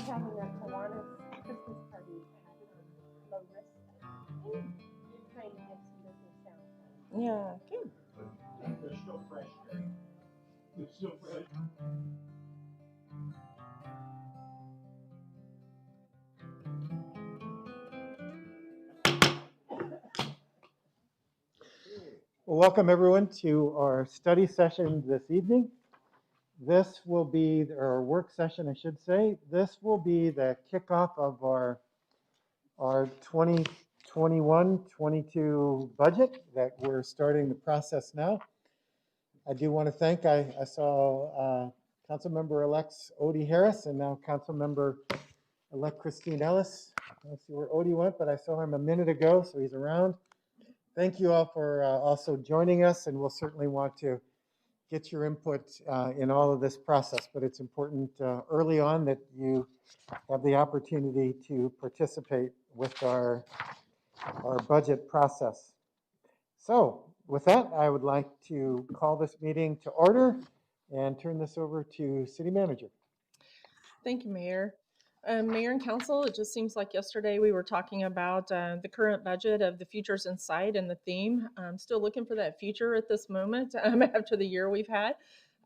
having a Kiwanis Christmas party at Larissa. Trying to get some business down. Yeah, good. They're still fresh. They're still fresh. Well, welcome everyone to our study session this evening. This will be our work session, I should say. This will be the kickoff of our 2021-22 budget that we're starting the process now. I do want to thank, I saw Councilmember-elect Odie Harris and now Councilmember-elect Christine Ellis. I don't see where Odie went, but I saw him a minute ago, so he's around. Thank you all for also joining us, and we'll certainly want to get your input in all of this process, but it's important early on that you have the opportunity to participate with our budget process. So with that, I would like to call this meeting to order and turn this over to City Manager. Thank you, Mayor. Mayor and Council, it just seems like yesterday we were talking about the current budget of the Futures in Sight and the theme. I'm still looking for that future at this moment after the year we've had.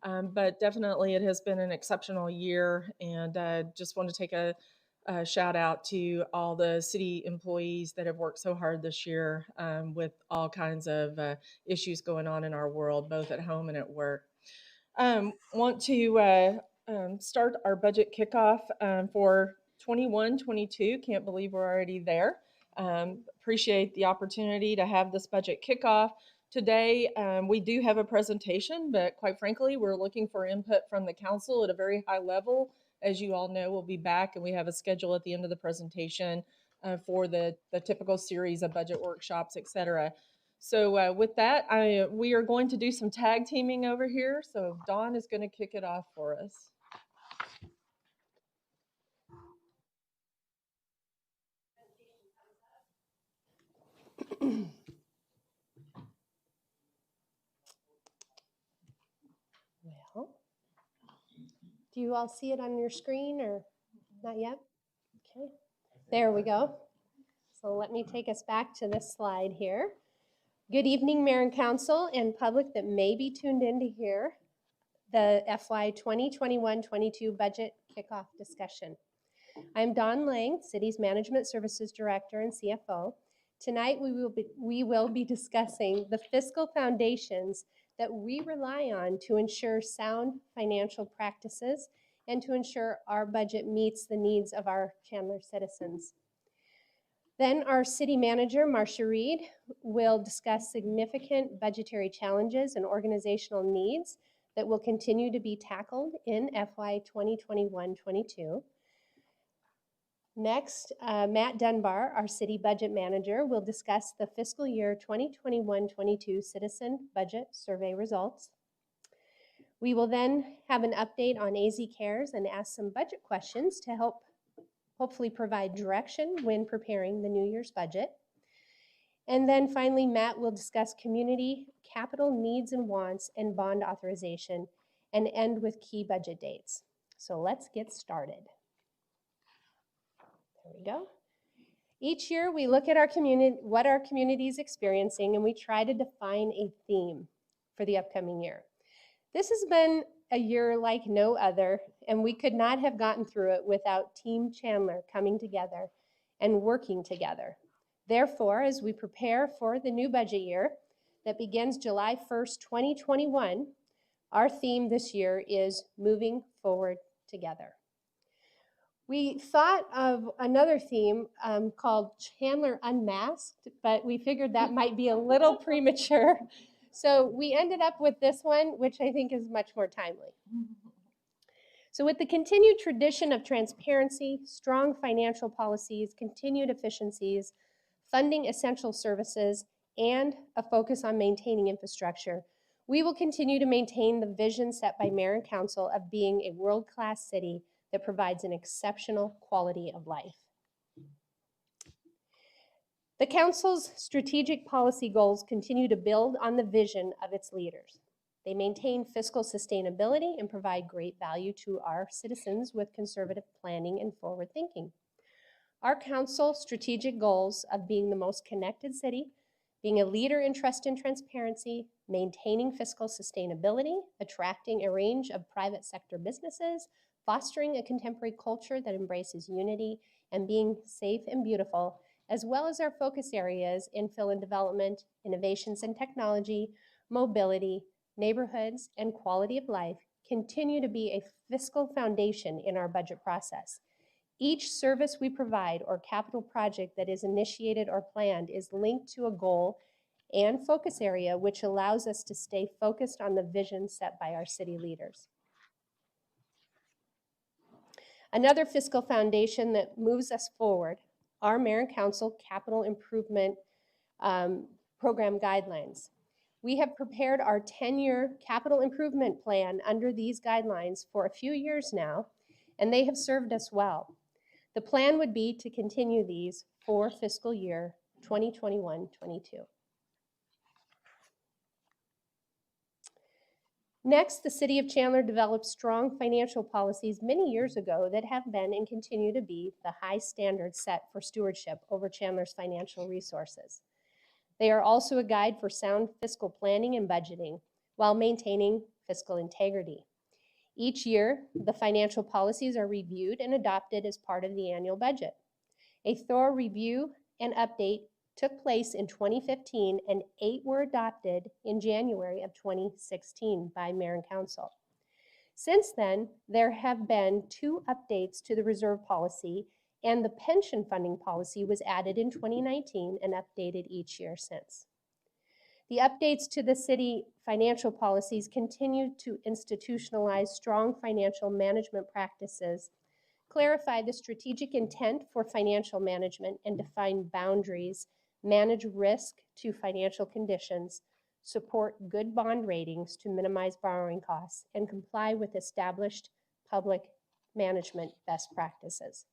But definitely it has been an exceptional year, and just want to take a shout out to all the city employees that have worked so hard this year with all kinds of issues going on in our world, both at home and at work. Want to start our budget kickoff for 21-22. Can't believe we're already there. Appreciate the opportunity to have this budget kickoff. Today, we do have a presentation, but quite frankly, we're looking for input from the council at a very high level. As you all know, we'll be back and we have a schedule at the end of the presentation for the typical series of budget workshops, et cetera. So with that, we are going to do some tag teaming over here. So Dawn is going to kick it off for us. Well, do you all see it on your screen or not yet? Okay, there we go. So let me take us back to this slide here. Good evening, Mayor and Council and public that may be tuned in to hear the FY 2021-22 budget kickoff discussion. I'm Dawn Lang, City's Management Services Director and CFO. Tonight we will be discussing the fiscal foundations that we rely on to ensure sound financial practices and to ensure our budget meets the needs of our Chandler citizens. Then our City Manager, Marcia Reed, will discuss significant budgetary challenges and organizational needs that will continue to be tackled in FY 2021-22. Next, Matt Dunbar, our City Budget Manager, will discuss the fiscal year 2021-22 Citizen Budget Survey results. We will then have an update on AZ Cares and ask some budget questions to help hopefully provide direction when preparing the New Year's budget. And then finally, Matt will discuss community capital needs and wants and bond authorization and end with key budget dates. So let's get started. There we go. Each year we look at our community, what our community is experiencing, and we try to define a theme for the upcoming year. This has been a year like no other, and we could not have gotten through it without Team Chandler coming together and working together. Therefore, as we prepare for the new budget year that begins July 1st, 2021, our theme this year is moving forward together. We thought of another theme called Chandler Unmasked, but we figured that might be a little premature. So we ended up with this one, which I think is much more timely. So with the continued tradition of transparency, strong financial policies, continued efficiencies, funding essential services, and a focus on maintaining infrastructure, we will continue to maintain the vision set by Mayor and Council of being a world-class city that provides an exceptional quality of life. The Council's strategic policy goals continue to build on the vision of its leaders. They maintain fiscal sustainability and provide great value to our citizens with conservative planning and forward thinking. Our council's strategic goals of being the most connected city, being a leader in trust and transparency, maintaining fiscal sustainability, attracting a range of private sector businesses, fostering a contemporary culture that embraces unity, and being safe and beautiful, as well as our focus areas, infill and development, innovations and technology, mobility, neighborhoods, and quality of life, continue to be a fiscal foundation in our budget process. Each service we provide or capital project that is initiated or planned is linked to a goal and focus area, which allows us to stay focused on the vision set by our city leaders. Another fiscal foundation that moves us forward, our Mayor and Council Capital Improvement Program guidelines. We have prepared our 10-year capital improvement plan under these guidelines for a few years now, and they have served us well. The plan would be to continue these for fiscal year 2021-22. Next, the City of Chandler developed strong financial policies many years ago that have been and continue to be the high standards set for stewardship over Chandler's financial resources. They are also a guide for sound fiscal planning and budgeting while maintaining fiscal integrity. Each year, the financial policies are reviewed and adopted as part of the annual budget. A thorough review and update took place in 2015, and 8 were adopted in January of 2016 by Mayor and Council. Since then, there have been 2 updates to the reserve policy, and the pension funding policy was added in 2019 and updated each year since. The updates to the city financial policies continue to institutionalize strong financial management practices, clarify the strategic intent for financial management, and define boundaries, manage risk to financial conditions, support good bond ratings to minimize borrowing costs, and comply with established public management best practices.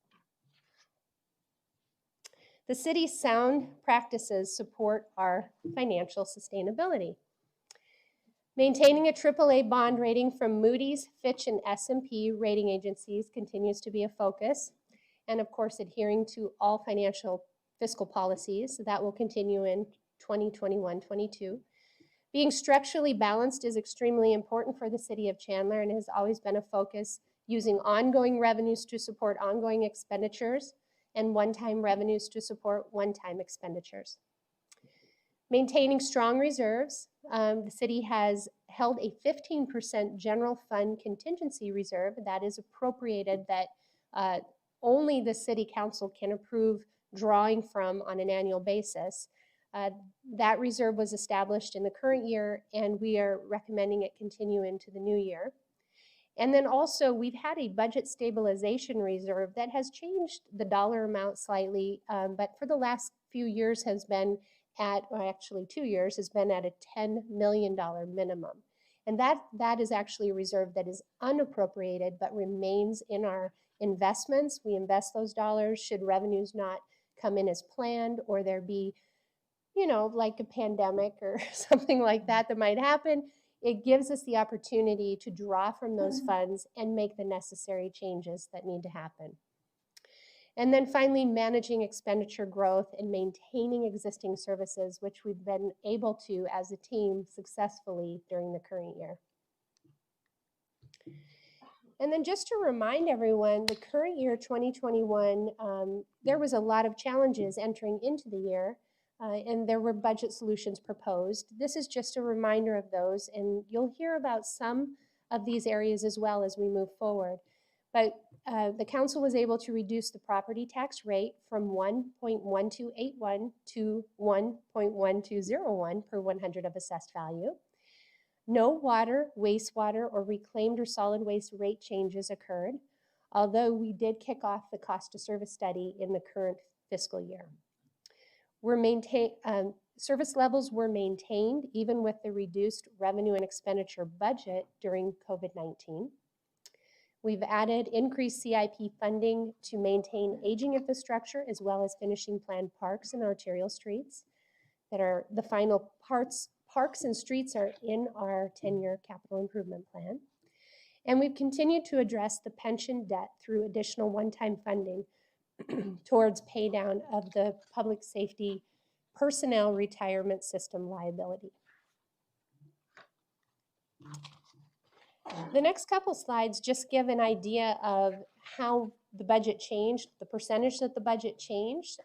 The city's sound practices support our financial sustainability. Maintaining a AAA bond rating from Moody's, Fitch, and S&P rating agencies continues to be a focus. And of course, adhering to all financial fiscal policies that will continue in 2021-22. Being structurally balanced is extremely important for the City of Chandler and has always been a focus, using ongoing revenues to support ongoing expenditures and one-time revenues to support one-time expenditures. Maintaining strong reserves. The city has held a 15% general fund contingency reserve that is appropriated that only the City Council can approve drawing from on an annual basis. That reserve was established in the current year, and we are recommending it continue into the new year. And then also, we've had a budget stabilization reserve that has changed the dollar amount slightly, but for the last few years has been at, or actually 2 years, has been at a $10 million minimum. And that is actually a reserve that is unappropriated but remains in our investments. We invest those dollars should revenues not come in as planned, or there be, you know, like a pandemic or something like that that might happen. It gives us the opportunity to draw from those funds and make the necessary changes that need to happen. And then finally, managing expenditure growth and maintaining existing services, which we've been able to as a team successfully during the current year. And then just to remind everyone, the current year 2021, there was a lot of challenges entering into the year. And there were budget solutions proposed. This is just a reminder of those, and you'll hear about some of these areas as well as we move forward. But the council was able to reduce the property tax rate from 1.1281 to 1.1201 per 100 of assessed value. No water, wastewater, or reclaimed or solid waste rate changes occurred, although we did kick off the cost of service study in the current fiscal year. Service levels were maintained even with the reduced revenue and expenditure budget during COVID-19. We've added increased CIP funding to maintain aging infrastructure as well as finishing planned parks and arterial streets that are the final Parks and streets are in our 10-year capital improvement plan. And we've continued to address the pension debt through additional one-time funding towards pay down of the public safety personnel retirement system liability. The next couple slides just give an idea of how the budget changed, the percentage that the budget changed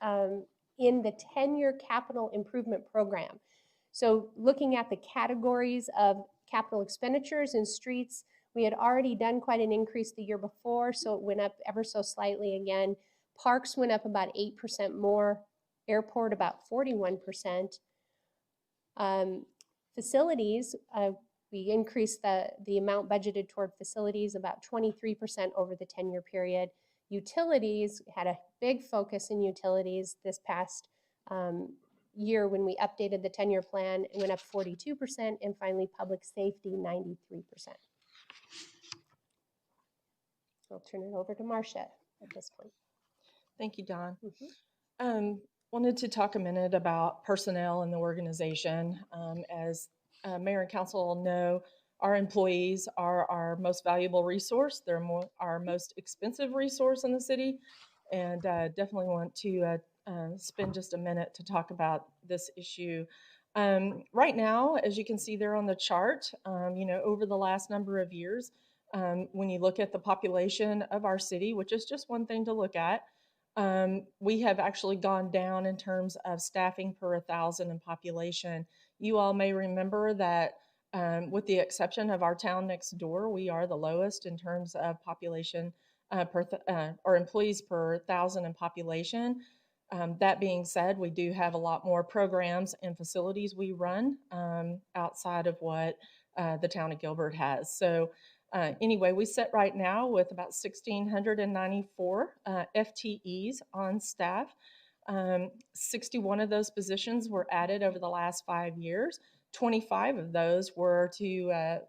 in the 10-year capital improvement program. So looking at the categories of capital expenditures in streets, we had already done quite an increase the year before, so it went up ever so slightly again. Parks went up about 8% more, airport about 41%. Facilities, we increased the amount budgeted toward facilities about 23% over the 10-year period. Utilities had a big focus in utilities this past year when we updated the 10-year plan. It went up 42%, and finally public safety 93%. I'll turn it over to Marcia at this point. Thank you, Dawn. Mhm. Wanted to talk a minute about personnel in the organization. As Mayor and Council know, our employees are our most valuable resource. They're our most expensive resource in the city, and definitely want to spend just a minute to talk about this issue. Right now, as you can see there on the chart, over the last number of years, when you look at the population of our city, which is just one thing to look at, we have actually gone down in terms of staffing per 1,000 in population. You all may remember that with the exception of our town next door, we are the lowest in terms of population or employees per 1,000 in population. That being said, we do have a lot more programs and facilities we run outside of what the town of Gilbert has. So anyway, we sit right now with about 1,694 FTEs on staff. 61 of those positions were added over the last 5 years. 25 of those were to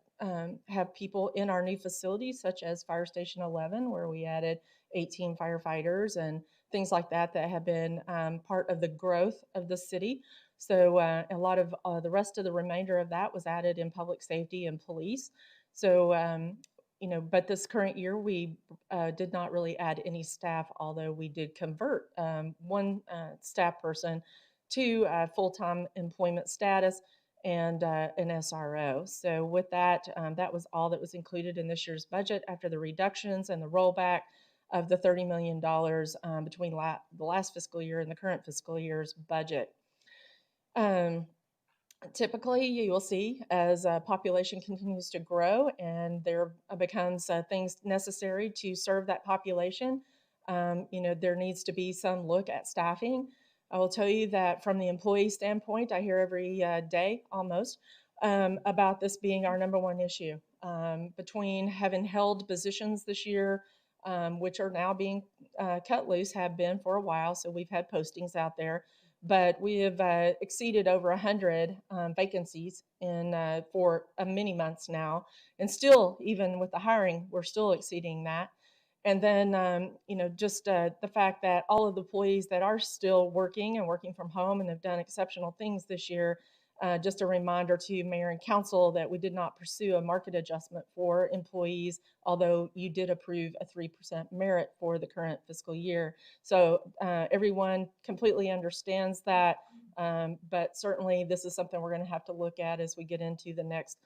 have people in our new facilities, such as Fire Station 11, where we added 18 firefighters and things like that that have been part of the growth of the city. So a lot of the rest of the remainder of that was added in public safety and police. So, but this current year, we did not really add any staff, although we did convert one staff person to full-time employment status and an SRO. So with that, that was all that was included in this year's budget after the reductions and the rollback of the $30 million between the last fiscal year and the current fiscal year's budget. Typically, you will see as population continues to grow and there becomes things necessary to serve that population, there needs to be some look at staffing. I will tell you that from the employee standpoint, I hear every day almost about this being our number one issue. Between having held positions this year, which are now being cut loose, have been for a while, so we've had postings out there. But we have exceeded over 100 vacancies for many months now. And still, even with the hiring, we're still exceeding that. And then, just the fact that all of the employees that are still working and working from home and have done exceptional things this year, just a reminder to Mayor and Council that we did not pursue a market adjustment for employees, although you did approve a 3% merit for the current fiscal year. So everyone completely understands that, but certainly this is something we're going to have to look at as we get into the next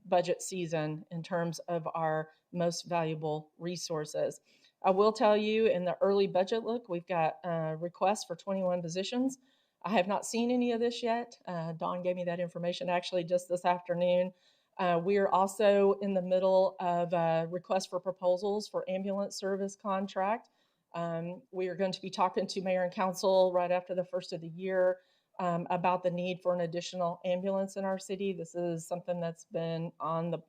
budget season in terms of our most valuable resources. I will tell you in the early budget look, we've got requests for 21 positions. I have not seen any of this yet. Dawn gave me that information actually just this afternoon. We are also in the middle of a request for proposals for ambulance service contract. We are going to be talking to Mayor and Council right after the first of the year about the need for an additional ambulance in our city. This is something that's been on the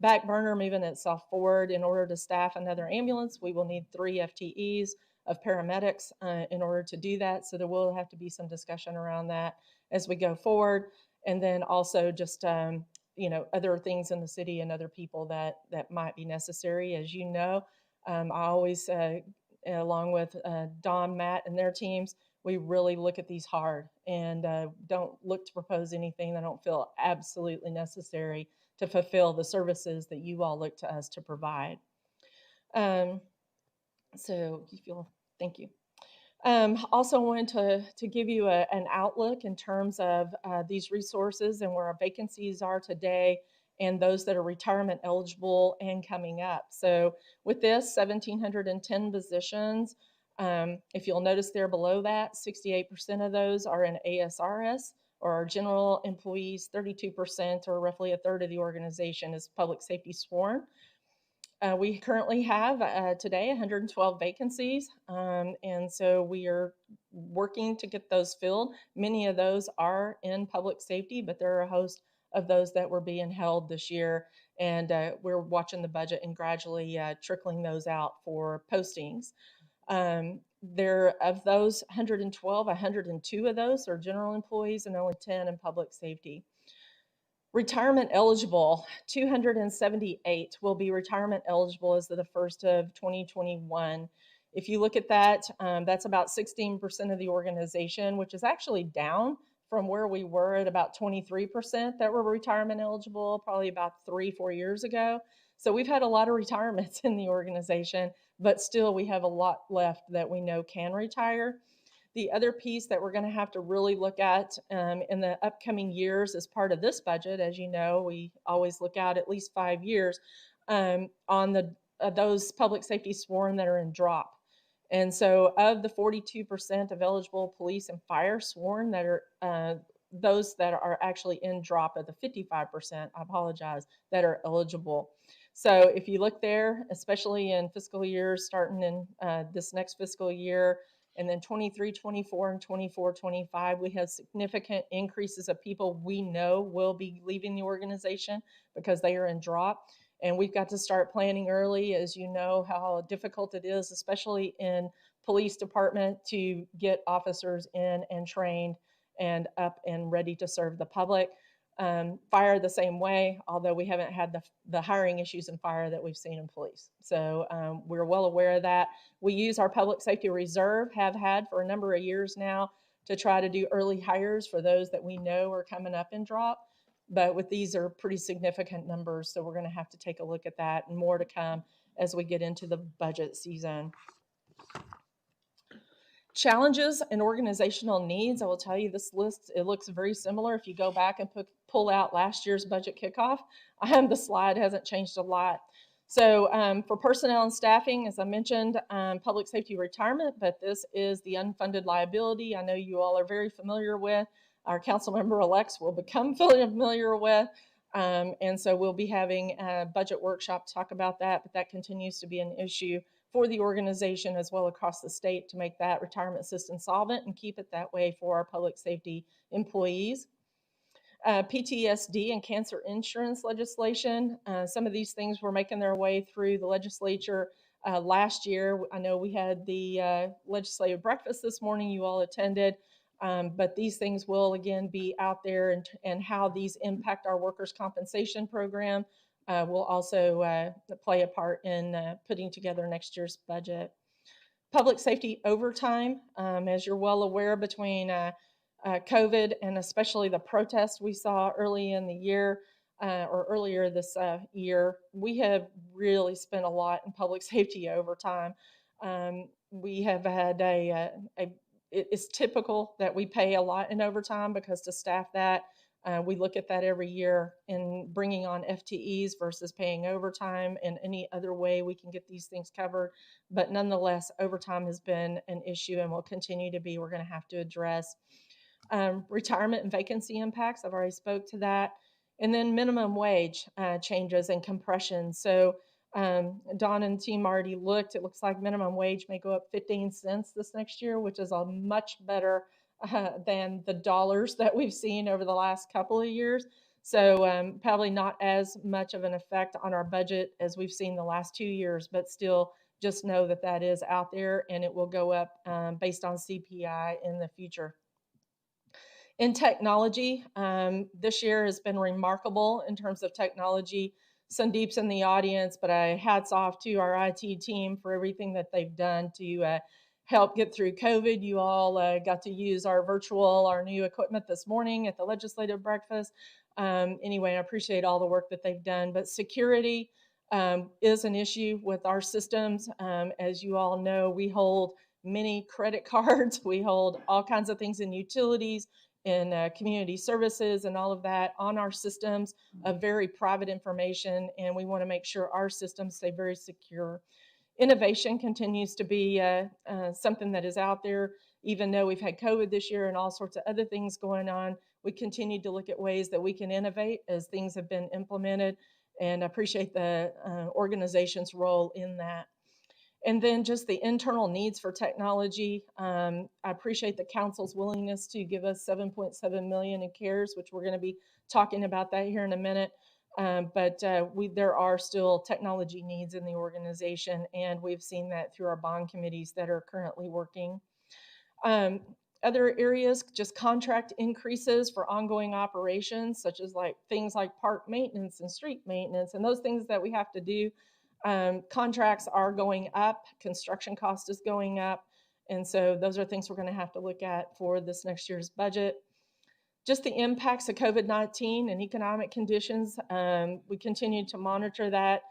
back burner, moving itself forward. In order to staff another ambulance, we will need 3 FTEs of paramedics in order to do that. So there will have to be some discussion around that as we go forward. And then also just, other things in the city and other people that might be necessary. As you know, I always, along with Dawn, Matt, and their teams, we really look at these hard and don't look to propose anything that don't feel absolutely necessary to fulfill the services that you all look to us to provide. Um, so you feel, thank you. Also wanted to give you an outlook in terms of these resources and where our vacancies are today and those that are retirement eligible and coming up. So with this, 1,710 positions. If you'll notice there below that, 68% of those are in ASRS, or our general employees. 32%, or roughly a third of the organization, is public safety sworn. We currently have today 112 vacancies, and so we are working to get those filled. Many of those are in public safety, but there are a host of those that were being held this year, and we're watching the budget and gradually trickling those out for postings. There, of those 112, 102 of those are general employees and only 10 in public safety. Retirement eligible, 278 will be retirement eligible as of the 1st of 2021. If you look at that, that's about 16% of the organization, which is actually down from where we were at about 23% that were retirement eligible probably about 3-4 years ago. So we've had a lot of retirements in the organization, but still we have a lot left that we know can retire. The other piece that we're going to have to really look at in the upcoming years as part of this budget, as you know, we always look out at least 5 years on those public safety sworn that are in drop. And so of the 42% of eligible police and fire sworn that are those that are actually in drop of the 55%, I apologize, that are eligible. So if you look there, especially in fiscal years starting in this next fiscal year, and then 23, 24, and 24, 25, we have significant increases of people we know will be leaving the organization because they are in drop. And we've got to start planning early, as you know how difficult it is, especially in police department, to get officers in and trained and up and ready to serve the public. Fire the same way, although we haven't had the hiring issues in fire that we've seen in police. So we're well aware of that. We use our public safety reserve, have had for a number of years now, to try to do early hires for those that we know are coming up in drop. But with these are pretty significant numbers, so we're going to have to take a look at that, and more to come as we get into the budget season. Challenges and organizational needs. I will tell you this list, it looks very similar. If you go back and pull out last year's budget kickoff, the slide hasn't changed a lot. So for personnel and staffing, as I mentioned, public safety retirement, but this is the unfunded liability I know you all are very familiar with. Our council member elects will become familiar with. And so we'll be having a budget workshop to talk about that, but that continues to be an issue for the organization as well across the state to make that retirement system solvent and keep it that way for our public safety employees. PTSD and cancer insurance legislation. Some of these things were making their way through the legislature last year. I know we had the legislative breakfast this morning, you all attended, but these things will again be out there, and how these impact our workers' compensation program will also play a part in putting together next year's budget. Public safety overtime, as you're well aware, between COVID and especially the protests we saw early in the year or earlier this year, we have really spent a lot in public safety overtime. We have had it's typical that we pay a lot in overtime because to staff that, we look at that every year in bringing on FTEs versus paying overtime and any other way we can get these things covered. But nonetheless, overtime has been an issue and will continue to be. We're going to have to address retirement and vacancy impacts. I've already spoke to that. And then minimum wage changes and compression. So Don and team already looked. It looks like minimum wage may go up 15 cents this next year, which is a much better than the dollars that we've seen over the last couple of years. So probably not as much of an effect on our budget as we've seen the last 2 years, but still just know that that is out there and it will go up based on CPI in the future. In technology, this year has been remarkable in terms of technology. Sandeep's in the audience, but hats off to our IT team for everything that they've done to help get through COVID. You all got to use our new equipment this morning at the legislative breakfast. Anyway, I appreciate all the work that they've done. But security is an issue with our systems. As you all know, we hold many credit cards. We hold all kinds of things in utilities, in community services, and all of that on our systems of very private information. And we want to make sure our systems stay very secure. Innovation continues to be something that is out there. Even though we've had COVID this year and all sorts of other things going on, we continue to look at ways that we can innovate as things have been implemented, and I appreciate the organization's role in that. And then just the internal needs for technology. I appreciate the council's willingness to give us $7.7 million in CARES, which we're going to be talking about that here in a minute. But there are still technology needs in the organization, and we've seen that through our bond committees that are currently working. Other areas, just contract increases for ongoing operations, such as things like park maintenance and street maintenance, and those things that we have to do. Contracts are going up, construction cost is going up, and so those are things we're going to have to look at for this next year's budget. Just the impacts of COVID-19 and economic conditions, we continue to monitor that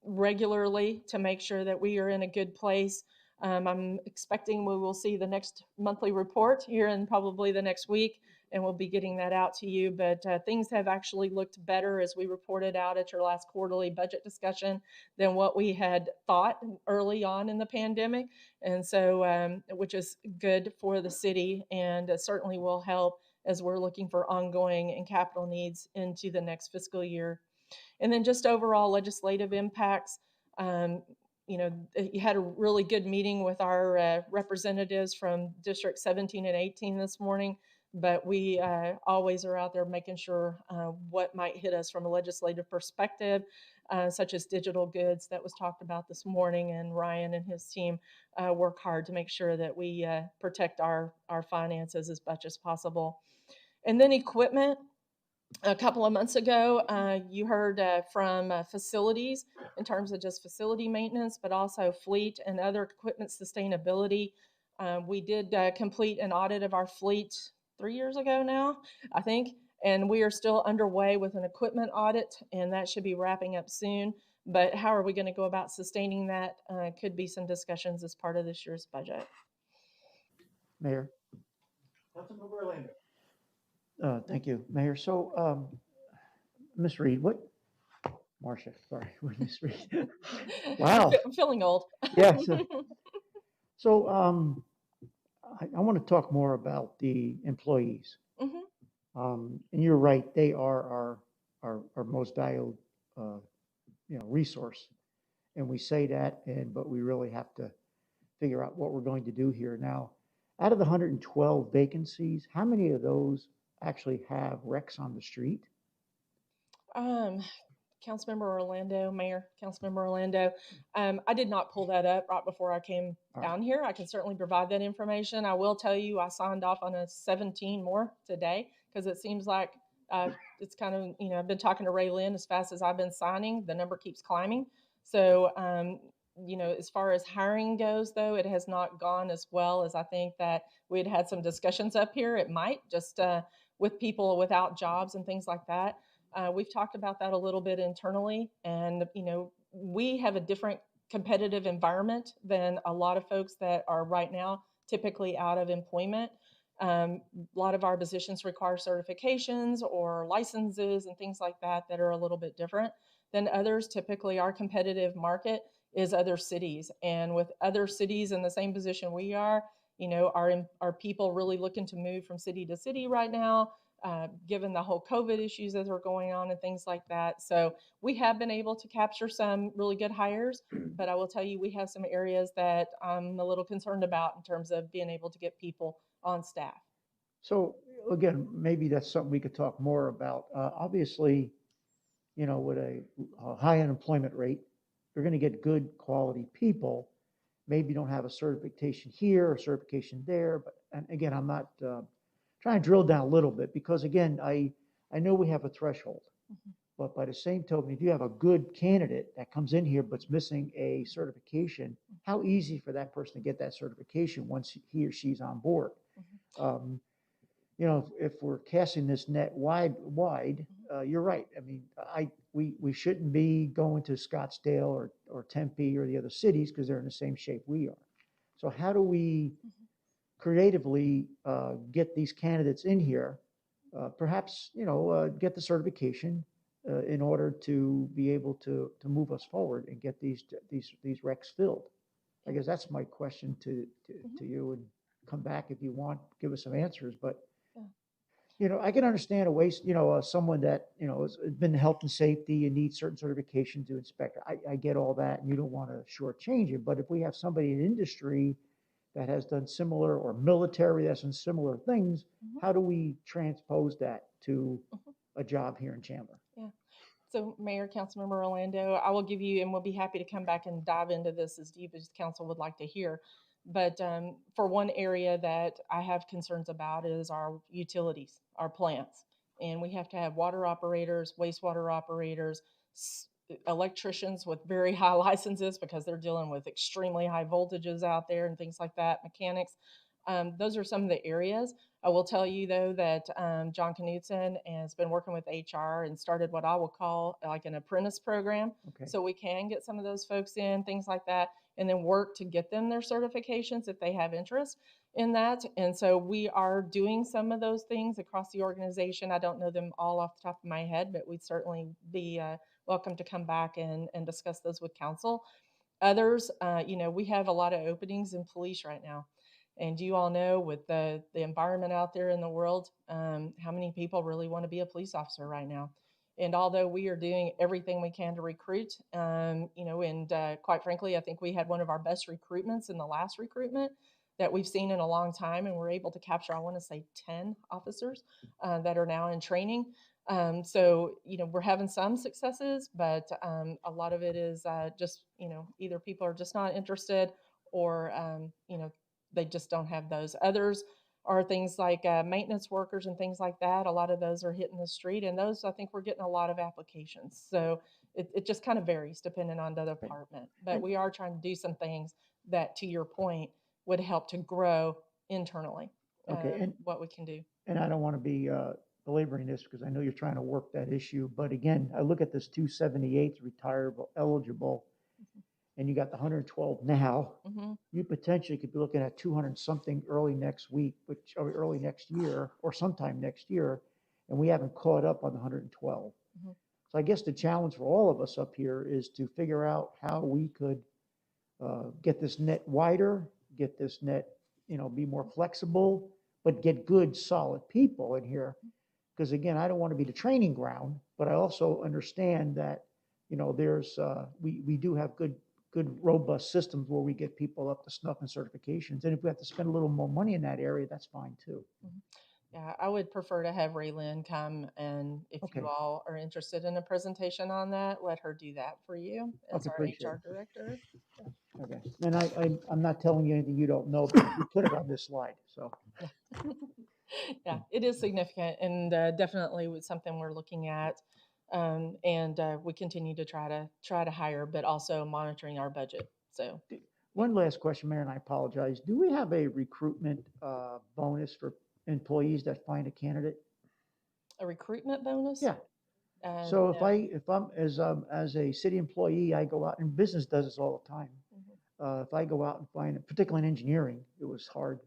regularly to make sure that we are in a good place. I'm expecting we will see the next monthly report here in probably the next week, and we'll be getting that out to you. But things have actually looked better, as we reported out at your last quarterly budget discussion, than what we had thought early on in the pandemic. And so, which is good for the city, and certainly will help as we're looking for ongoing and capital needs into the next fiscal year. And then just overall legislative impacts. You had a really good meeting with our representatives from District 17 and 18 this morning, but we always are out there making sure what might hit us from a legislative perspective, such as digital goods that was talked about this morning, and Ryan and his team work hard to make sure that we protect our finances as much as possible. And then equipment. A couple of months ago, you heard from facilities in terms of just facility maintenance, but also fleet and other equipment sustainability. We did complete an audit of our fleet 3 years ago now, I think, and we are still underway with an equipment audit, and that should be wrapping up soon. But how are we going to go about sustaining that? Could be some discussions as part of this year's budget. Mayor. Councilmember Orlando. Thank you, Mayor. So, Ms. Reed, Marcia, sorry, Ms. Reed. Wow. I'm feeling old. Yeah. So, I want to talk more about the employees. Mhm. And you're right, they are our most valued, resource. And we say that, but we really have to figure out what we're going to do here. Now, out of the 112 vacancies, how many of those actually have Rex on the street? Councilmember Orlando, Mayor, Councilmember Orlando. I did not pull that up right before I came down here. I can certainly provide that information. I will tell you, I signed off on a 17 more today, because it seems like it's kind of, I've been talking to Ray Lynn. As fast as I've been signing, the number keeps climbing. So, as far as hiring goes, though, it has not gone as well as I think that we had some discussions up here. It might just with people without jobs and things like that. We've talked about that a little bit internally, and we have a different competitive environment than a lot of folks that are right now typically out of employment. A lot of our positions require certifications or licenses and things like that are a little bit different than others. Typically, our competitive market is other cities, and with other cities in the same position we are, are people really looking to move from city to city right now, given the whole COVID issues that are going on and things like that. So we have been able to capture some really good hires, but I will tell you, we have some areas that I'm a little concerned about in terms of being able to get people on staff. So again, maybe that's something we could talk more about. Obviously, with a high unemployment rate, you're going to get good quality people. Maybe don't have a certification here or certification there, but and again, I'm not trying to drill down a little bit, because again, I know we have a threshold. But by the same token, if you have a good candidate that comes in here but's missing a certification, how easy for that person to get that certification once he or she's on board? Um, you know, if we're casting this net wide, you're right. I mean, we shouldn't be going to Scottsdale or Tempe or the other cities because they're in the same shape we are. So how do we creatively get these candidates in here? Perhaps, you know, get the certification in order to be able to move us forward and get these recs filled. I guess that's my question to you, and come back if you want, give us some answers. But you know, I can understand a waste, you know, someone that, you know, has been in health and safety and needs certain certification to inspect. I get all that, and you don't want to shortchange it. But if we have somebody in industry that has done similar, or military that's done similar things, how do we transpose that to a job here in Chandler? Yeah. So Mayor, Councilmember Orlando, I will give you, and we'll be happy to come back and dive into this as deep as council would like to hear. But for one area that I have concerns about is our utilities, our plants. And we have to have water operators, wastewater operators, electricians with very high licenses because they're dealing with extremely high voltages out there and things like that, mechanics. Those are some of the areas. I will tell you though that John Knudsen has been working with HR and started what I will call like an apprentice program. Okay. So we can get some of those folks in, things like that, and then work to get them their certifications if they have interest in that. And so we are doing some of those things across the organization. I don't know them all off the top of my head, but we'd certainly be welcome to come back and discuss those with council. Others, you know, we have a lot of openings in police right now. And you all know with the environment out there in the world, how many people really want to be a police officer right now. And although we are doing everything we can to recruit, you know, and quite frankly, I think we had one of our best recruitments in the last recruitment that we've seen in a long time. And we're able to capture, I want to say 10 officers that are now in training. So, you know, we're having some successes, but a lot of it is just, you know, either people are just not interested or, you know, they just don't have those. Others are things like maintenance workers and things like that. A lot of those are hitting the street, and those, I think we're getting a lot of applications. So it just kind of varies depending on the department. But we are trying to do some things that, to your point, would help to grow internally Okay, and what we can do. And I don't want to be belaboring this because I know you're trying to work that issue. But again, I look at this 278 retirable eligible, and you got the 112 now. You potentially could be looking at 200 something early next week, or early next year, or sometime next year, and we haven't caught up on the 112. So I guess the challenge for all of us up here is to figure out how we could get this net wider, get this net, you know, be more flexible, but get good, solid people in here. Because again, I don't want to be the training ground, but I also understand that, you know, there's we do have good robust systems where we get people up to snuff and certifications. And if we have to spend a little more money in that area, that's fine too. Yeah, I would prefer to have Raylyn come, and if Okay. you all are interested in a presentation on that, let her do that for you as Okay, our appreciate HR director. Okay. And I'm not telling you anything you don't know, but you put it on this slide, so. Yeah, it is significant, and definitely was something we're looking at. And we continue to try to hire, but also monitoring our budget. So One last question, Mayor, and I apologize. Do we have a recruitment bonus for employees that find a candidate? a recruitment bonus? Yeah. So No. if I'm as a city employee, I go out, and business does this all the time. If I go out and find, particularly in engineering, it was hard.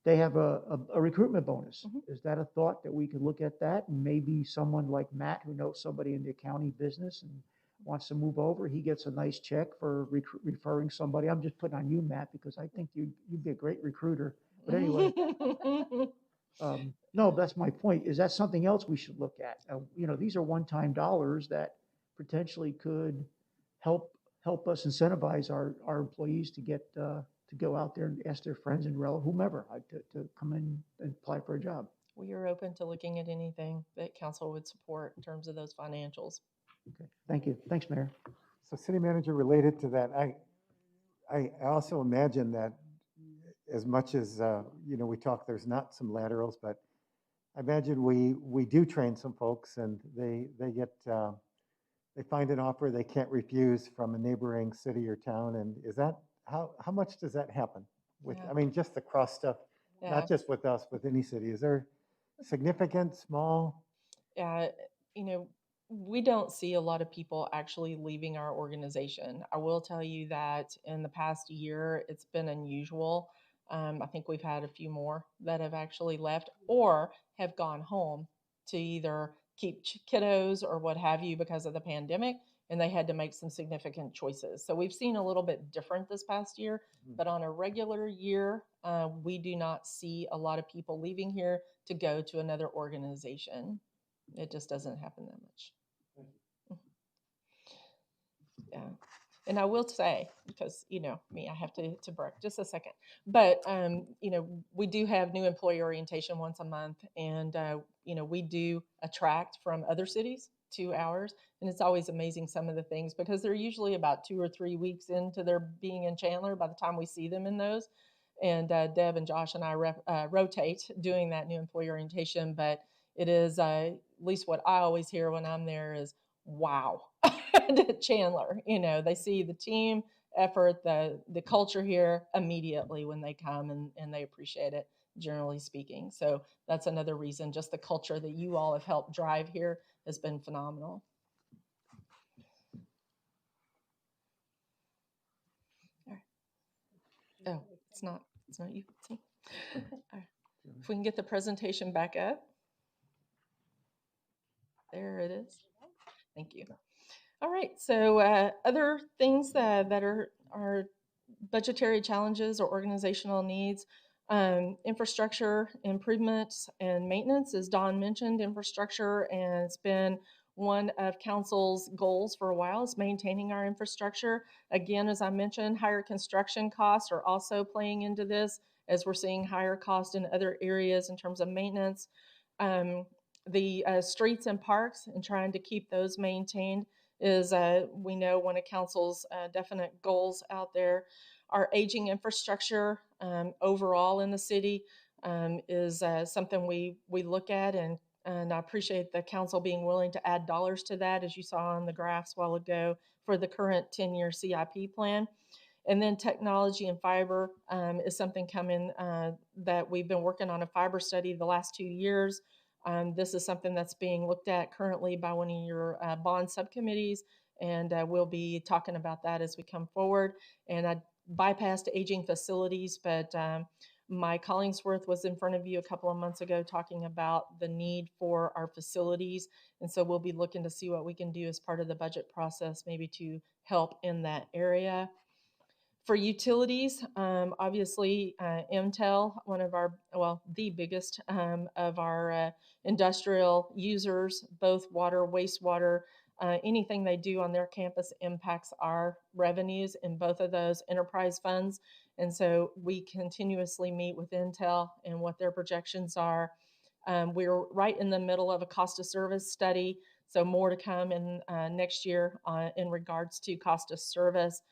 They have a recruitment bonus. Is that a thought that we could look at that? And maybe someone like Matt, who knows somebody in the accounting business and wants to move over, he gets a nice check for referring somebody. I'm just putting on you, Matt, because I think you'd be a great recruiter. But anyway, no, that's my point. Is that something else we should look at? You know, these are one-time dollars that potentially could help us incentivize our employees to get to go out there and ask their friends and relatives, whomever, to come in and apply for a job. We are open to looking at anything that council would support in terms of those financials. Okay, thank you. Thanks, Mayor. So city manager, related to that, I also imagine that as much as, you know, we talk, there's not some laterals, but I imagine we do train some folks and they get, they find an offer they can't refuse from a neighboring city or town. And is that, how much does that happen? With, Yeah. I mean, just the cross stuff, Yeah. not just with us, with any city. Is there significant, small? Yeah, you know, we don't see a lot of people actually leaving our organization. I will tell you that in the past year, it's been unusual. I think we've had a few more that have actually left or have gone home to either keep kiddos or what have you because of the pandemic, and they had to make some significant choices. So we've seen a little bit different this past year, but on a regular year, we do not see a lot of people leaving here to go to another organization. It just doesn't happen that much. Yeah. And I will say, because you know me, I have to brag just a second. But you know, we do have new employee orientation once a month, and you know, we do attract from other cities to ours, and it's always amazing some of the things because they're usually about 2 or 3 weeks into their being in Chandler by the time we see them in those. And Deb and Josh and I rotate doing that new employee orientation, but it is at least what I always hear when I'm there is wow. Chandler, you know, they see the team effort, the culture here immediately when they come, and they appreciate it, generally speaking. So that's another reason. Just the culture that you all have helped drive here has been phenomenal. All right. Oh, it's not you. See? All right. If we can get the presentation back up. There it is. Thank you. All right. So other things that are budgetary challenges or organizational needs, infrastructure improvements and maintenance, as Don mentioned, infrastructure, and it's been one of council's goals for a while is maintaining our infrastructure. Again, as I mentioned, higher construction costs are also playing into this as we're seeing higher costs in other areas in terms of maintenance. The streets and parks and trying to keep those maintained is, we know, one of council's definite goals out there. Our aging infrastructure overall in the city is something we look at, and I appreciate the council being willing to add dollars to that, as you saw on the graphs a while ago, for the current 10-year CIP plan. And then technology and fiber is something coming that we've been working on a fiber study the last 2 years. This is something that's being looked at currently by one of your bond subcommittees, and we'll be talking about that as we come forward. And I bypassed aging facilities, but Mike Hollingsworth was in front of you a couple of months ago talking about the need for our facilities. And so we'll be looking to see what we can do as part of the budget process, maybe to help in that area. For utilities, obviously, Mtel, one of our, well, the biggest of our industrial users, both water, wastewater, anything they do on their campus impacts our revenues in both of those enterprise funds. And so we continuously meet with Intel and what their projections are. We're right in the middle of a cost of service study, so more to come in next year in regards to cost of service.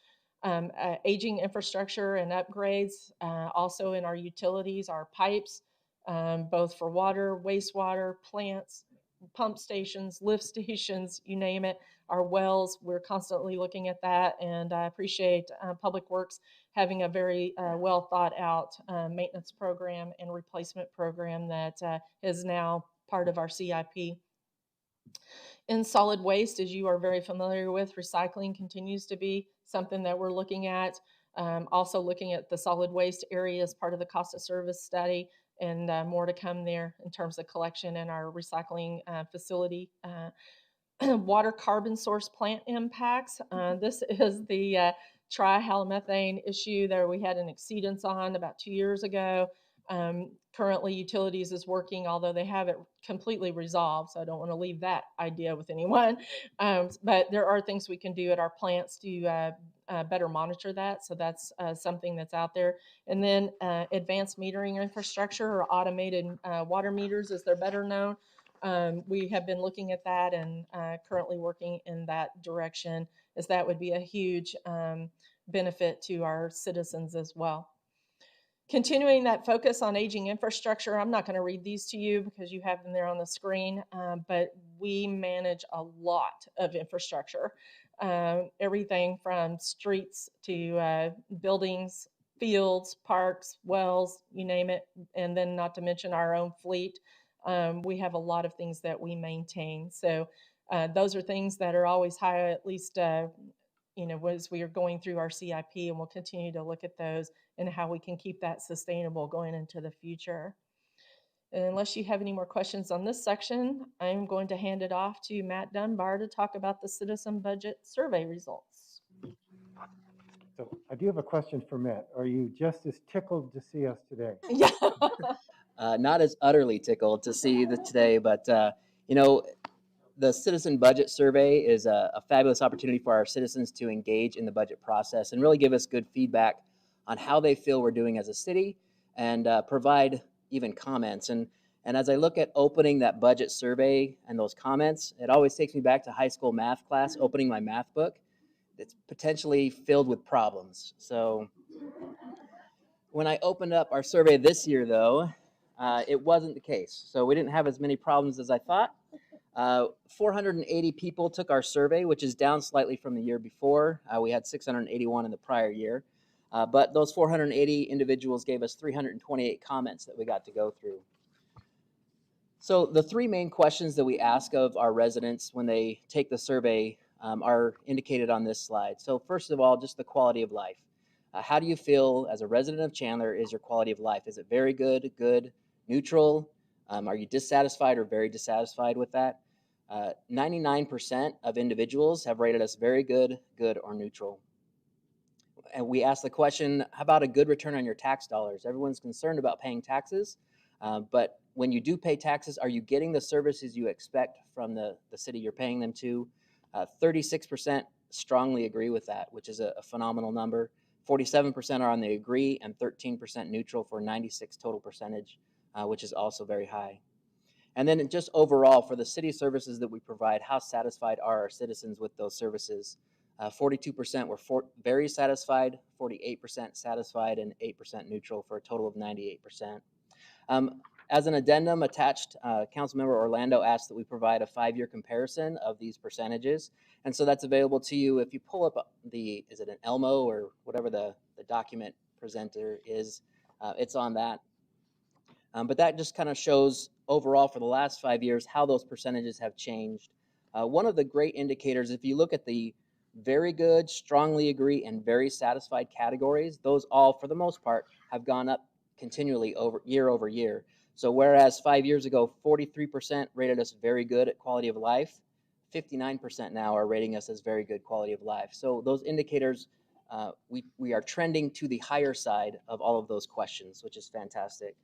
Aging infrastructure and upgrades, also in our utilities, our pipes, both for water, wastewater, plants, pump stations, lift stations, you name it, our wells. We're constantly looking at that, and I appreciate Public Works having a very well thought out maintenance program and replacement program that is now part of our CIP. In solid waste, as you are very familiar with, recycling continues to be something that we're looking at. Also looking at the solid waste area as part of the cost of service study, and more to come there in terms of collection and our recycling facility. Water carbon source plant impacts. This is the trihalomethane issue that we had an exceedance on about 2 years ago. Currently, utilities is working, although they have it completely resolved, so I don't want to leave that idea with anyone. But there are things we can do at our plants to better monitor that, so that's something that's out there. And then advanced metering infrastructure, or automated water meters, as they're better known. We have been looking at that and currently working in that direction, as that would be a huge benefit to our citizens as well. Continuing that focus on aging infrastructure, I'm not going to read these to you because you have them there on the screen, but we manage a lot of infrastructure, everything from streets to buildings, fields, parks, wells, you name it, and then not to mention our own fleet. We have a lot of things that we maintain. So those are things that are always high, at least as we are going through our CIP, and we'll continue to look at those and how we can keep that sustainable going into the future. And unless you have any more questions on this section, I'm going to hand it off to Matt Dunbar to talk about the citizen budget survey results. So I do have a question for Matt. Are you just as tickled to see us today? Yeah. Not as utterly tickled to see you today, but the Citizen Budget Survey is a fabulous opportunity for our citizens to engage in the budget process and really give us good feedback on how they feel we're doing as a city, and provide even comments. And as I look at opening that budget survey and those comments, it always takes me back to high school math class, opening my math book. It's potentially filled with problems. So when I opened up our survey this year, though, it wasn't the case. So we didn't have as many problems as I thought. 480 people took our survey, which is down slightly from the year before. We had 681 in the prior year. But those 480 individuals gave us 328 comments that we got to go through. So the three main questions that we ask of our residents when they take the survey are indicated on this slide. So first of all, just the quality of life. How do you feel as a resident of Chandler is your quality of life? Is it very good, good, neutral? Are you dissatisfied or very dissatisfied with that? 99% of individuals have rated us very good, good, or neutral. And we asked the question, how about a good return on your tax dollars? Everyone's concerned about paying taxes, but when you do pay taxes, are you getting the services you expect from the city you're paying them to? 36% strongly agree with that, which is a phenomenal number. 47% are on the agree, and 13% neutral for 96 total percentage, which is also very high. And then just overall, for the city services that we provide, how satisfied are our citizens with those services? 42% were very satisfied, 48% satisfied, and 8% neutral for a total of 98%. As an addendum attached, Councilmember Orlando asked that we provide a 5-year comparison of these percentages. And so that's available to you if you pull up is it an Elmo or whatever the document presenter is, it's on that. But that just kind of shows overall for the last 5 years how those percentages have changed. One of the great indicators, if you look at the very good, strongly agree, and very satisfied categories, those all, for the most part, have gone up continually over year. So whereas 5 years ago, 43% rated us very good at quality of life, 59% now are rating us as very good quality of life. So those indicators, we are trending to the higher side of all of those questions, which is fantastic.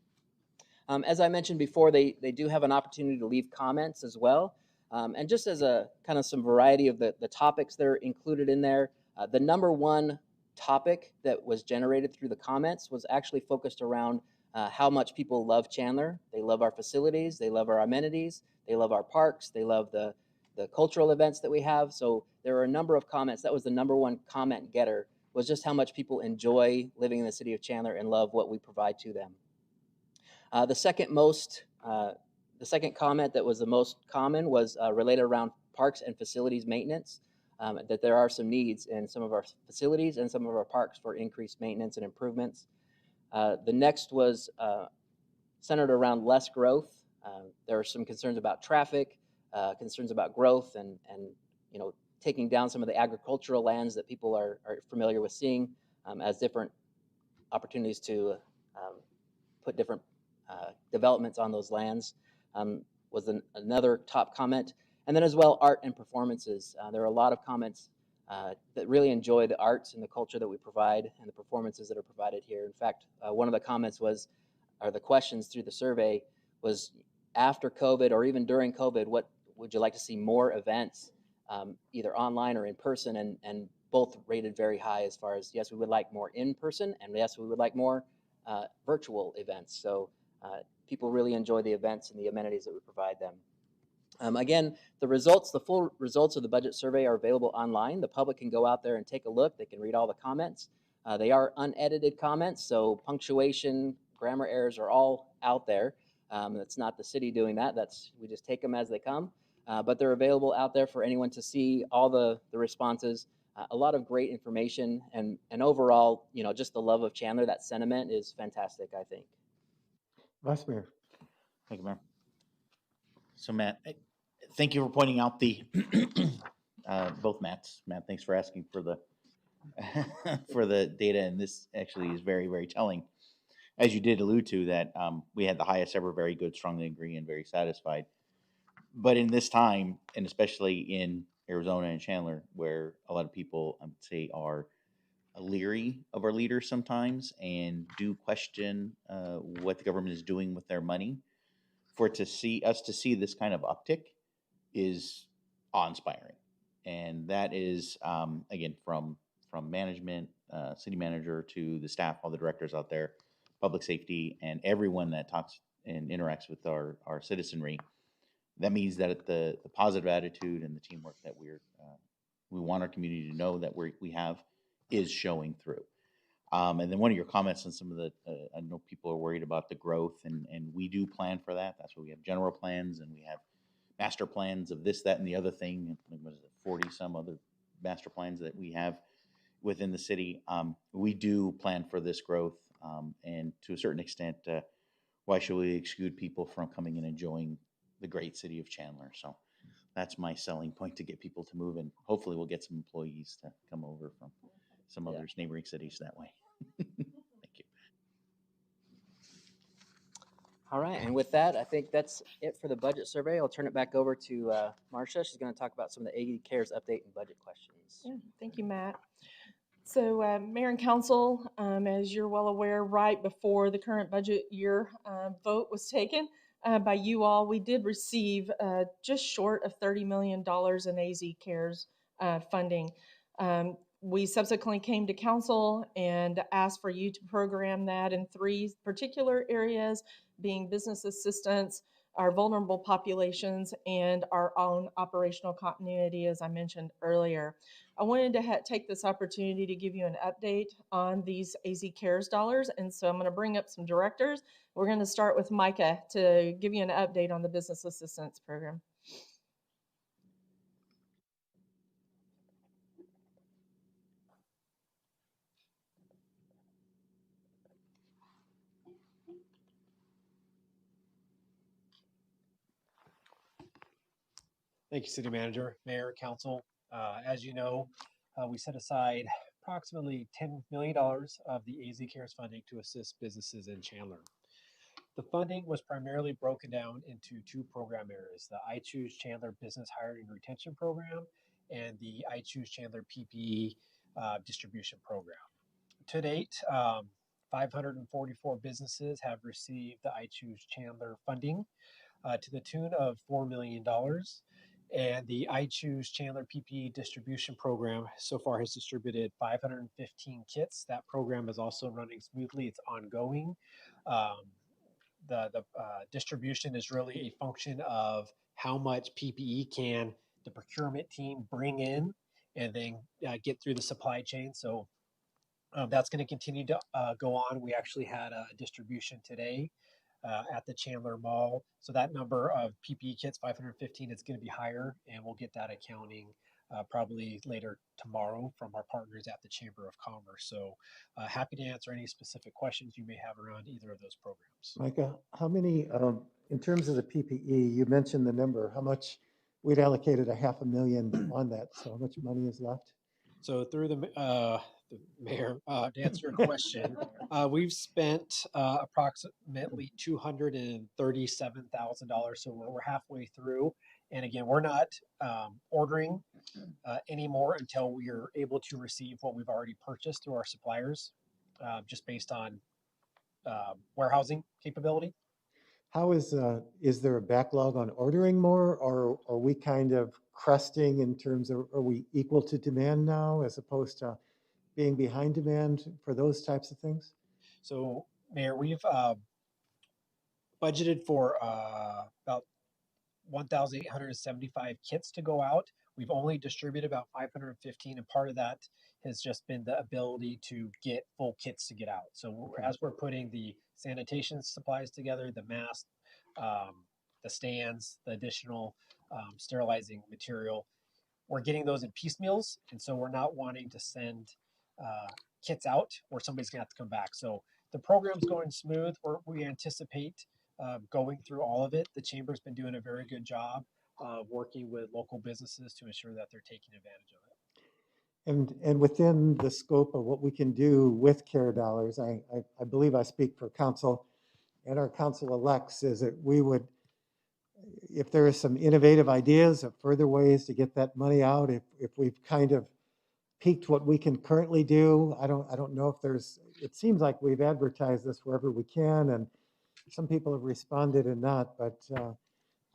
As I mentioned before, they do have an opportunity to leave comments as well. And just as a kind of some variety of the topics that are included in there, the number one topic that was generated through the comments was actually focused around how much people love Chandler. They love our facilities, they love our amenities, they love our parks, they love the cultural events that we have. So there were a number of comments. That was the number one comment getter, was just how much people enjoy living in the city of Chandler and love what we provide to them. The second comment that was the most common was related around parks and facilities maintenance, that there are some needs in some of our facilities and some of our parks for increased maintenance and improvements. The next was centered around less growth. There are some concerns about traffic, concerns about growth, and taking down some of the agricultural lands that people are familiar with seeing as different opportunities to put different developments on those lands, was another top comment. And then as well, art and performances. There are a lot of comments that really enjoy the arts and the culture that we provide and the performances that are provided here. In fact, one of the comments was, or the questions through the survey was, after COVID or even during COVID, what would you like to see more events, either online or in person? And both rated very high as far as, yes, we would like more in person, and yes, we would like more virtual events. So people really enjoy the events and the amenities that we provide them. Again, the full results of the budget survey are available online. The public can go out there and take a look. They can read all the comments. They are unedited comments, so punctuation, grammar errors are all out there. That's not the city doing that. We just take them as they come. But they're available out there for anyone to see all the responses. A lot of great information, and overall, just the love of Chandler, that sentiment is fantastic, I think. Vice Mayor. Thank you, Mayor. So Matt, thank you for pointing out the, both Matts. Matt, thanks for asking for the, for the data, and this actually is very, very telling. As you did allude to, that we had the highest ever, very good, strongly agree, and very satisfied. But in this time, and especially in Arizona and Chandler, where a lot of people, I would say, are leery of our leaders sometimes and do question what the government is doing with their money, for to see this kind of uptick is awe-inspiring. And that is, again, from management, city manager, to the staff, all the directors out there, public safety, and everyone that talks and interacts with our citizenry. That means that the positive attitude and the teamwork that we want our community to know that we have is showing through. And then one of your comments on some of the, I know people are worried about the growth, and we do plan for that. That's why we have general plans, and we have master plans of this, that, and the other thing. What is it, 40 some other master plans that we have within the city. We do plan for this growth, and to a certain extent, why should we exclude people from coming and enjoying the great city of Chandler? So that's my selling point, to get people to move, and hopefully we'll get some employees to come over from some other neighboring cities that way. Thank you. All right, and with that, I think that's it for the budget survey. I'll turn it back over to Marcia. She's going to talk about some of the AD Cares update and budget questions. Yeah, thank you, Matt. So, Mayor and Council, as you're well aware, right before the current budget year vote was taken by you all, we did receive just short of $30 million in AZ Cares funding. We subsequently came to Council and asked for you to program that in 3 particular areas, being business assistance, our vulnerable populations, and our own operational continuity, as I mentioned earlier. I wanted to take this opportunity to give you an update on these AZ Cares dollars, and so I'm going to bring up some directors. We're going to start with Micah to give you an update on the business assistance program. Thank you, City Manager, Mayor, Council. As you know, we set aside approximately $10 million of the AZ Cares funding to assist businesses in Chandler. The funding was primarily broken down into 2 program areas: the I Choose Chandler Business Hiring and Retention Program and the I Choose Chandler PPE distribution program. To date, 544 businesses have received the I Choose Chandler funding to the tune of $4 million. And the I Choose Chandler PPE distribution program so far has distributed 515 kits. That program is also running smoothly. It's ongoing. The distribution is really a function of how much PPE can the procurement team bring in and then get through the supply chain. So that's going to continue to go on. We actually had a distribution today at the Chandler Mall. So that number of PPE kits, 515, is going to be higher, and we'll get that accounting probably later tomorrow from our partners at the Chamber of Commerce. So happy to answer any specific questions you may have around either of those programs. Micah, how many, in terms of the PPE, you mentioned the number, how much, we'd allocated $500,000 on that. So how much money is left? So through the mayor, to answer your question, we've spent approximately $237,000. So we're halfway through. And again, we're not ordering anymore until we are able to receive what we've already purchased through our suppliers, just based on warehousing capability. How is there a backlog on ordering more, or are we kind of cresting in terms of, are we equal to demand now as opposed to being behind demand for those types of things? So, Mayor, we've budgeted for about 1,875 kits to go out. We've only distributed about 515, and part of that has just been the ability to get full kits to get out. So as we're putting the sanitation supplies together, the mask, the stands, the additional sterilizing material, we're getting those in piecemeals, and so we're not wanting to send kits out where somebody's gonna have to come back. So the program's going smooth. We anticipate going through all of it. The chamber's been doing a very good job working with local businesses to ensure that they're taking advantage of it. And within the scope of what we can do with CARE dollars, I believe I speak for council and our council elects, is that we would, if there is some innovative ideas of further ways to get that money out, if we've kind of peaked what we can currently do, I don't know if there's, it seems like we've advertised this wherever we can, and some people have responded and not, but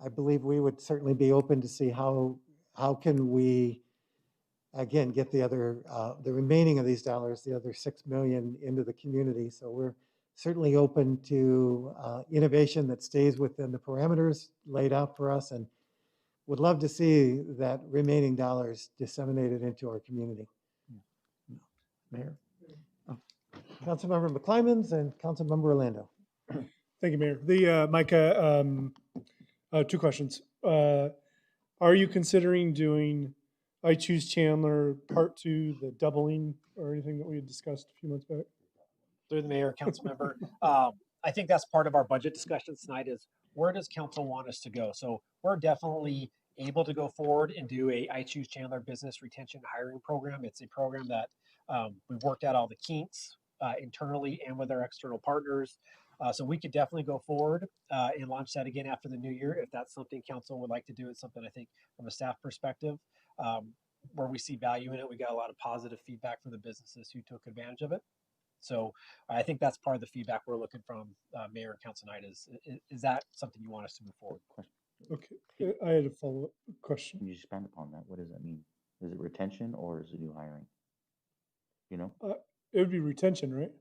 I believe we would certainly be open to see how can we, again, get the other, the remaining of these dollars, the other 6 million into the community. So we're certainly open to innovation that stays within the parameters laid out for us, and would love to see that remaining dollars disseminated into our community. Mayor? Councilmember McClymans and Councilmember Orlando. Thank you, Mayor. The, Micah, two questions. Are you considering doing I Choose Chandler Part 2, the doubling, or anything that we had discussed a few months back? Through the mayor, council member, I think that's part of our budget discussion tonight is where does council want us to go? So we're definitely able to go forward and do a I Choose Chandler business retention hiring program. It's a program that we've worked out all the kinks internally and with our external partners. So we could definitely go forward and launch that again after the new year if that's something council would like to do. It's something I think from a staff perspective where we see value in it. We got a lot of positive feedback from the businesses who took advantage of it. So I think that's part of the feedback we're looking from Mayor and Council tonight is that something you want us to move forward? Okay, I had a follow-up question. Can you expand upon that? What does that mean? Is it retention or is it new hiring? You know? It would be retention, right?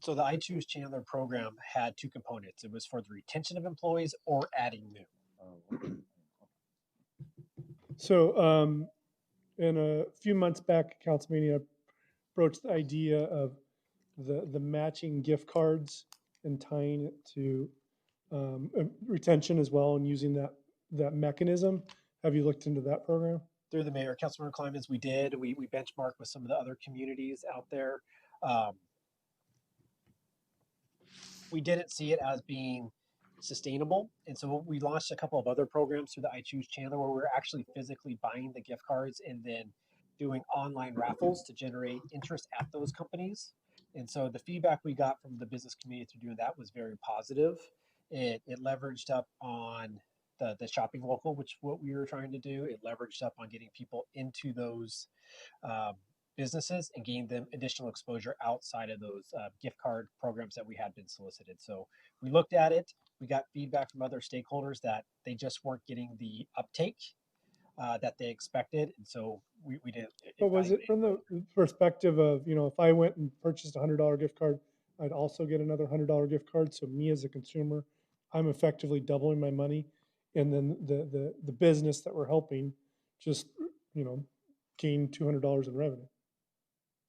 So the I Choose Chandler program had two components. It was for the retention of employees or adding new. Oh, okay. So, in a few months back, Council meeting, I broached the idea of the matching gift cards and tying it to retention as well and using that mechanism. Have you looked into that program? Through the mayor, Councilmember Clemens, we did. We benchmarked with some of the other communities out there. We didn't see it as being sustainable. And so we launched a couple of other programs through the I Choose Chandler where we're actually physically buying the gift cards and then doing online raffles to generate interest at those companies. And so the feedback we got from the business community through doing that was very positive. It leveraged up on the shopping local, which what we were trying to do. It leveraged up on getting people into those businesses and gain them additional exposure outside of those gift card programs that we had been solicited. So we looked at it. We got feedback from other stakeholders that they just weren't getting the uptake that they expected. And so we didn't. But was it from the perspective of, if I went and purchased a $100 gift card, I'd also get another $100 gift card. So me as a consumer, I'm effectively doubling my money. And then the business that we're helping just, gain $200 in revenue.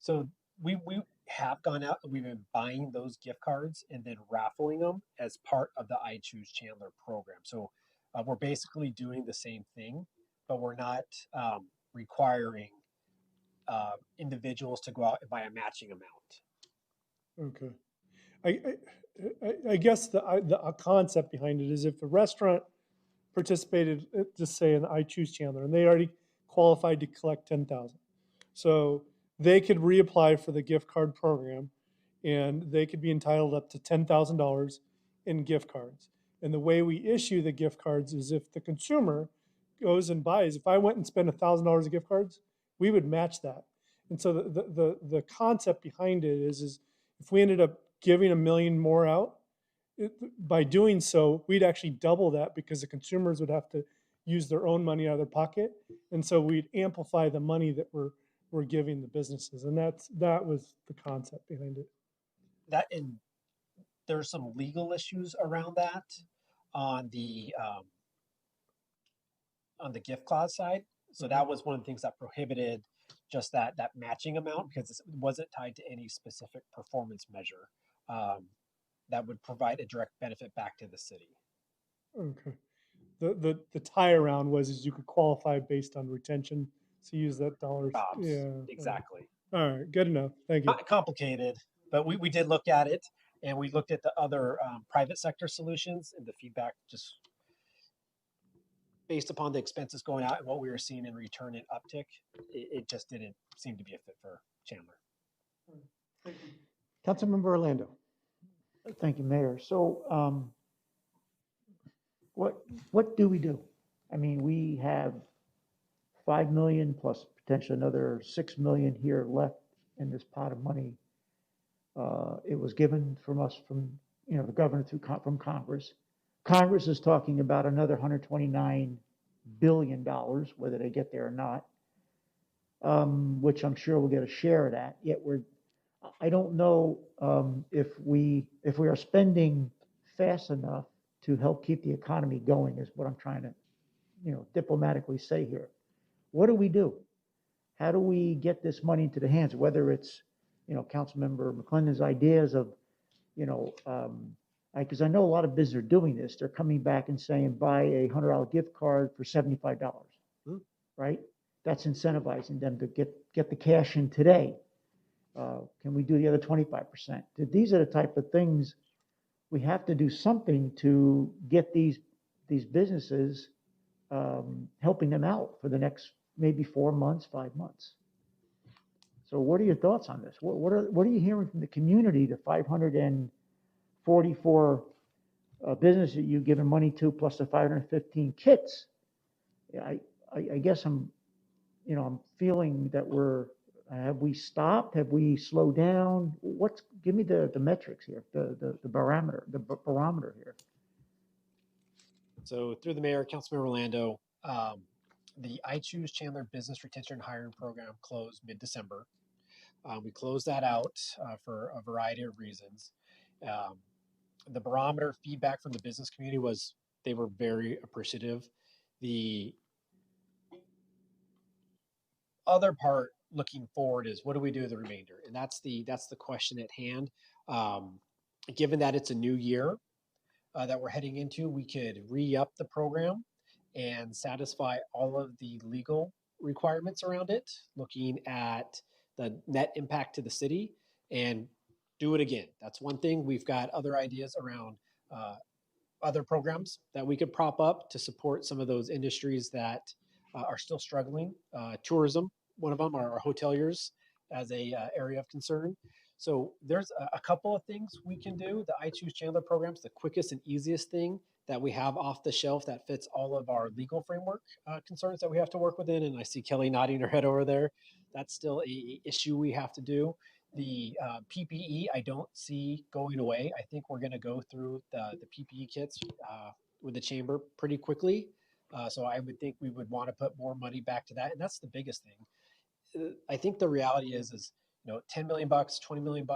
So we have gone out and we've been buying those gift cards and then raffling them as part of the I Choose Chandler program. So we're basically doing the same thing, but we're not requiring individuals to go out and buy a matching amount. Okay. I guess the concept behind it is if the restaurant participated, just say in the I Choose Chandler, and they already qualified to collect 10,000. So they could reapply for the gift card program and they could be entitled up to $10,000 in gift cards. And the way we issue the gift cards is if the consumer goes and buys, if I went and spent $1,000 of gift cards, we would match that. And so the concept behind it is if we ended up giving $1 million more out, by doing so, we'd actually double that because the consumers would have to use their own money out of their pocket. And so we'd amplify the money that we're giving the businesses. And that was the concept behind it. That and there's some legal issues around that on the gift clause side. So that was one of the things that prohibited just that matching amount because it wasn't tied to any specific performance measure that would provide a direct benefit back to the city. Okay. The tie around was is you could qualify based on retention. So use that dollars. Jobs, Yeah. exactly. All right. Good enough. Thank you. Complicated, but we did look at it, and we looked at the other private sector solutions, and the feedback just based upon the expenses going out and what we were seeing in return and uptick, it just didn't seem to be a fit for Chandler. Councilmember Orlando. Thank you, Mayor. So, what do we do? I mean, we have 5 million plus potentially another 6 million here left in this pot of money. It was given from us from, the governor from Congress. Congress is talking about another $129 billion, whether they get there or not, which I'm sure we'll get a share of that. Yet I don't know if we are spending fast enough to help keep the economy going is what I'm trying to, diplomatically say here. What do we do? How do we get this money into the hands, whether it's, Councilmember McClendon's ideas of, because I know a lot of businesses are doing this. They're coming back and saying, buy a $100 gift card for $75, right? That's incentivizing them to get the cash in today. Can we do the other 25%? These are the type of things we have to do something to get these businesses, helping them out for the next maybe 4 months, 5 months. So what are your thoughts on this? What are you hearing from the community, the 544 businesses that you've given money to, plus the 515 kits? I guess I'm feeling that have we stopped? Have we slowed down? Give me the metrics here, the barometer here. So through the mayor, Councilmember Orlando, the I Choose Chandler Business Retention and Hiring Program closed mid-December. We closed that out for a variety of reasons. The barometer feedback from the business community was they were very appreciative. The other part looking forward is what do we do with the remainder? And that's the question at hand. Given that it's a new year that we're heading into, we could re-up the program and satisfy all of the legal requirements around it, looking at the net impact to the city and do it again. That's one thing. We've got other ideas around other programs that we could prop up to support some of those industries that are still struggling. Tourism, one of them, are hoteliers as a area of concern. So there's a couple of things we can do. The I Choose Chandler program is the quickest and easiest thing that we have off the shelf that fits all of our legal framework concerns that we have to work within. And I see Kelly nodding her head over there. That's still a issue we have to do. The PPE, I don't see going away. I think we're going to go through the PPE kits with the chamber pretty quickly. So I would think we would want to put more money back to that. And that's the biggest thing. I think the reality is $10 million, $20 million,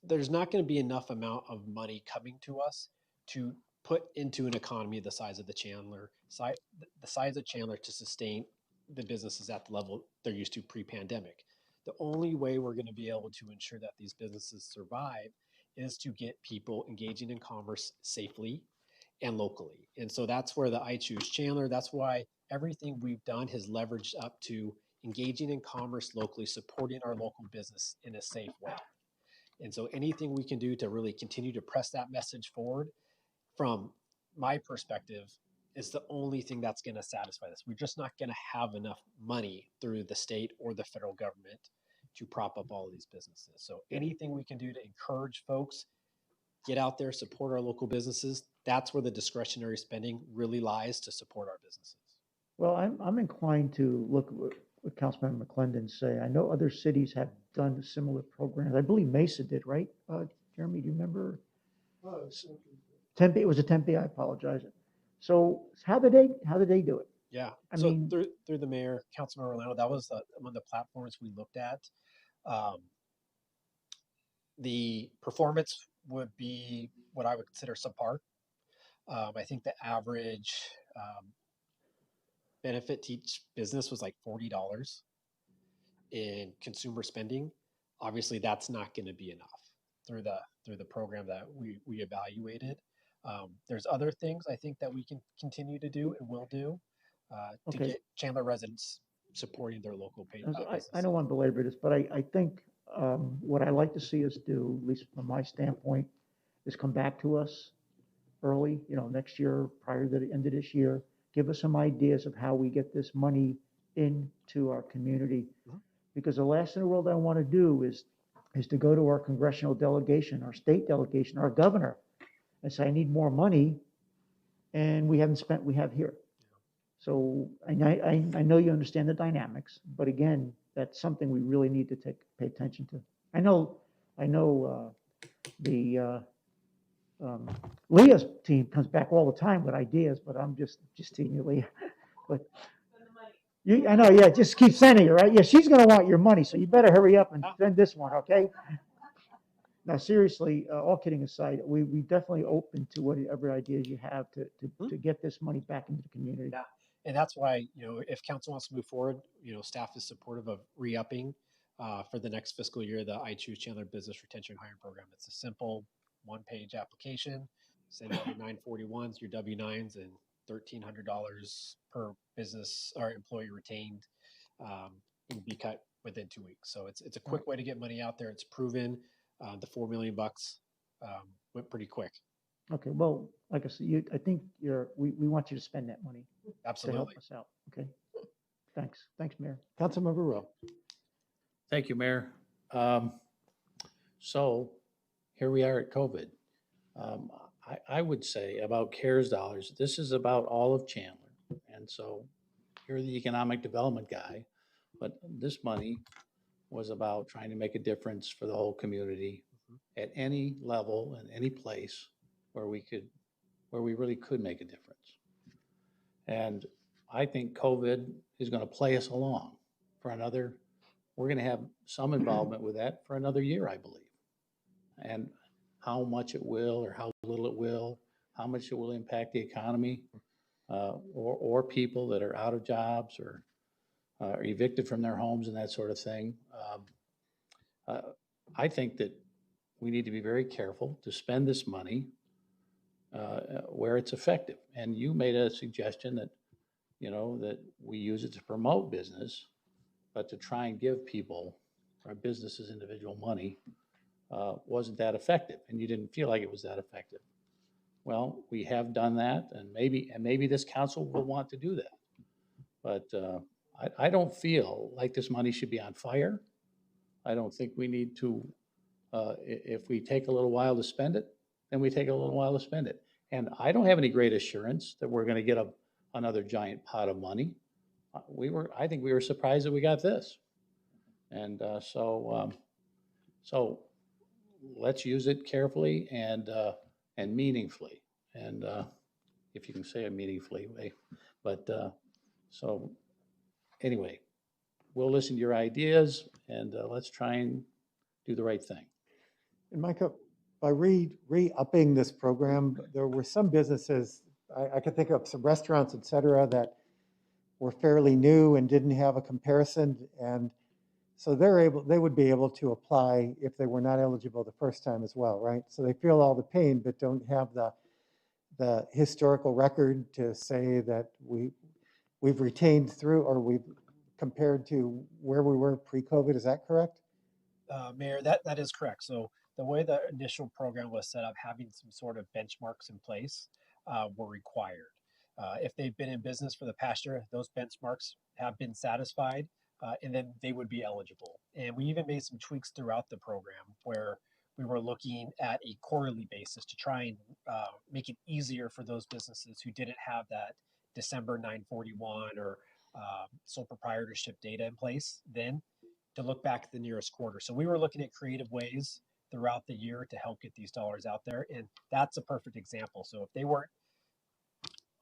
there's not going to be enough amount of money coming to us to put into an economy the size of the size of Chandler to sustain the businesses at the level they're used to pre-pandemic. The only way we're going to be able to ensure that these businesses survive is to get people engaging in commerce safely and locally. And so that's where the I Choose Chandler, that's why everything we've done has leveraged up to engaging in commerce locally, supporting our local business in a safe way. And so anything we can do to really continue to press that message forward, from my perspective, is the only thing that's going to satisfy this. We're just not going to have enough money through the state or the federal government to prop up all of these businesses. So anything we can do to encourage folks, get out there, support our local businesses, that's where the discretionary spending really lies to support our businesses. Well, I'm inclined to look at what Councilmember McClendon say. I know other cities have done similar programs. I believe Mesa did, right? Jeremy, do you remember? Tempe, it was a Tempe, I apologize. So how did they do it? Yeah. I so mean, through the mayor, Councilmember Orlando, that was one of the platforms we looked at. The performance would be what I would consider subpar. I think the average benefit to each business was like $40. in consumer spending, obviously that's not going to be enough through the program that we evaluated. There's other things I think that we can continue to do and will do to Okay. get Chandler residents supporting their local I don't want to belabor this, but I think what I like to see us do, at least from my standpoint, is come back to us early, next year, prior to the end of this year, give us some ideas of how we get this money into our community. Mhm. Because the last thing in the world I want to do is to go to our congressional delegation, our state delegation, our governor, and say, I need more money, and we haven't spent, we have here. So I know you understand the dynamics, but again, that's something we really need to pay attention to. I know the Leah's team comes back all the time with ideas, but I'm just teasing you, Leah. But I know, yeah, just keep sending her, right? Yeah, she's gonna want your money, so you better hurry up and send this one, okay? Now, seriously, all kidding aside, we definitely open to whatever ideas you have to get this money back into the community. Yeah. And that's why, if council wants to move forward, staff is supportive of re-upping for the next fiscal year, the I Choose Chandler Business Retention Hiring Program. It's a simple one-page application, send out your 941s, your W-9s, and $1,300 per business or employee retained can be cut within 2 weeks. So it's a quick way to get money out there. It's proven. The $4 million went pretty quick. Okay, well, like I said, I think we want you to spend that money to help Absolutely. us out, okay? Thanks, Mayor. Councilmember Rowe. Thank you, Mayor. So here we are at COVID. I would say about CARES dollars, this is about all of Chandler. And so you're the economic development guy, but this money was about trying to make a difference for the whole community at any level and any place where we really could make a difference. And I think COVID is going to play us along for we're going to have some involvement with that for another year, I believe. And how much it will or how little it will, how much it will impact the economy or people that are out of jobs or evicted from their homes and that sort of thing. I think that we need to be very careful to spend this money where it's effective. And you made a suggestion that, that we use it to promote business, but to try and give people or businesses individual money wasn't that effective, and you didn't feel like it was that effective. Well, we have done that, and maybe this council will want to do that. But I don't feel like this money should be on fire. I don't think we need to, if we take a little while to spend it, then we take a little while to spend it. And I don't have any great assurance that we're going to get another giant pot of money. I think we were surprised that we got this. And so let's use it carefully and meaningfully. And if you can say it meaningfully, but so anyway, we'll listen to your ideas and let's try and do the right thing. And Micah, by re-upping this program, there were some businesses, I could think of some restaurants, et cetera, that were fairly new and didn't have a comparison. And so they would be able to apply if they were not eligible the first time as well, right? So they feel all the pain, but don't have the historical record to say that we've retained through, or we've compared to where we were pre-COVID. Is that correct? Mayor, that is correct. So the way the initial program was set up, having some sort of benchmarks in place were required. If they've been in business for the past year, those benchmarks have been satisfied, and then they would be eligible. And we even made some tweaks throughout the program where we were looking at a quarterly basis to try and make it easier for those businesses who didn't have that December 941 or sole proprietorship data in place then to look back at the nearest quarter. So we were looking at creative ways throughout the year to help get these dollars out there. And that's a perfect example. So if they weren't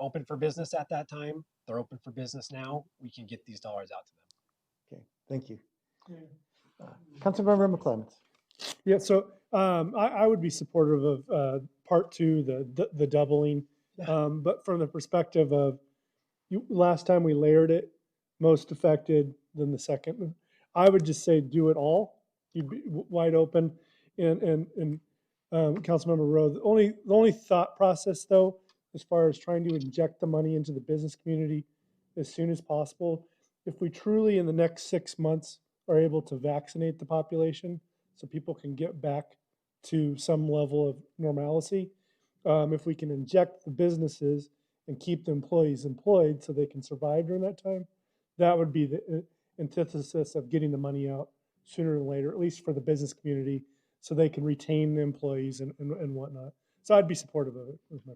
open for business at that time, they're open for business now, we can get these dollars out to them. Okay, thank you. Councilmember McClements. Yeah, so I would be supportive of part two, the doubling. But from the perspective of last time we layered it, most affected than the second. I would just say do it all. You'd be wide open. And Councilmember Rowe, the only thought process though, as far as trying to inject the money into the business community as soon as possible, if we truly in the next 6 months are able to vaccinate the population so people can get back to some level of normalcy, if we can inject the businesses and keep the employees employed so they can survive during that time, that would be the antithesis of getting the money out sooner than later, at least for the business community, so they can retain the employees and whatnot. So I'd be supportive of it. Was my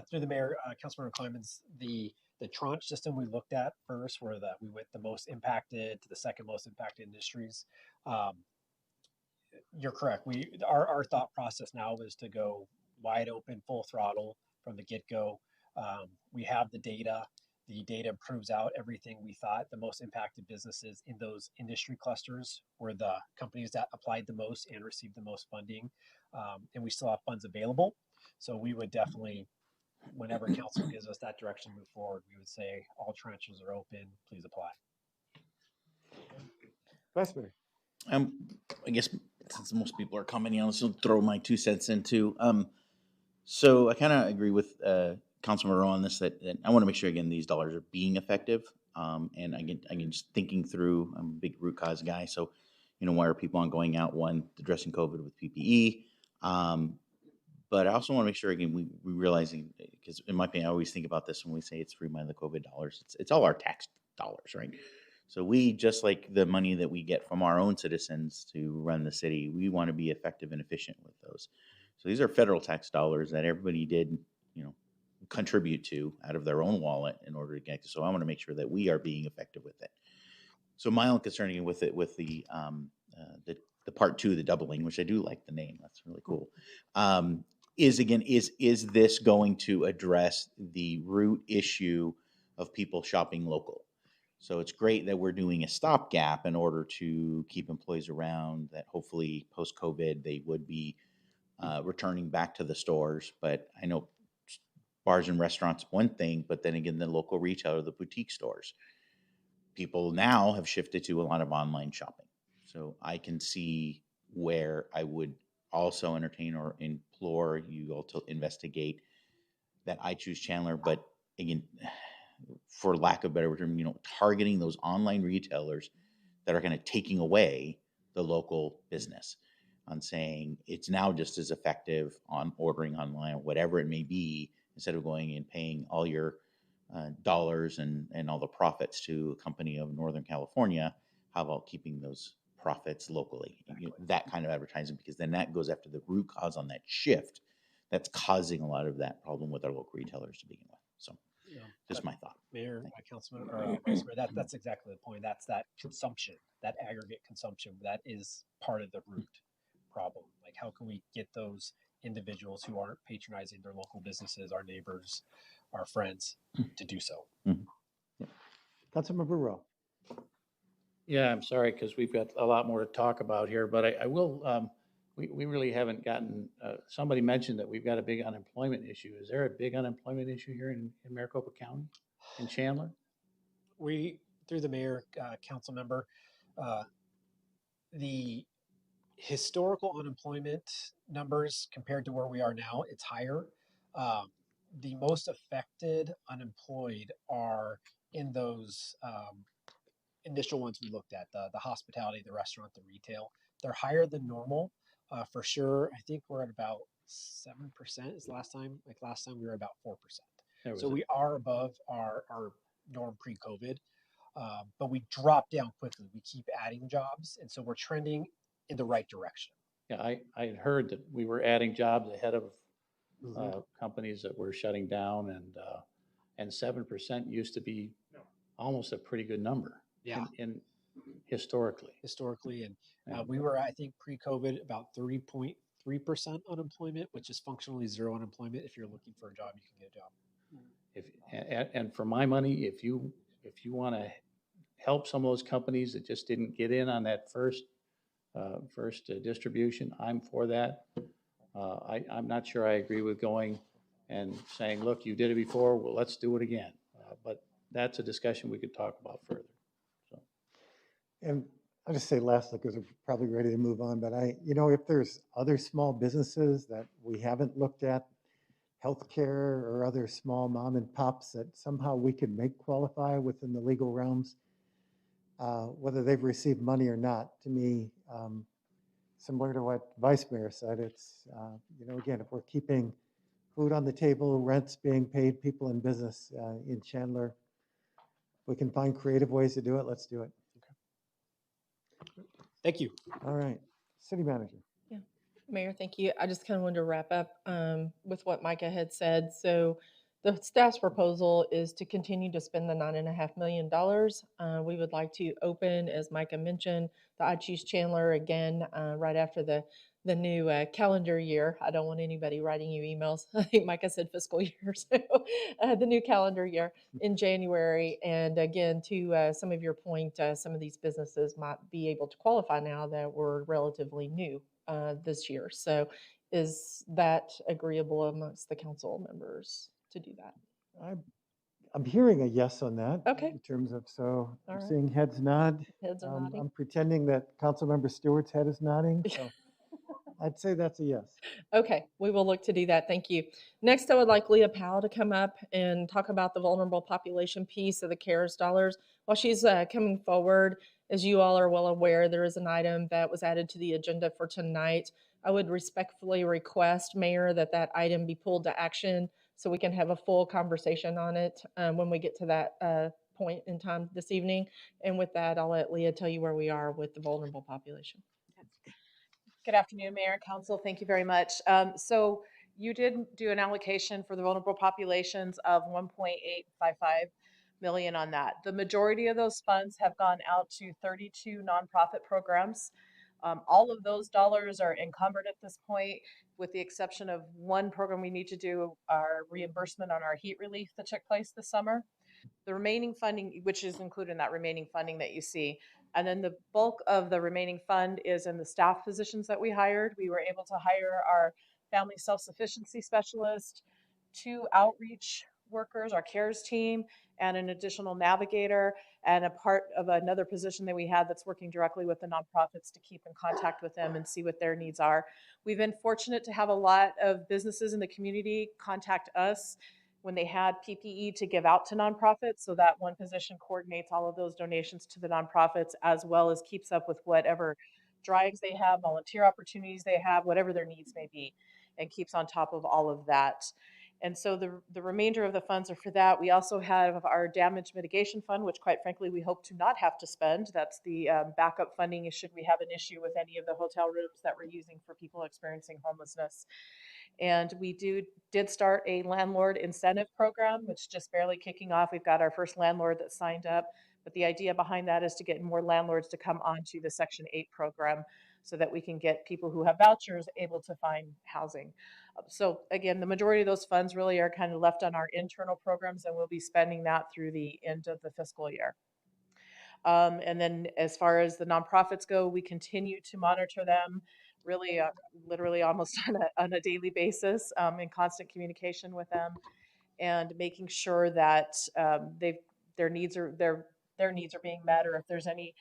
Through the mayor, Councilmember Clemens, the tranche system we looked at first, where we went the most impacted to the second most impacted industries. You're correct. Our thought process now is to go wide open, full throttle from the get-go. We have the data. The data proves out everything we thought. The most impacted businesses in those industry clusters were the companies that applied the most and received the most funding. And we still have funds available. So we would definitely, whenever council gives us that direction to move forward, we would say all tranches are open, please apply. Vice Mayor. I guess since most people are commenting, I'll just throw my 2 cents into. So I kind of agree with Councilman Rowe on this, that I want to make sure, again, these dollars are being effective. And again, just thinking through, I'm a big root cause guy. So, why are people on going out? One, addressing COVID with PPE. But I also want to make sure, again, we realizing, because in my opinion, I always think about this when we say it's free money, the COVID dollars, it's all our tax dollars, right? So we, just like the money that we get from our own citizens to run the city, we want to be effective and efficient with those. So these are federal tax dollars that everybody did, contribute to out of their own wallet in order to get. So I want to make sure that we are being effective with it. So my own concern again with the part 2, the doubling, which I do like the name. That's really cool. Is this going to address the root issue of people shopping local? So it's great that we're doing a stopgap in order to keep employees around, that hopefully post-COVID they would be returning back to the stores. But I know bars and restaurants, one thing, but then again, the local retailer, the boutique stores, people now have shifted to a lot of online shopping. So I can see where I would also entertain or implore you all to investigate that I Choose Chandler, but again, for lack of a better term, targeting those online retailers that are kind of taking away the local business, on saying it's now just as effective on ordering online or whatever it may be, instead of going and paying all your dollars and all the profits to a company of Northern California. How about keeping those profits locally? That kind of advertising, because then that goes after the root cause on that shift that's causing a lot of that problem with our local retailers to begin with. So just my thought. Mayor, Councilman, or Vice Mayor, that's exactly the point. That's that consumption, that aggregate consumption. That is part of the root problem. Like, how can we get those individuals who aren't patronizing their local businesses, our neighbors, our friends, to do so? Councilmember Rowe. Yeah, I'm sorry, because we've got a lot more to talk about here, but I will, we really haven't gotten, somebody mentioned that we've got a big unemployment issue. Is there a big unemployment issue here in Maricopa County, in Chandler? We, through the mayor, council member, the historical unemployment numbers compared to where we are now, it's higher. The most affected unemployed are in those initial ones we looked at, the hospitality, the restaurant, the retail. They're higher than normal, for sure. I think we're at about 7% is last time. Like last time we were about 4%. So we are above our norm pre-COVID, but we drop down quickly. We keep adding jobs, and so we're trending in the right direction. Yeah, I had heard that we were adding jobs ahead of companies that were shutting down, and 7% used to be almost a pretty good number. Yeah. In historically. And we were, I think, pre-COVID about 3.3% unemployment, which is functionally zero unemployment. If you're looking for a job, you can get a job. And for my money, if you want to help some of those companies that just didn't get in on that first distribution, I'm for that. I'm not sure I agree with going and saying, look, you did it before, well, let's do it again. But that's a discussion we could talk about further. So. And I'll just say lastly, because we're probably ready to move on, but if there's other small businesses that we haven't looked at, healthcare or other small mom and pops that somehow we could make qualify within the legal realms, whether they've received money or not, to me, similar to what Vice Mayor said, it's, again, if we're keeping food on the table, rents being paid, people in business in Chandler, we can find creative ways to do it, let's do it. Thank you. All right, City Manager. Mayor, thank you. I just kind of wanted to wrap up with what Micah had said. So the staff's proposal is to continue to spend the $9.5 million. We would like to open, as Micah mentioned, the I Choose Chandler again right after the new calendar year. I don't want anybody writing you emails. I think Micah said fiscal year, so the new calendar year in January. And again, to some of your point, some of these businesses might be able to qualify now that were relatively new this year. So is that agreeable amongst the council members to do that? I'm hearing a yes on that. Okay. In terms of, so All I'm right. seeing heads nod. Heads are nodding. I'm pretending that Councilmember Stewart's head is nodding, so I'd say that's a yes. Okay, we will look to do that. Thank you. Next, I would like Leah Powell to come up and talk about the vulnerable population piece of the CARES dollars. While she's coming forward, as you all are well aware, there is an item that was added to the agenda for tonight. I would respectfully request, Mayor, that that item be pulled to action so we can have a full conversation on it when we get to that point in time this evening. And with that, I'll let Leah tell you where we are with the vulnerable population. Good afternoon, Mayor and Council. Thank you very much. So you did do an allocation for the vulnerable populations of 1.855 million on that. The majority of those funds have gone out to 32 nonprofit programs. All of those dollars are encumbered at this point, with the exception of one program we need to do our reimbursement on our heat relief that took place this summer. The remaining funding, which is included in that remaining funding that you see, and then the bulk of the remaining fund is in the staff positions that we hired. We were able to hire our family self-sufficiency specialist, 2 outreach workers, our CARES team, and an additional navigator, and a part of another position that we had that's working directly with the nonprofits to keep in contact with them and see what their needs are. We've been fortunate to have a lot of businesses in the community contact us when they had PPE to give out to nonprofits. So that one position coordinates all of those donations to the nonprofits, as well as keeps up with whatever drives they have, volunteer opportunities they have, whatever their needs may be, and keeps on top of all of that. And so the remainder of the funds are for that. We also have our damage mitigation fund, which quite frankly, we hope to not have to spend. That's the backup funding should we have an issue with any of the hotel rooms that we're using for people experiencing homelessness. And we did start a landlord incentive program, which is just barely kicking off. We've got our first landlord that signed up, but the idea behind that is to get more landlords to come onto the Section 8 program so that we can get people who have vouchers able to find housing. So again, the majority of those funds really are kind of left on our internal programs, and we'll be spending that through the end of the fiscal year. And then as far as the nonprofits go, we continue to monitor them really literally almost on a daily basis, in constant communication with them, and making sure that their needs are being met, or if there's any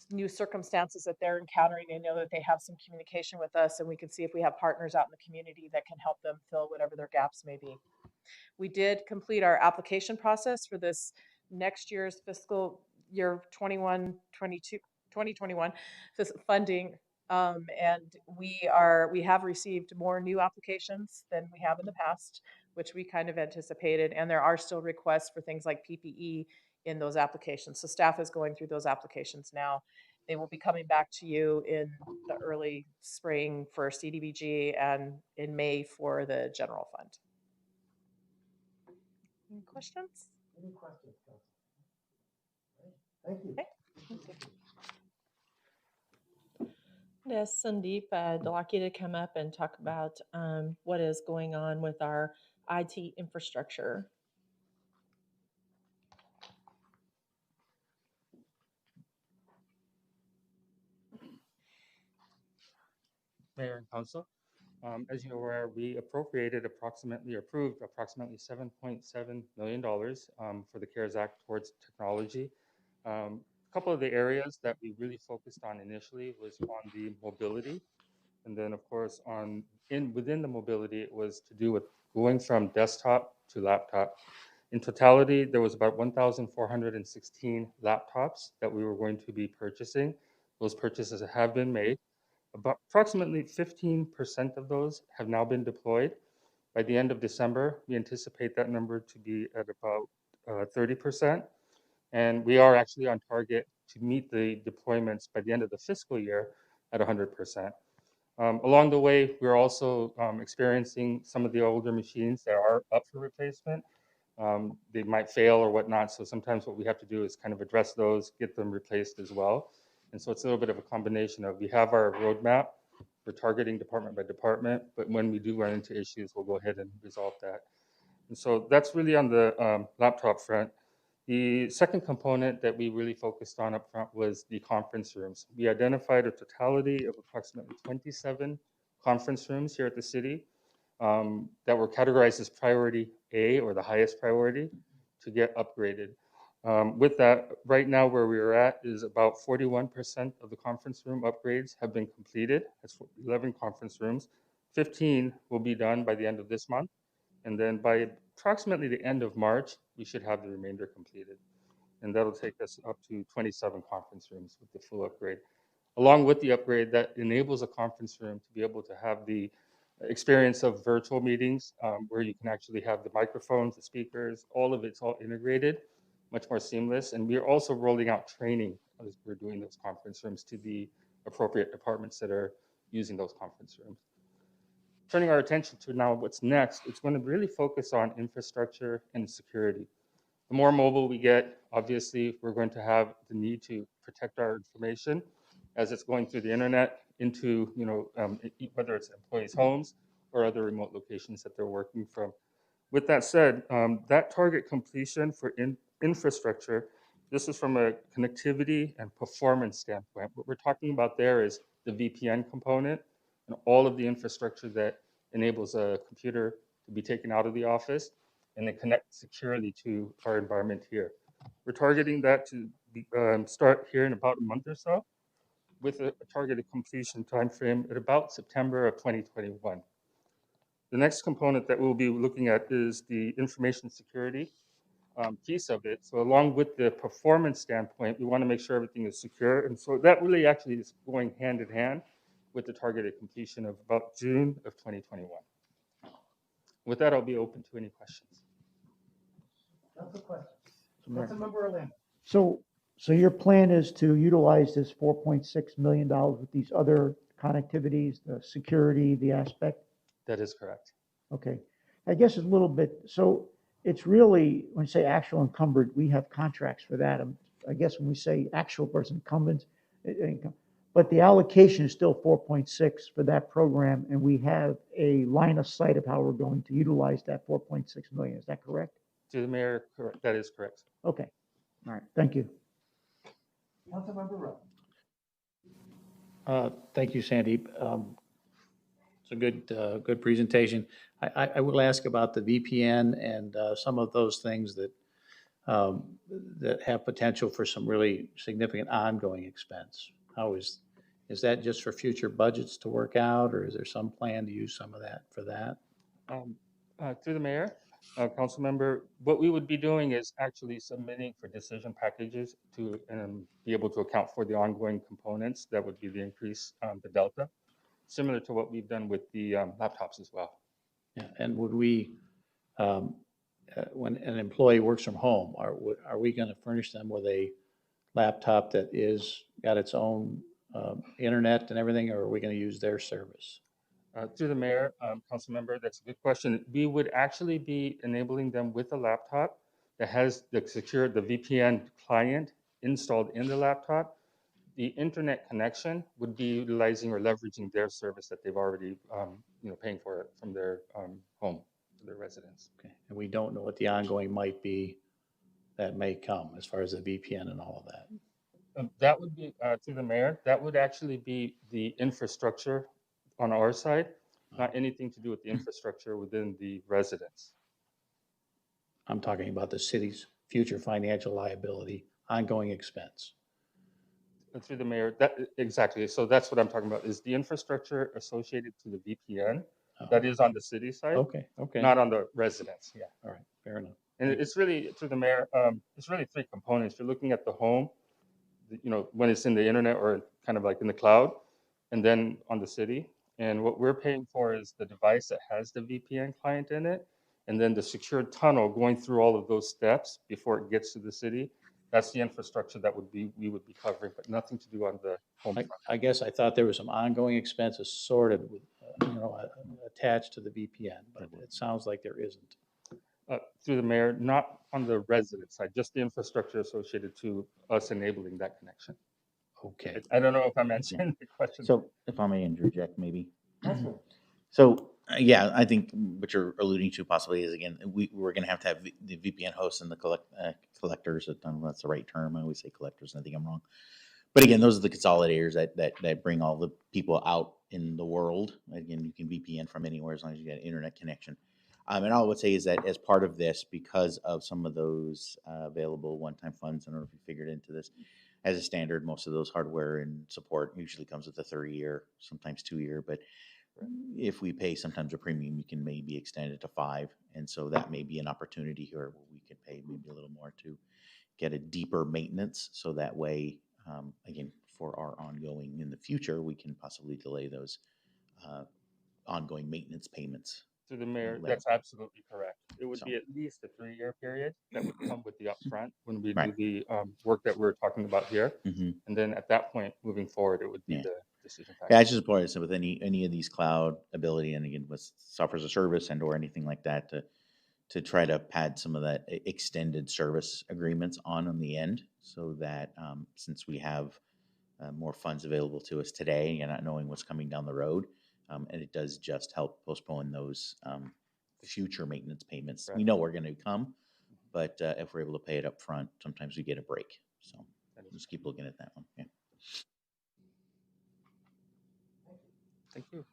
new circumstances that they're encountering, they know that they have some communication with us, and we can see if we have partners out in the community that can help them fill whatever their gaps may be. We did complete our application process for this next year's fiscal year 2021 funding. And we have received more new applications than we have in the past, which we kind of anticipated. And there are still requests for things like PPE in those applications. So staff is going through those applications now. They will be coming back to you in the early spring for CDBG and in May for the general fund. Any questions? Any questions, Council? Thank you. Okay. Thank you. Yes, Sandeep, I'd like you to come up and talk about what is going on with our IT infrastructure. Mayor and Council. As you are aware, we approved approximately $7.7 million for the CARES Act towards technology. A couple of the areas that we really focused on initially was on the mobility. And then, of course, within the mobility, it was to do with going from desktop to laptop. In totality, there was about 1,416 laptops that we were going to be purchasing. Those purchases have been made. About approximately 15% of those have now been deployed. By the end of December, we anticipate that number to be at about 30%. And we are actually on target to meet the deployments by the end of the fiscal year at 100%. Along the way, we're also experiencing some of the older machines that are up for replacement. They might fail or whatnot. So sometimes what we have to do is kind of address those, get them replaced as well. And so it's a little bit of a combination of, we have our roadmap, we're targeting department by department, but when we do run into issues, we'll go ahead and resolve that. And so that's really on the laptop front. The second component that we really focused on up front was the conference rooms. We identified a totality of approximately 27 conference rooms here at the city that were categorized as priority A, or the highest priority, to get upgraded. With that, right now where we are at is about 41% of the conference room upgrades have been completed. That's 11 conference rooms. 15 will be done by the end of this month. And then by approximately the end of March, we should have the remainder completed. And that'll take us up to 27 conference rooms with the full upgrade. Along with the upgrade, that enables a conference room to be able to have the experience of virtual meetings, where you can actually have the microphones, the speakers, all of it's all integrated, much more seamless. And we are also rolling out training as we're doing those conference rooms to the appropriate departments that are using those conference rooms. Turning our attention to now what's next, it's going to really focus on infrastructure and security. The more mobile we get, obviously, we're going to have the need to protect our information as it's going through the internet into, whether it's employees' homes or other remote locations that they're working from. With that said, that target completion for infrastructure, this is from a connectivity and performance standpoint. What we're talking about there is the VPN component and all of the infrastructure that enables a computer to be taken out of the office and then connect securely to our environment here. We're targeting that to start here in about a month or so, with a targeted completion timeframe at about September of 2021. The next component that we'll be looking at is the information security piece of it. So along with the performance standpoint, we want to make sure everything is secure. And so that really actually is going hand in hand with the targeted completion of about June of 2021. With that, I'll be open to any questions. Councilmember Orlando. So your plan is to utilize this $4.6 million with these other connectivities, the security, the aspect? That is correct. Okay. I guess it's a little bit, so it's really, when you say actual encumbered, we have contracts for that. I guess when we say actual versus incumbent, but the allocation is still 4.6 for that program, and we have a line of sight of how we're going to utilize that 4.6 million. Is that correct? To the mayor, correct. That is correct. Okay. All right. Thank you. Councilmember Rowe. Thank you, Sandeep. It's a good presentation. I will ask about the VPN and some of those things that that have potential for some really significant ongoing expense. How is that just for future budgets to work out, or is there some plan to use some of that for that? Through the mayor, council member, what we would be doing is actually submitting for decision packages to be able to account for the ongoing components that would be the increase, the delta, similar to what we've done with the laptops as well. Yeah, and would we, when an employee works from home, are we going to furnish them with a laptop that got its own internet and everything, or are we going to use their service? Through the mayor, council member, that's a good question. We would actually be enabling them with a laptop that has the VPN client installed in the laptop. The internet connection would be utilizing or leveraging their service that they've already, paying for it from their home, their residence. Okay, and we don't know what the ongoing might be that may come as far as the VPN and all of that. That would be, through the mayor, that would actually be the infrastructure on our side, not anything to do with the infrastructure within the residence. I'm talking about the city's future financial liability, ongoing expense. Through the mayor, exactly. So that's what I'm talking about, is the infrastructure associated to the VPN that Oh, is on the city side, okay, okay, not on the residents. Yeah. all right, fair enough. And Thank you. it's really, through the mayor, it's really three components. You're looking at the home, when it's in the internet or kind of like in the cloud, and then on the city. And what we're paying for is the device that has the VPN client in it, and then the secured tunnel going through all of those steps before it gets to the city. That's the infrastructure that we would be covering, but nothing to do on the home front. I guess I thought there was some ongoing expenses sorted with, attached to the VPN, but it sounds like there isn't. Through the mayor, not on the resident side, just the infrastructure associated to us enabling that connection. Okay. I don't know if I'm answering the question. So if I may interject, maybe. So, yeah, I think what you're alluding to possibly is, again, we're going to have the VPN hosts and the collectors. I don't know if that's the right term. I always say collectors, and I think I'm wrong. But again, those are the consolidators that bring all the people out in the world. Again, you can VPN from anywhere as long as you get an internet connection. And all I would say is that as part of this, because of some of those available one-time funds, I don't know if you figured into this, as a standard, most of those hardware and support usually comes with a 3-year, sometimes 2-year. But if we pay sometimes a premium, we can maybe extend it to 5. And so that may be an opportunity here where we could pay maybe a little more to get a deeper maintenance. So that way, again, for our ongoing in the future, we can possibly delay those ongoing maintenance payments. Through the mayor, later. that's absolutely correct. It would So- be at least a 3-year period that would come with the upfront when we do Right. the work that we're talking about here. Mhm. And then at that point, moving forward, it would be Yeah. the decision Yeah, factor. it's just important. So with any of these cloud ability, and again with software as a service and or anything like that, to try to pad some of that extended service agreements on the end, so that since we have more funds available to us today and not knowing what's coming down the road, and it does just help postpone those future maintenance payments. We Correct. know we're going to come, but if we're able to pay it up front, sometimes we get a break. So just keep looking at that one. Yeah. Thank you.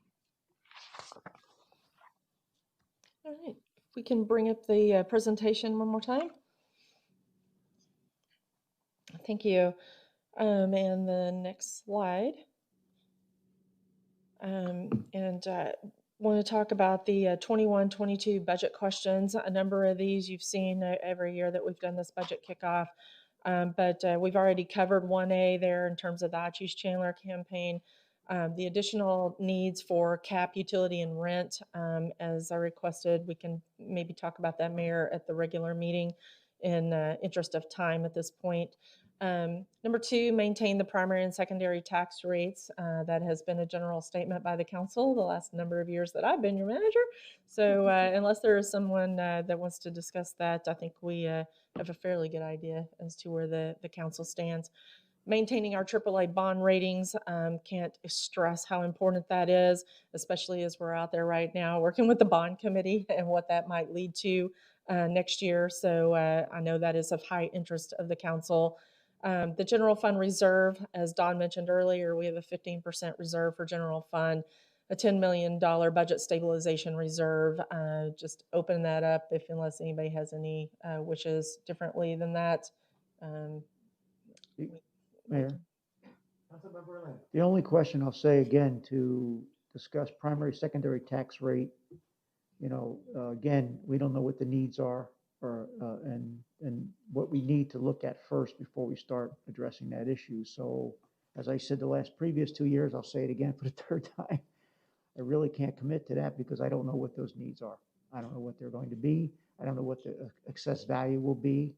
All right, if we can bring up the presentation one more time. Thank you. And the next slide. And want to talk about the 21-22 budget questions. A number of these you've seen every year that we've done this budget kickoff. But we've already covered 1A there in terms of the I Choose Chandler campaign. The additional needs for cap, utility, and rent, as I requested, we can maybe talk about that, Mayor, at the regular meeting in interest of time at this point. Number 2, maintain the primary and secondary tax rates. That has been a general statement by the council the last number of years that I've been your manager. So unless there is someone that wants to discuss that, I think we have a fairly good idea as to where the council stands. Maintaining our AAA bond ratings, can't stress how important that is, especially as we're out there right now working with the bond committee and what that might lead to next year. So I know that is of high interest of the council. The general fund reserve, as Don mentioned earlier, we have a 15% reserve for general fund, a $10 million budget stabilization reserve. Just open that up unless anybody has any wishes differently than that. Mayor, the only question I'll say again to discuss primary, secondary tax rate, again, we don't know what the needs are and what we need to look at first before we start addressing that issue. So as I said the previous 2 years, I'll say it again for the third time. I really can't commit to that because I don't know what those needs are. I don't know what they're going to be. I don't know what the excess value will be,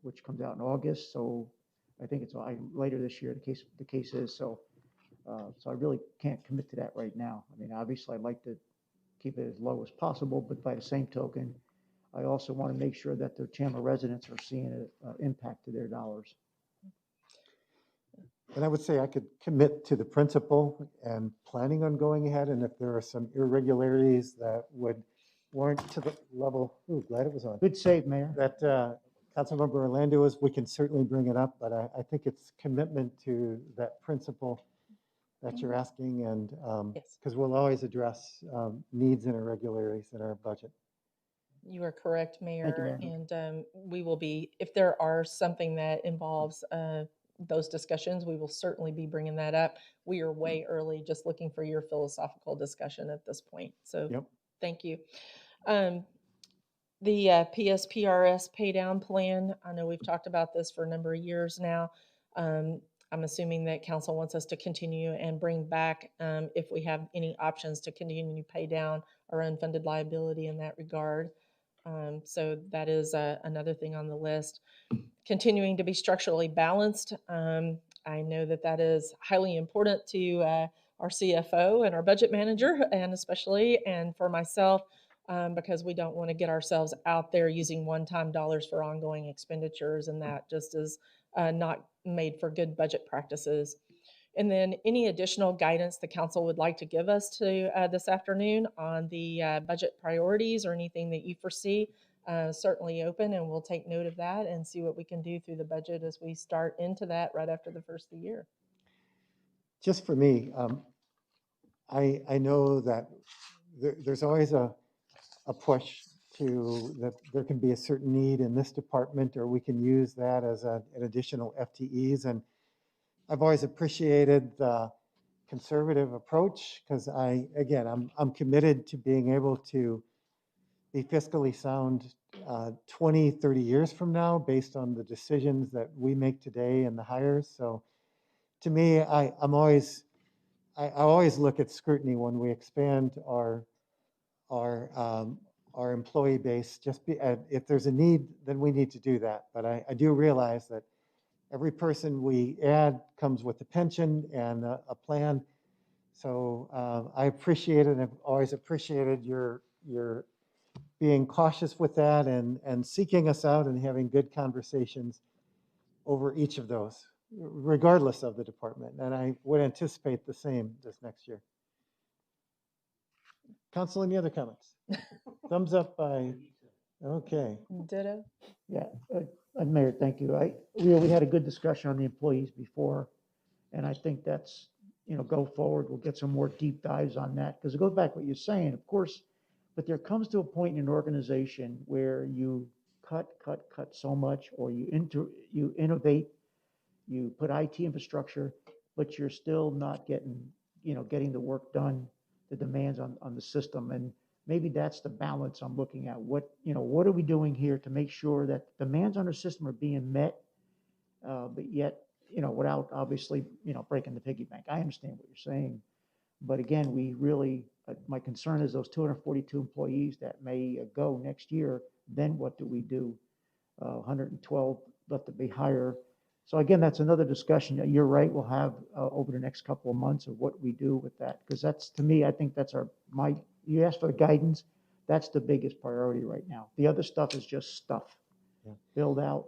which comes out in August. So I think it's later this year, the case is. So I really can't commit to that right now. I mean, obviously I'd like to keep it as low as possible, but by the same token, I also want to make sure that the Chandler residents are seeing an impact to their dollars. And I would say I could commit to the principle and planning on going ahead. And if there are some irregularities that would warrant to the level, glad it was on. Good save, Mayor. That Councilmember Orlando is, we can certainly bring it up, but I think it's commitment to that principle that you're asking, and Yes. because we'll always address needs and irregularities in our budget. You are correct, Mayor. Mayor. And we will be, if there are something that involves those discussions, we will certainly be bringing that up. We are way early, just looking for your philosophical discussion at this point. So Yep. thank you. The PSPRS pay down plan, I know we've talked about this for a number of years now. I'm assuming that council wants us to continue and bring back, if we have any options to continue to pay down our unfunded liability in that regard. So that is another thing on the list. Continuing to be structurally balanced. I know that that is highly important to our CFO and our budget manager, and especially, and for myself, because we don't want to get ourselves out there using one-time dollars for ongoing expenditures, and that just is not made for good budget practices. And then any additional guidance the council would like to give us to this afternoon on the budget priorities or anything that you foresee, certainly open, and we'll take note of that and see what we can do through the budget as we start into that right after the first of the year. Just for me, I know that there's always a push to that there can be a certain need in this department, or we can use that as an additional FTEs. And I've always appreciated the conservative approach, because I'm committed to being able to be fiscally sound 20, 30 years from now based on the decisions that we make today and the hires. So to me, I always look at scrutiny when we expand our employee base. If there's a need, then we need to do that. But I do realize that every person we add comes with a pension and a plan. So I appreciate it, and I've always appreciated your being cautious with that and seeking us out and having good conversations over each of those, regardless of the department. And I would anticipate the same this next year. Council, any other comments? Thumbs up by, okay. Ditto. Yeah, Mayor, thank you. We had a good discussion on the employees before, and I think that's, go forward, we'll get some more deep dives on that, because it goes back to what you're saying, of course, but there comes to a point in an organization where you cut so much, or you innovate, you put IT infrastructure, but you're still not getting the work done, the demands on the system. And maybe that's the balance I'm looking at. What are we doing here to make sure that demands on our system are being met, but yet, without obviously, breaking the piggy bank. I understand what you're saying. But again, we really, my concern is those 242 employees that may go next year. Then what do we do? 112 left to be higher. So again, that's another discussion that you're right, we'll have over the next couple of months of what we do with that. Because that's, to me, I think that's you asked for the guidance, that's the biggest priority right now. The other stuff is just stuff. Yeah. Build out,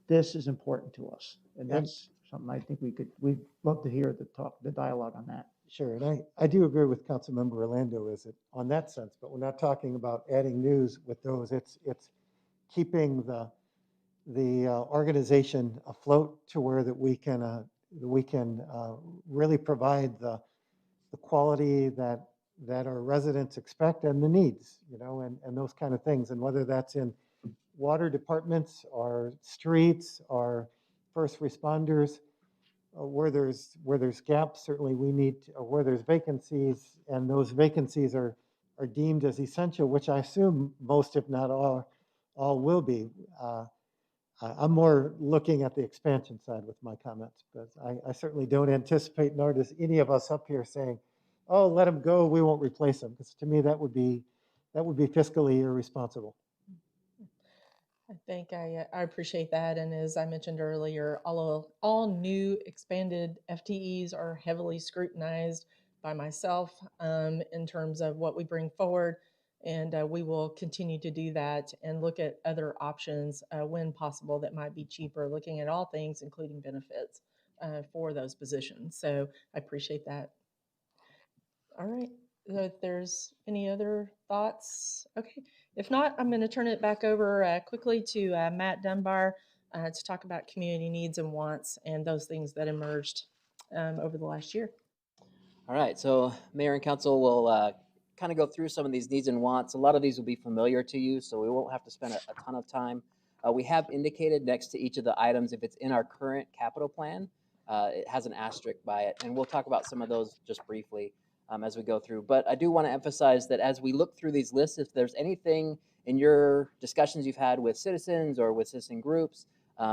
this is important to us. And that's something I think we'd love to hear the dialogue on that. Sure, and I do agree with Councilmember Orlando on that sense, but we're not talking about adding news with those. It's keeping the organization afloat to where that we can really provide the quality that our residents expect and the needs, and those kind of things. And whether that's in water departments or streets or first responders, where there's gaps, certainly we need, or where there's vacancies, and those vacancies are deemed as essential, which I assume most, if not all will be. I'm more looking at the expansion side with my comments, but I certainly don't anticipate, nor does any of us up here saying, oh, let them go, we won't replace them, because to me that would be fiscally irresponsible. I think I appreciate that. And as I mentioned earlier, all new expanded FTEs are heavily scrutinized by myself in terms of what we bring forward. And we will continue to do that and look at other options when possible that might be cheaper, looking at all things, including benefits for those positions. So I appreciate that. All right. If there's any other thoughts, okay. If not, I'm going to turn it back over quickly to Matt Dunbar to talk about community needs and wants and those things that emerged over the last year. All right, so Mayor and Council will kind of go through some of these needs and wants. A lot of these will be familiar to you, so we won't have to spend a ton of time We have indicated next to each of the items, if it's in our current capital plan, it has an asterisk by it. And we'll talk about some of those just briefly as we go through. But I do want to emphasize that as we look through these lists, if there's anything in your discussions you've had with citizens or with citizen groups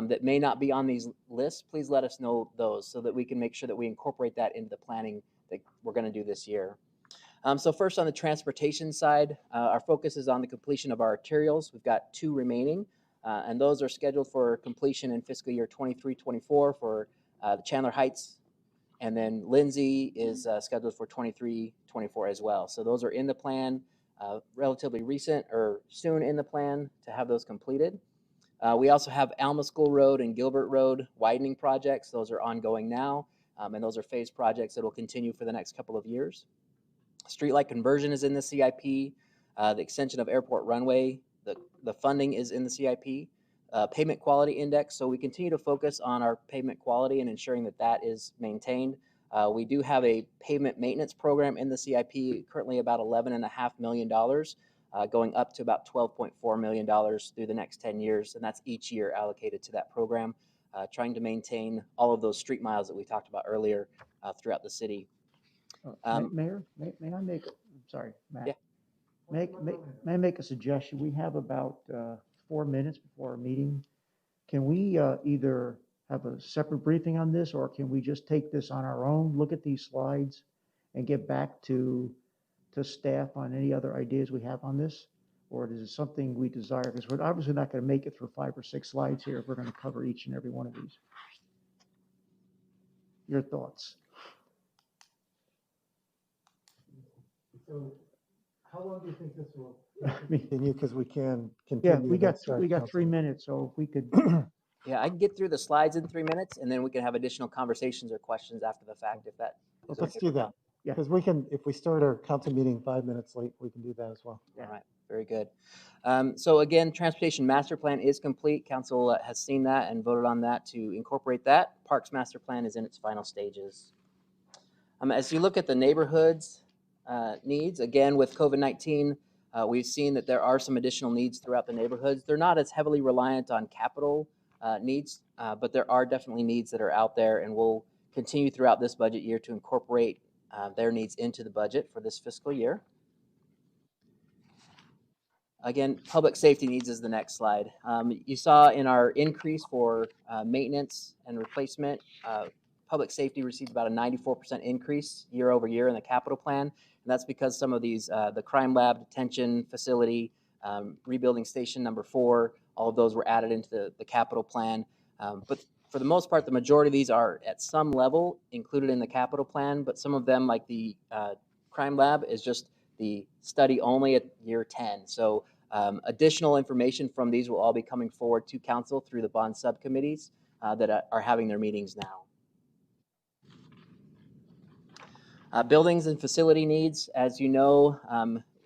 that may not be on these lists, please let us know those so that we can make sure that we incorporate that into the planning that we're going to do this year. So first on the transportation side, our focus is on the completion of our arterials. We've got 2 remaining, and those are scheduled for completion in fiscal year 23-24 for the Chandler Heights, and then Lindsay is scheduled for 23-24 as well. So those are in the plan, relatively recent or soon in the plan to have those completed. We also have Alma School Road and Gilbert Road widening projects. Those are ongoing now, and those are phased projects that will continue for the next couple of years. Streetlight conversion is in the CIP. The extension of airport runway, the funding is in the CIP. Pavement quality index, so we continue to focus on our pavement quality and ensuring that that is maintained. We do have a pavement maintenance program in the CIP, currently about $11.5 million, going up to about $12.4 million through the next 10 years, and that's each year allocated to that program, trying to maintain all of those street miles that we talked about earlier throughout the city. Mayor, may I make, I'm sorry, Matt. Yeah. May I make a suggestion? We have about 4 minutes before our meeting. Can we either have a separate briefing on this, or can we just take this on our own, look at these slides, and get back to staff on any other ideas we have on this? Or is it something we desire? Because we're obviously not going to make it through 5 or 6 slides here if we're going to cover each and every one of these. Your thoughts? So how long do you think this will continue? Because we can continue. Yeah, we got next time, 3 Council. minutes, so if we could. Yeah, I can get through the slides in 3 minutes, and then we can have additional conversations or questions after the fact if that is Let's okay do for that. council. Yeah. Because we can, if we start our council meeting 5 minutes late, we can do that as well. All right, very good. So again, transportation master plan is complete. Council has seen that and voted on that to incorporate that. Parks master plan is in its final stages. As you look at the neighborhoods needs, again, with COVID-19, we've seen that there are some additional needs throughout the neighborhoods. They're not as heavily reliant on capital needs, but there are definitely needs that are out there, and we'll continue throughout this budget year to incorporate their needs into the budget for this fiscal year. Again, public safety needs is the next slide. You saw in our increase for maintenance and replacement, public safety received about a 94% increase year over year in the capital plan. And that's because some of these, the crime lab, detention facility, rebuilding station number 4, all of those were added into the capital plan. But for the most part, the majority of these are at some level included in the capital plan, but some of them, like the crime lab, is just the study only at year 10. So additional information from these will all be coming forward to council through the bond subcommittees that are having their meetings now. Buildings and facility needs, as you know,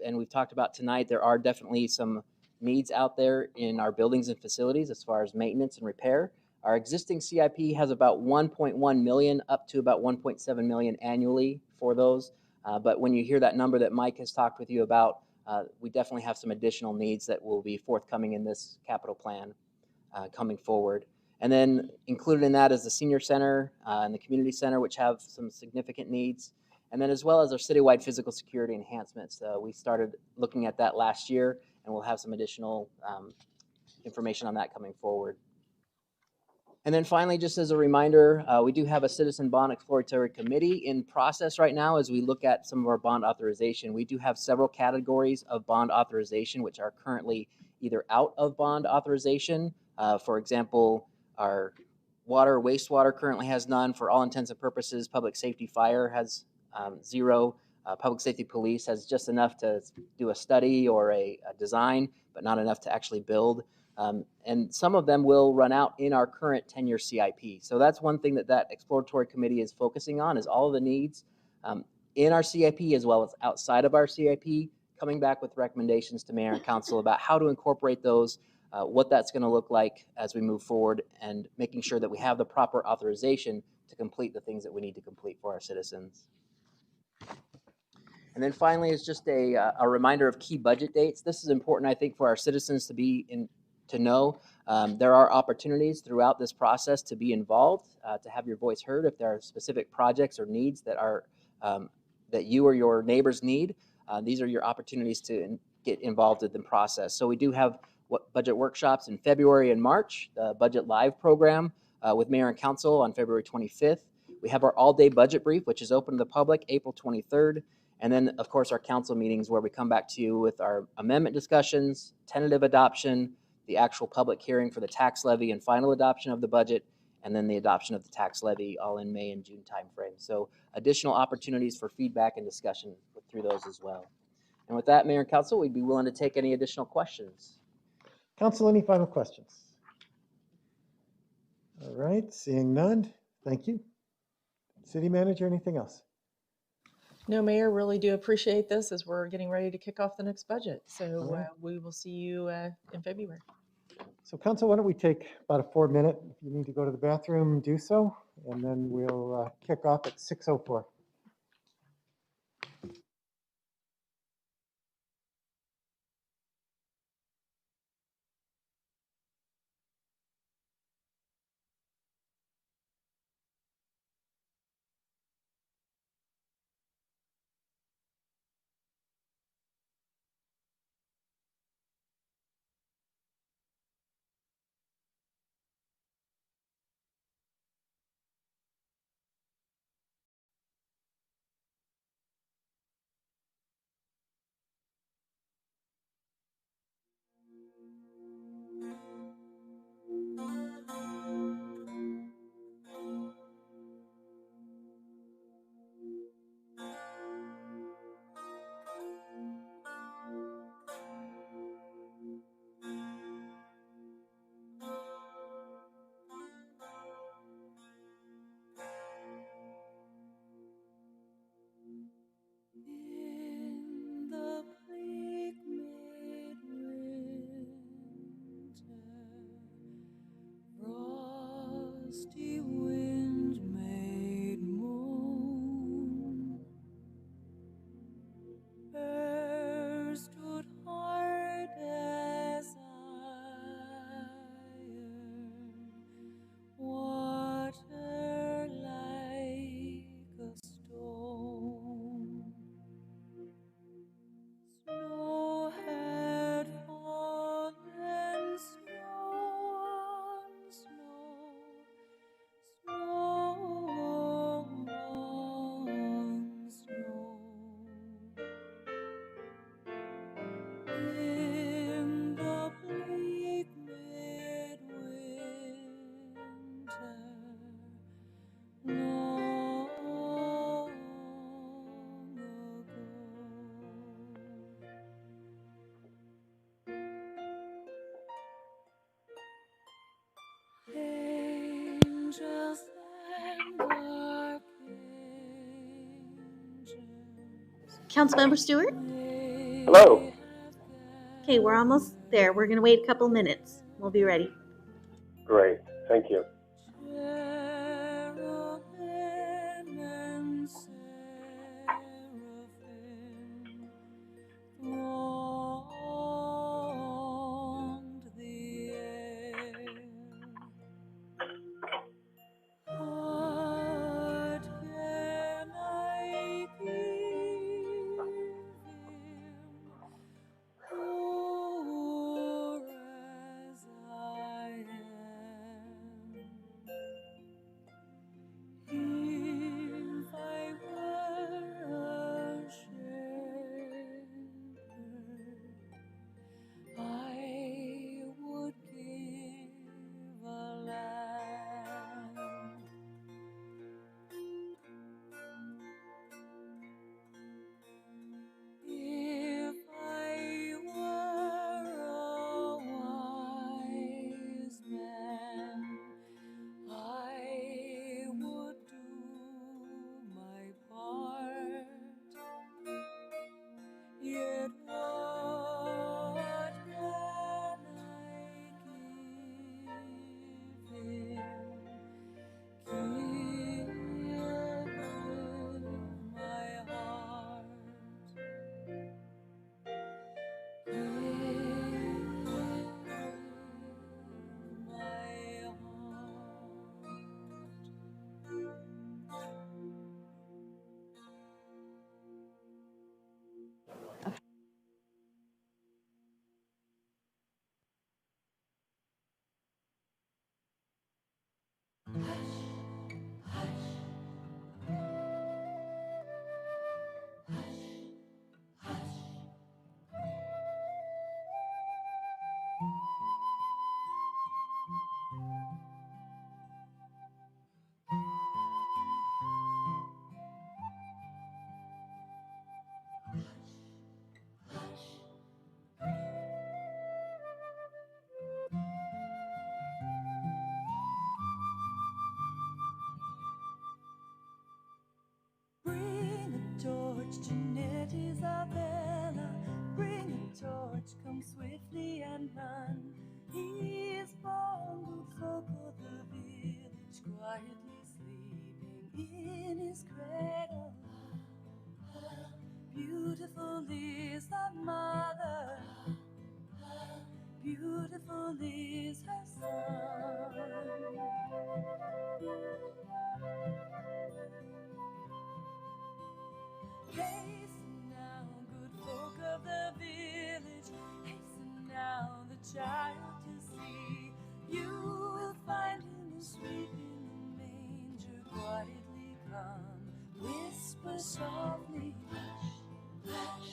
and we've talked about tonight, there are definitely some needs out there in our buildings and facilities as far as maintenance and repair. Our existing CIP has about 1.1 million up to about 1.7 million annually for those. But when you hear that number that Mike has talked with you about, we definitely have some additional needs that will be forthcoming in this capital plan coming forward. And then included in that is the senior center and the community center, which have some significant needs. And then as well as our citywide physical security enhancements. We started looking at that last year, and we'll have some additional information on that coming forward. And then finally, just as a reminder, we do have a citizen bond exploratory committee in process right now as we look at some of our bond authorization. We do have several categories of bond authorization which are currently either out of bond authorization. For example, our water, wastewater currently has none. For all intents and purposes, public safety fire has 0. Public safety police has just enough to do a study or a design, but not enough to actually build. And some of them will run out in our current 10-year CIP. So that's one thing that exploratory committee is focusing on, is all of the needs in our CIP as well as outside of our CIP, coming back with recommendations to mayor and council about how to incorporate those, what that's going to look like as we move forward, and making sure that we have the proper authorization to complete the things that we need to complete for our citizens. And then finally is just a reminder of key budget dates. This is important, I think, for our citizens to know. There are opportunities throughout this process to be involved, to have your voice heard. If there are specific projects or needs that are that you or your neighbors need, these are your opportunities to get involved in the process. So we do have budget workshops in February and March, the Budget Live program with Mayor and Council on February 25th. We have our all-day budget brief, which is open to the public, April 23rd. And then, of course, our council meetings where we come back to you with our amendment discussions, tentative adoption, the actual public hearing for the tax levy and final adoption of the budget, and then the adoption of the tax levy all in May and June timeframe. So additional opportunities for feedback and discussion through those as well. And with that, Mayor and Council, we'd be willing to take any additional questions. Council, any final questions? All right, seeing none, thank you. City Manager, anything else? No, Mayor, really do appreciate this as we're getting ready to kick off the next budget. So All right. we will see you in February. So Council, why don't we take about a 4-minute, if you need to go to the bathroom, do so, and then we'll kick off at 6:04. In the bleak midwinter, frosty wind made moan. There stood hard as iron, water like a stone. Snow had fallen, snow on snow, snow on snow. In the bleak midwinter, long ago. Angels and archangels. Councilmember Stewart? Hello. Okay, we're almost there. We're going to wait a couple minutes. We'll be ready. Great, thank you. Cherubim and seraphim thronged the air. What can I give him, poor as I am? Isabella, bring a torch, come swiftly and run. He is born, good folk of the village, quietly sleeping in his cradle. Beautiful is that mother, beautiful is her son. Hasten now, good folk of the village, hasten now the child to see. You will find him asleep in the manger, quietly come, whisper softly, hush, hush.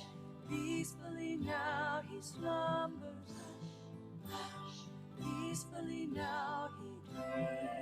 Peacefully now he slumbers, hush, hush. Peacefully now he dreams.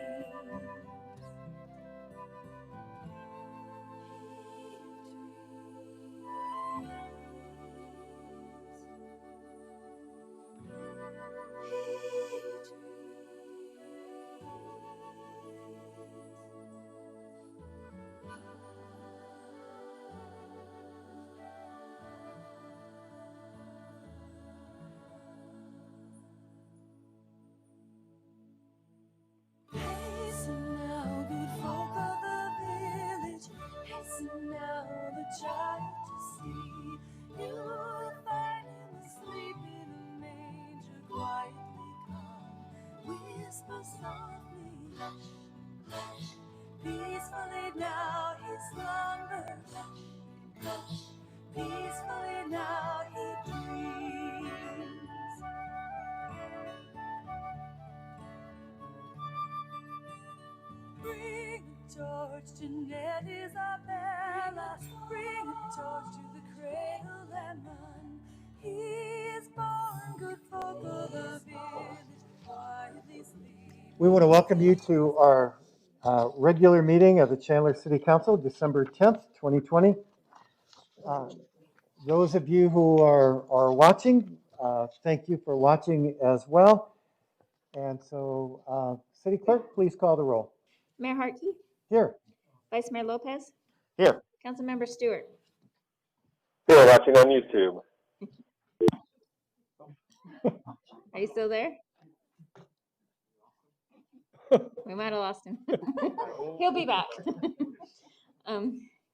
Hasten now, good folk of the village, hasten now the child to see. You will find him asleep in a manger, quietly come, whisper softly, hush, hush. Peacefully now he slumbers, hush, hush. Peacefully now he dreams. Bring a torch to Ned Isabella, bring a torch to the cradle and run. He is born, good folk of the village, quietly sleep. We want to welcome you to our regular meeting of the Chandler City Council, December 10th, 2020. Those of you who are watching, thank you for watching as well. And so, City Clerk, please call the roll. Mayor Hartke, Here. Vice Mayor Lopez, Here. Councilmember Stewart. Here, watching on YouTube. Are you still there? We might have lost him. He'll be back.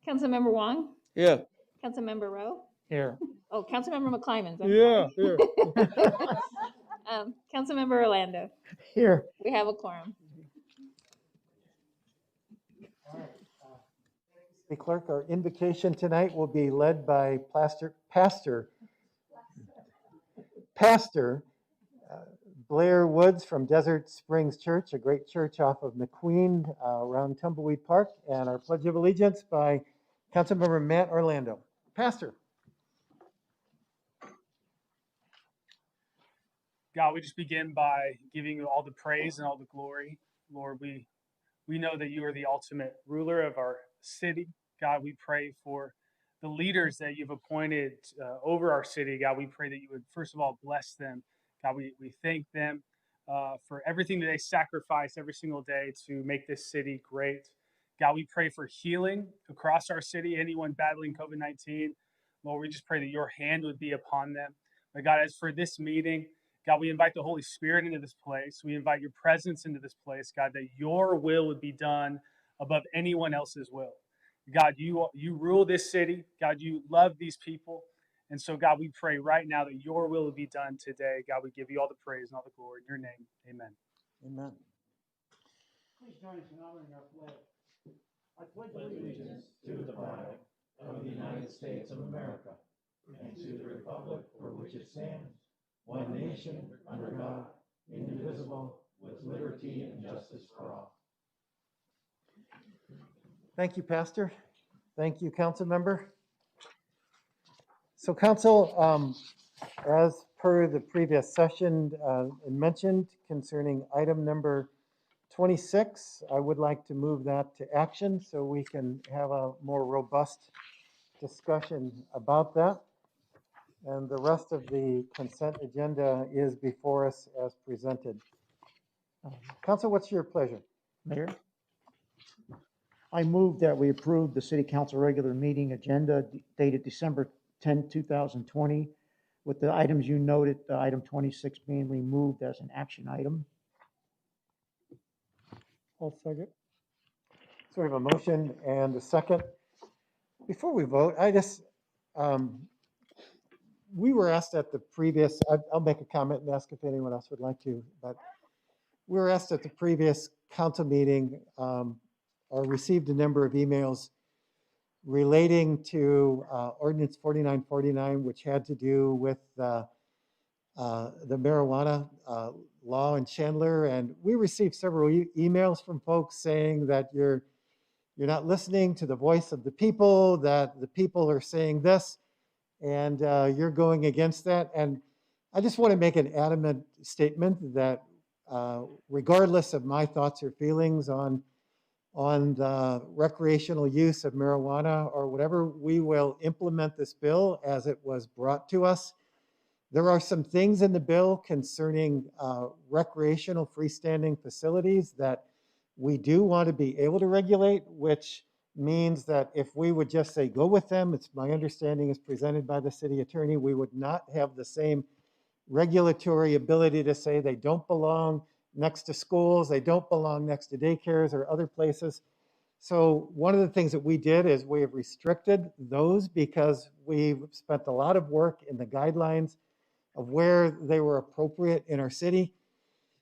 Councilmember Wong, Yeah. Councilmember Rowe. Here. Oh, Councilmember McClymonds. I'm Yeah, sorry. Councilmember Orlando. Here. We have a quorum. City Clerk, our invocation tonight will be led by Pastor Blair Woods from Desert Springs Church, a great church off of McQueen around Tumbleweed Park, and our Pledge of Allegiance by Councilmember Matt Orlando. Pastor. God, we just begin by giving you all the praise and all the glory. Lord, we know that you are the ultimate ruler of our city. God, we pray for the leaders that you've appointed over our city. God, we pray that you would, first of all, bless them. God, we thank them for everything that they sacrifice every single day to make this city great. God, we pray for healing across our city, anyone battling COVID-19. Lord, we just pray that your hand would be upon them. But God, as for this meeting, God, we invite the Holy Spirit into this place. We invite your presence into this place, God, that your will would be done above anyone else's will. God, you rule this city. God, you love these people. And so, God, we pray right now that your will would be done today. God, we give you all the praise and all the glory in your name. Amen. Amen. Please join us in honoring our flag. I pledge allegiance to the flag of the United States of America and to the republic for which it stands, one nation, under God, indivisible, with liberty and justice for all. Thank you, Pastor. Thank you, Council Member. So Council, as per the previous session mentioned concerning item number 26, I would like to move that to action so we can have a more robust discussion about that. And the rest of the consent agenda is before us as presented. Council, what's your pleasure? Mayor? I move that we approve the City Council regular meeting agenda dated December 10/2020, with the items you noted, item 26 being removed as an action item. I'll second. So we have a motion and a second. Before we vote, I just, we were asked at the previous, I'll make a comment and ask if anyone else would like to, but we were asked at the previous council meeting, or received a number of emails relating to ordinance 4949, which had to do with the marijuana law in Chandler. And we received several emails from folks saying that you're not listening to the voice of the people, that the people are saying this, and you're going against that. And I just want to make an adamant statement that regardless of my thoughts or feelings on the recreational use of marijuana or whatever, we will implement this bill as it was brought to us. There are some things in the bill concerning recreational freestanding facilities that we do want to be able to regulate, which means that if we would just say go with them, it's my understanding as presented by the city attorney, we would not have the same regulatory ability to say they don't belong next to schools, they don't belong next to daycares or other places. So one of the things that we did is we have restricted those because we've spent a lot of work in the guidelines of where they were appropriate in our city.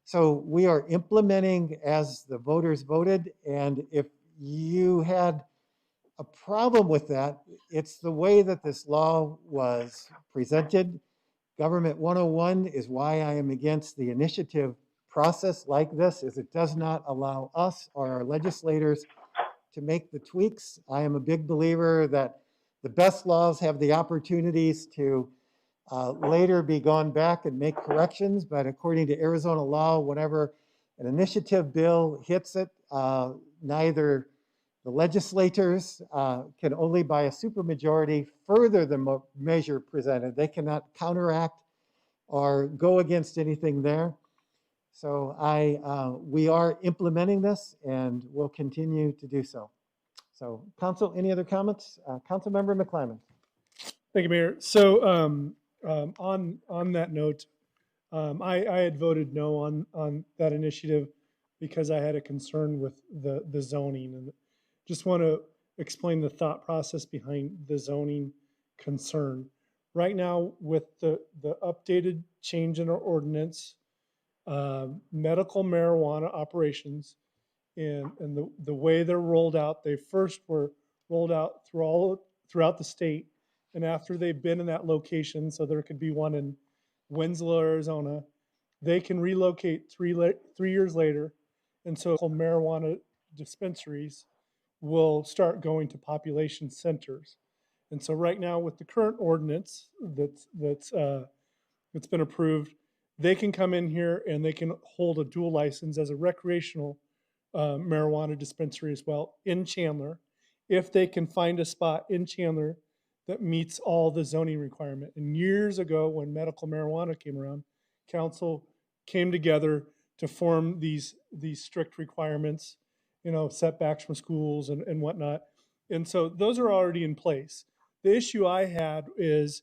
So we are implementing as the voters voted. And if you had a problem with that, it's the way that this law was presented. Government 101 is why I am against the initiative process like this, is it does not allow us or our legislators to make the tweaks. I am a big believer that the best laws have the opportunities to later be gone back and make corrections, but according to Arizona law, whenever an initiative bill hits it, neither the legislators can only by a supermajority further the measure presented. They cannot counteract or go against anything there. So we are implementing this and will continue to do so. So council, any other comments? Councilmember McClymonds. Thank you, Mayor. So on that note, I had voted no on that initiative because I had a concern with the zoning, and just want to explain the thought process behind the zoning concern. Right now, with the updated change in our ordinance, medical marijuana operations and the way they're rolled out, they first were rolled out throughout the state. And after they've been in that location, so there could be one in Winslow, Arizona, they can relocate 3 years later. And so marijuana dispensaries will start going to population centers. And so right now with the current ordinance that's been approved, they can come in here and they can hold a dual license as a recreational marijuana dispensary as well in Chandler, if they can find a spot in Chandler that meets all the zoning requirement. And years ago, when medical marijuana came around, council came together to form these strict requirements, setbacks from schools and whatnot. And so those are already in place. The issue I had is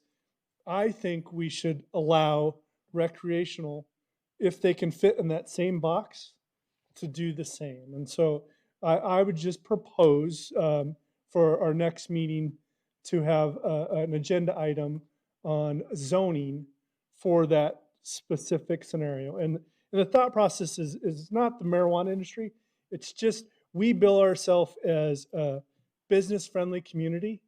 I think we should allow recreational, if they can fit in that same box, to do the same. And so I would just propose for our next meeting to have an agenda item on zoning for that specific scenario. And the thought process is not the marijuana industry. It's just we bill ourselves as a business-friendly community,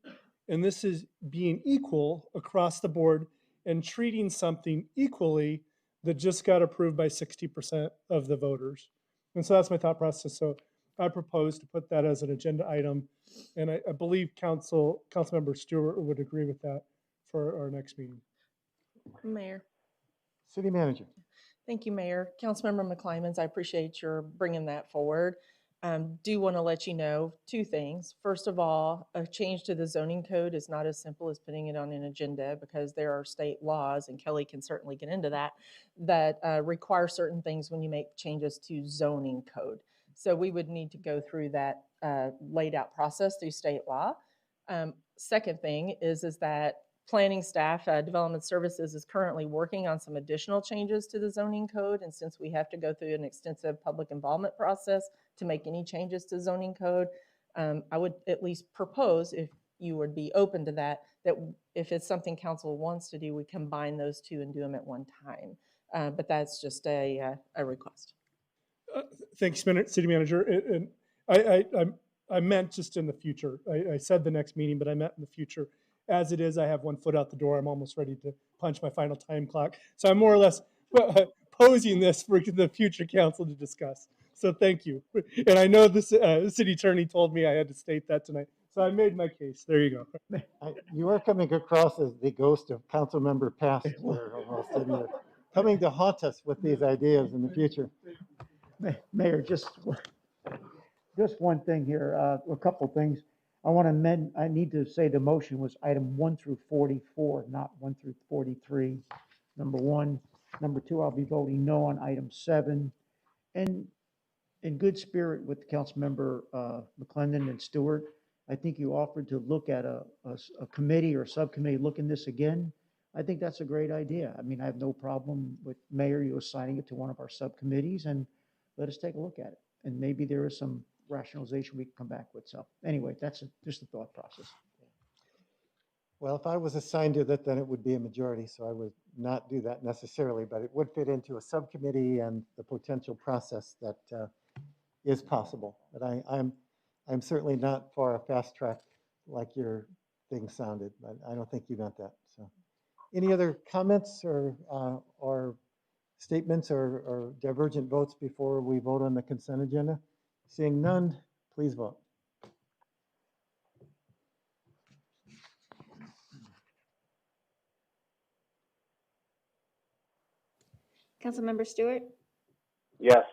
and this is being equal across the board and treating something equally that just got approved by 60% of the voters. And so that's my thought process. So I propose to put that as an agenda item, and I believe Councilmember Stewart would agree with that for our next meeting. Mayor. City Manager. Thank you, Mayor. Councilmember McClymonds, I appreciate your bringing that forward. Do want to let you know 2 things. First of all, a change to the zoning code is not as simple as putting it on an agenda, because there are state laws, and Kelly can certainly get into that, that require certain things when you make changes to zoning code. So we would need to go through that laid out process through state law. Second thing is that planning staff, development services is currently working on some additional changes to the zoning code. And since we have to go through an extensive public involvement process to make any changes to zoning code, I would at least propose, if you would be open to that, that if it's something council wants to do, we combine those two and do them at one time. But that's just a request. Thanks, City Manager. And I meant just in the future. I said the next meeting, but I meant in the future. As it is, I have 1 foot out the door. I'm almost ready to punch my final time clock. So I'm more or less posing this for the future council to discuss. So thank you. And I know the city attorney told me I had to state that tonight. So I made my case. There you go. You are coming across as the ghost of council member past here, almost, and you're coming to haunt us with these ideas in the future. Mayor, just one thing here, a couple things. I want to amend, I need to say the motion was item 1 through 44, not 1 through 43. Number 1. Number 2, I'll be voting no on item 7. And in good spirit with Councilmember McClendon and Stewart, I think you offered to look at a committee or subcommittee looking this again. I think that's a great idea. I mean, I have no problem with Mayor, you assigning it to one of our subcommittees, and let us take a look at it. And maybe there is some rationalization we can come back with. So anyway, that's just a thought process. Well, if I was assigned to that, then it would be a majority, so I would not do that necessarily, but it would fit into a subcommittee and the potential process that is possible. But I'm certainly not for a fast track like your thing sounded, but I don't think you meant that. So, any other comments or statements or divergent votes before we vote on the consent agenda? Seeing none, please vote. Councilmember Stewart, Yes.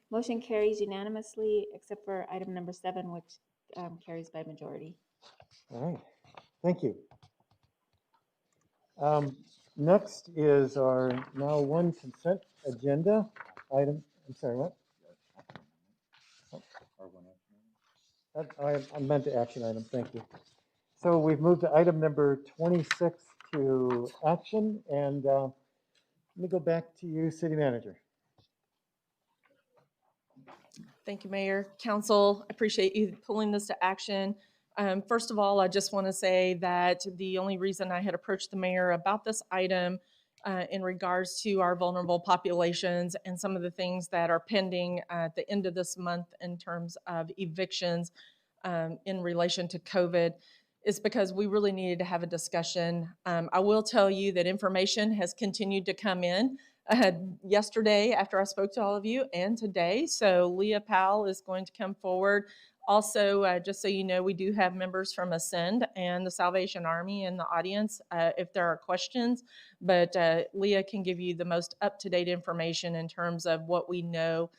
motion carries unanimously except for item number 7, which carries by majority. All right, thank you. Next is our now 1 consent agenda item. I'm sorry, what? I meant the action item, thank you. So we've moved to item number 26 to action, and let me go back to you, City Manager. Thank you, Mayor. Council, I appreciate you pulling this to action. First of all, I just want to say that the only reason I had approached the mayor about this item in regards to our vulnerable populations and some of the things that are pending at the end of this month in terms of evictions in relation to COVID is because we really needed to have a discussion. I will tell you that information has continued to come in yesterday after I spoke to all of you and today. So Leah Powell is going to come forward. Also, just so you know, we do have members from Ascend and the Salvation Army in the audience if there are questions, but Leah can give you the most up-to-date information in terms of what we know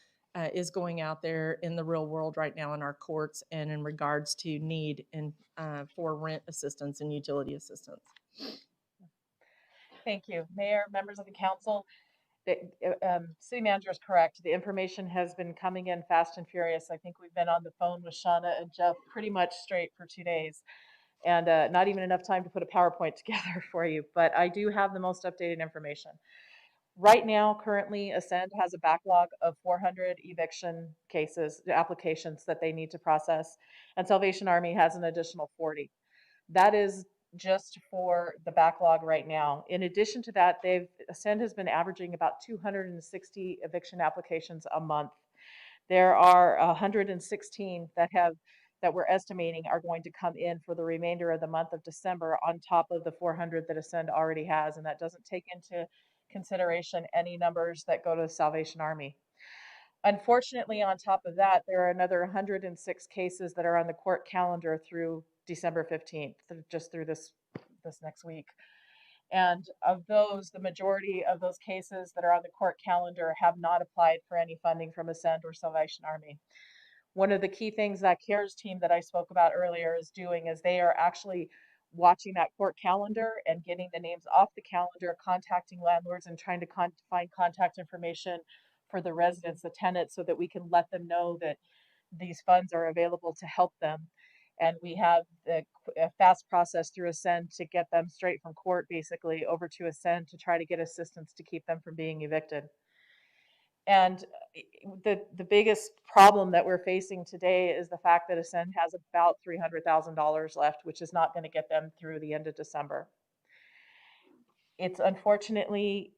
is going out there in the real world right now in our courts and in regards to need for rent assistance and utility assistance. Thank you, Mayor, members of the council. The city manager is correct. The information has been coming in fast and furious. I think we've been on the phone with Shauna and Jeff pretty much straight for 2 days, and not even enough time to put a PowerPoint together for you. But I do have the most updated information. Right now, currently, Ascend has a backlog of 400 eviction cases, applications that they need to process, and Salvation Army has an additional 40. That is just for the backlog right now. In addition to that, Ascend has been averaging about 260 eviction applications a month. There are 116 that we're estimating are going to come in for the remainder of the month of December on top of the 400 that Ascend already has, and that doesn't take into consideration any numbers that go to the Salvation Army. Unfortunately, on top of that, there are another 106 cases that are on the court calendar through December 15th, just through this next week. And of those, the majority of those cases that are on the court calendar have not applied for any funding from Ascend or Salvation Army. One of the key things that CARES team that I spoke about earlier is doing is they are actually watching that court calendar and getting the names off the calendar, contacting landlords and trying to find contact information for the residents, the tenants, so that we can let them know that these funds are available to help them. And we have a fast process through Ascend to get them straight from court, basically, over to Ascend to try to get assistance to keep them from being evicted. And the biggest problem that we're facing today is the fact that Ascend has about $300,000 left, which is not going to get them through the end of December. It's unfortunately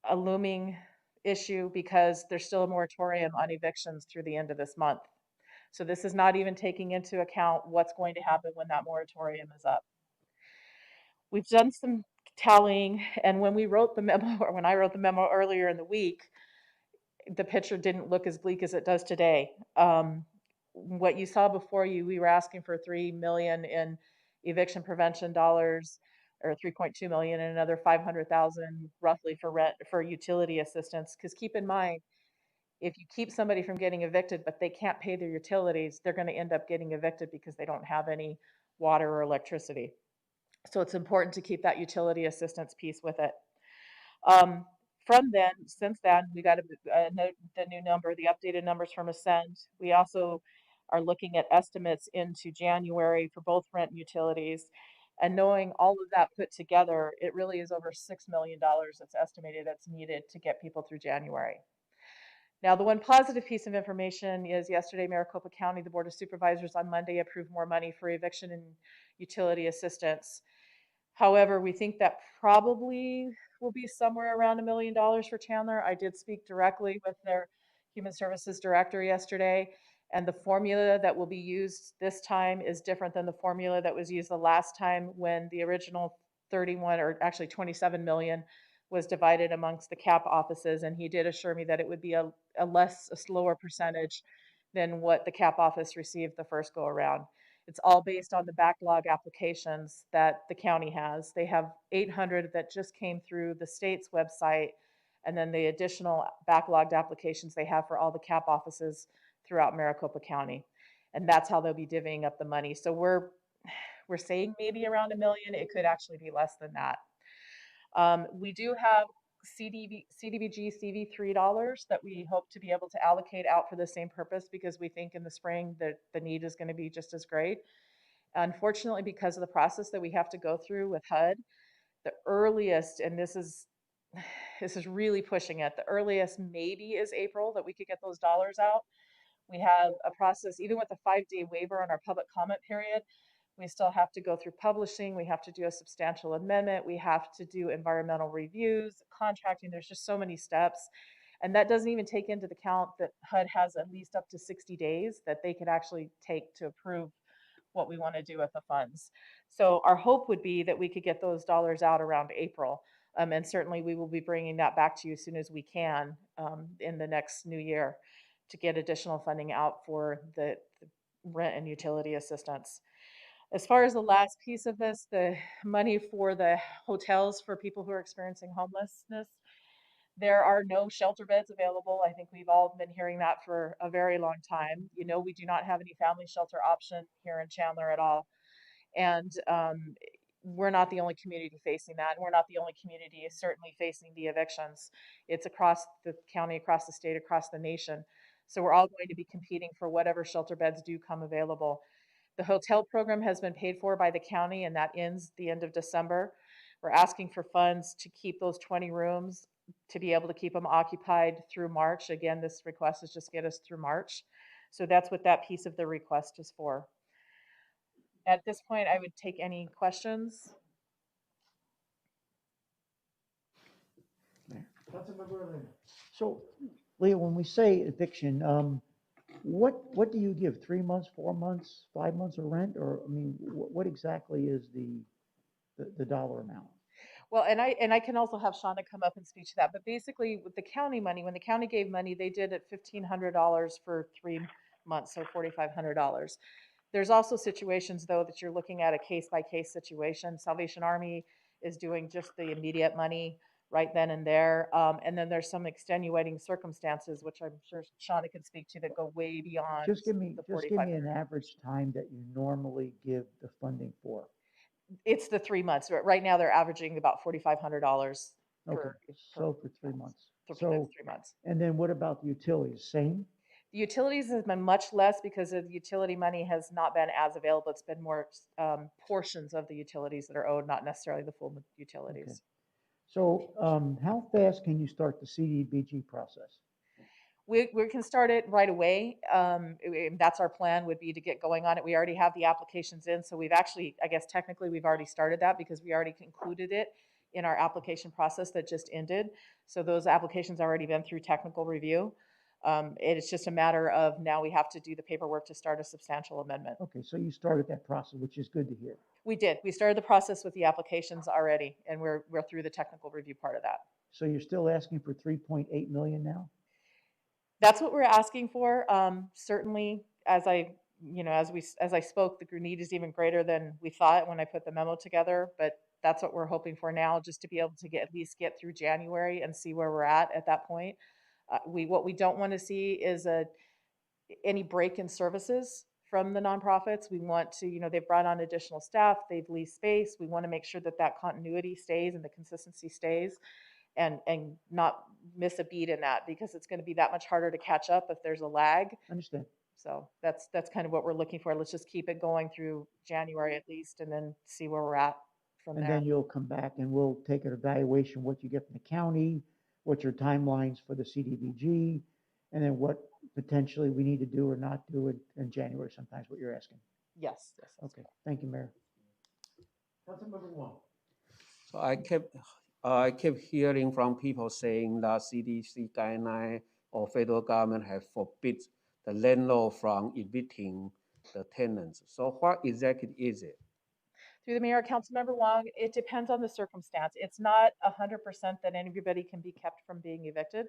a looming issue because there's still a moratorium on evictions through the end of this month. So this is not even taking into account what's going to happen when that moratorium is up. We've done some tallying, and when we wrote the memo, or when I wrote the memo earlier in the week, the picture didn't look as bleak as it does today. What you saw before you, we were asking for $3 million in eviction prevention dollars, or 3.2 million, and another 500,000 roughly for rent, for utility assistance. Because keep in mind, if you keep somebody from getting evicted, but they can't pay their utilities, they're going to end up getting evicted because they don't have any water or electricity. So it's important to keep that utility assistance piece with it. Since then, we got the new number, the updated numbers from Ascend. We also are looking at estimates into January for both rent and utilities. And knowing all of that put together, it really is over $6 million that's estimated that's needed to get people through January. Now, the one positive piece of information is yesterday, Maricopa County, the Board of Supervisors on Monday approved more money for eviction and utility assistance. However, we think that probably will be somewhere around $1 million for Chandler. I did speak directly with their Human Services Director yesterday, and the formula that will be used this time is different than the formula that was used the last time when the original 31, or actually 27 million was divided amongst the CAP offices, and he did assure me that it would be a slower percentage than what the CAP office received the first go around. It's all based on the backlog applications that the county has. They have 800 that just came through the state's website, and then the additional backlogged applications they have for all the CAP offices throughout Maricopa County. And that's how they'll be divvying up the money. So we're saying maybe around $1 million. It could actually be less than that. We do have CDBG CV3 dollars that we hope to be able to allocate out for the same purpose, because we think in the spring that the need is going to be just as great. Unfortunately, because of the process that we have to go through with HUD, the earliest, and this is really pushing it, the earliest maybe is April that we could get those dollars out. We have a process, even with the 5-day waiver on our public comment period, we still have to go through publishing. We have to do a substantial amendment. We have to do environmental reviews, contracting. There's just so many steps. And that doesn't even take into account that HUD has at least up to 60 days that they could actually take to approve what we want to do with the funds. So our hope would be that we could get those dollars out around April. And certainly we will be bringing that back to you as soon as we can in the next new year to get additional funding out for the rent and utility assistance. As far as the last piece of this, the money for the hotels for people who are experiencing homelessness, there are no shelter beds available. I think we've all been hearing that for a very long time. You know, we do not have any family shelter option here in Chandler at all. And we're not the only community facing that. And we're not the only community certainly facing the evictions. It's across the county, across the state, across the nation. So we're all going to be competing for whatever shelter beds do come available. The hotel program has been paid for by the county, and that ends the end of December. We're asking for funds to keep those 20 rooms, to be able to keep them occupied through March. Again, this request is just get us through March. So that's what that piece of the request is for. At this point, I would take any questions. So, Leah, when we say eviction, what do you give? 3 months, 4 months, 5 months of rent? Or, I mean, what exactly is the dollar amount? Well, and I can also have Shauna come up and speak to that. But basically, with the county money, when the county gave money, they did it $1,500 for 3 months, so $4,500. There's also situations, though, that you're looking at a case-by-case situation. Salvation Army is doing just the immediate money right then and there. And then there's some extenuating circumstances, which I'm sure Shauna could speak to, that go way beyond Just give me the an average time that you normally give the funding for. It's the 3 months. Right now, they're averaging about $4,500 Okay, so for 3 months. for So, 3 months. and then what about the utilities? Same? The utilities has been much less because the utility money has not been as available. It's been more portions of the utilities that are owed, not necessarily the full utilities. So how fast can you start the CDBG process? We can start it right away. That's our plan, would be to get going on it. We already have the applications in, so we've actually, I guess technically we've already started that because we already concluded it in our application process that just ended. So those applications already been through technical review. It's just a matter of now we have to do the paperwork to start a substantial amendment. Okay, so you started that process, which is good to hear. We did. We started the process with the applications already, and we're through the technical review part of that. So you're still asking for 3.8 million now? That's what we're asking for. Certainly, as I spoke, the need is even greater than we thought when I put the memo together. But that's what we're hoping for now, just to be able to at least get through January and see where we're at that point. What we don't want to see is any break in services from the nonprofits. We want to, they've brought on additional staff, they've leased space. We want to make sure that that continuity stays and the consistency stays, and not miss a beat in that, because it's going to be that much harder to catch up if there's a lag. Understand. So that's kind of what we're looking for. Let's just keep it going through January at least, and then see where we're at from And there. then you'll come back and we'll take an evaluation, what you get from the county, what your timelines for the CDBG, and then what potentially we need to do or not do in January, sometimes what you're asking. Yes. Okay, thank you, Mayor. Councilmember Wong. So I kept hearing from people saying that CDC guideline or federal government have forbid the landlord from evicting the tenants. So what exactly is it? Through the mayor, Councilmember Wong, it depends on the circumstance. It's not 100% that anybody can be kept from being evicted.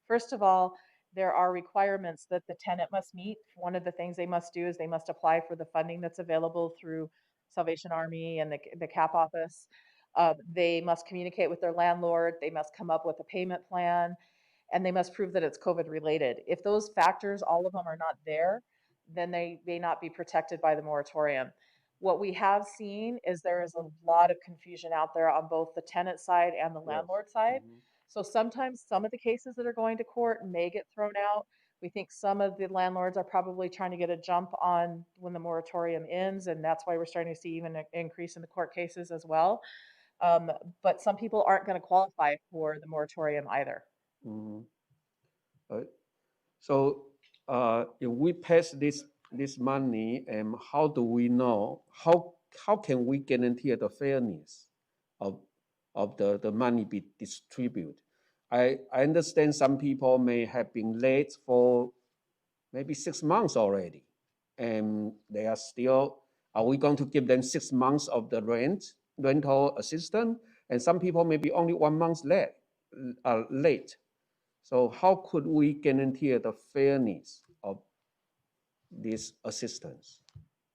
First of all, there are requirements that the tenant must meet. One of the things they must do is they must apply for the funding that's available through Salvation Army and the CAP office. They must communicate with their landlord. They must come up with a payment plan, and they must prove that it's COVID related. If those factors, all of them are not there, then they may not be protected by the moratorium. What we have seen is there is a lot of confusion out there on both the tenant side and the landlord side. So sometimes some of the cases that are going to court may get thrown out. We think some of the landlords are probably trying to get a jump on when the moratorium ends, and that's why we're starting to see even an increase in the court cases as well. But some people aren't going to qualify for the moratorium either. So if we pass this money, and how do we know, how can we guarantee the fairness of the money be distributed? I understand some people may have been late for maybe 6 months already, and they are still, are we going to give them 6 months of the rental assistance? And some people may be only 1 month late. So how could we guarantee the fairness of this assistance?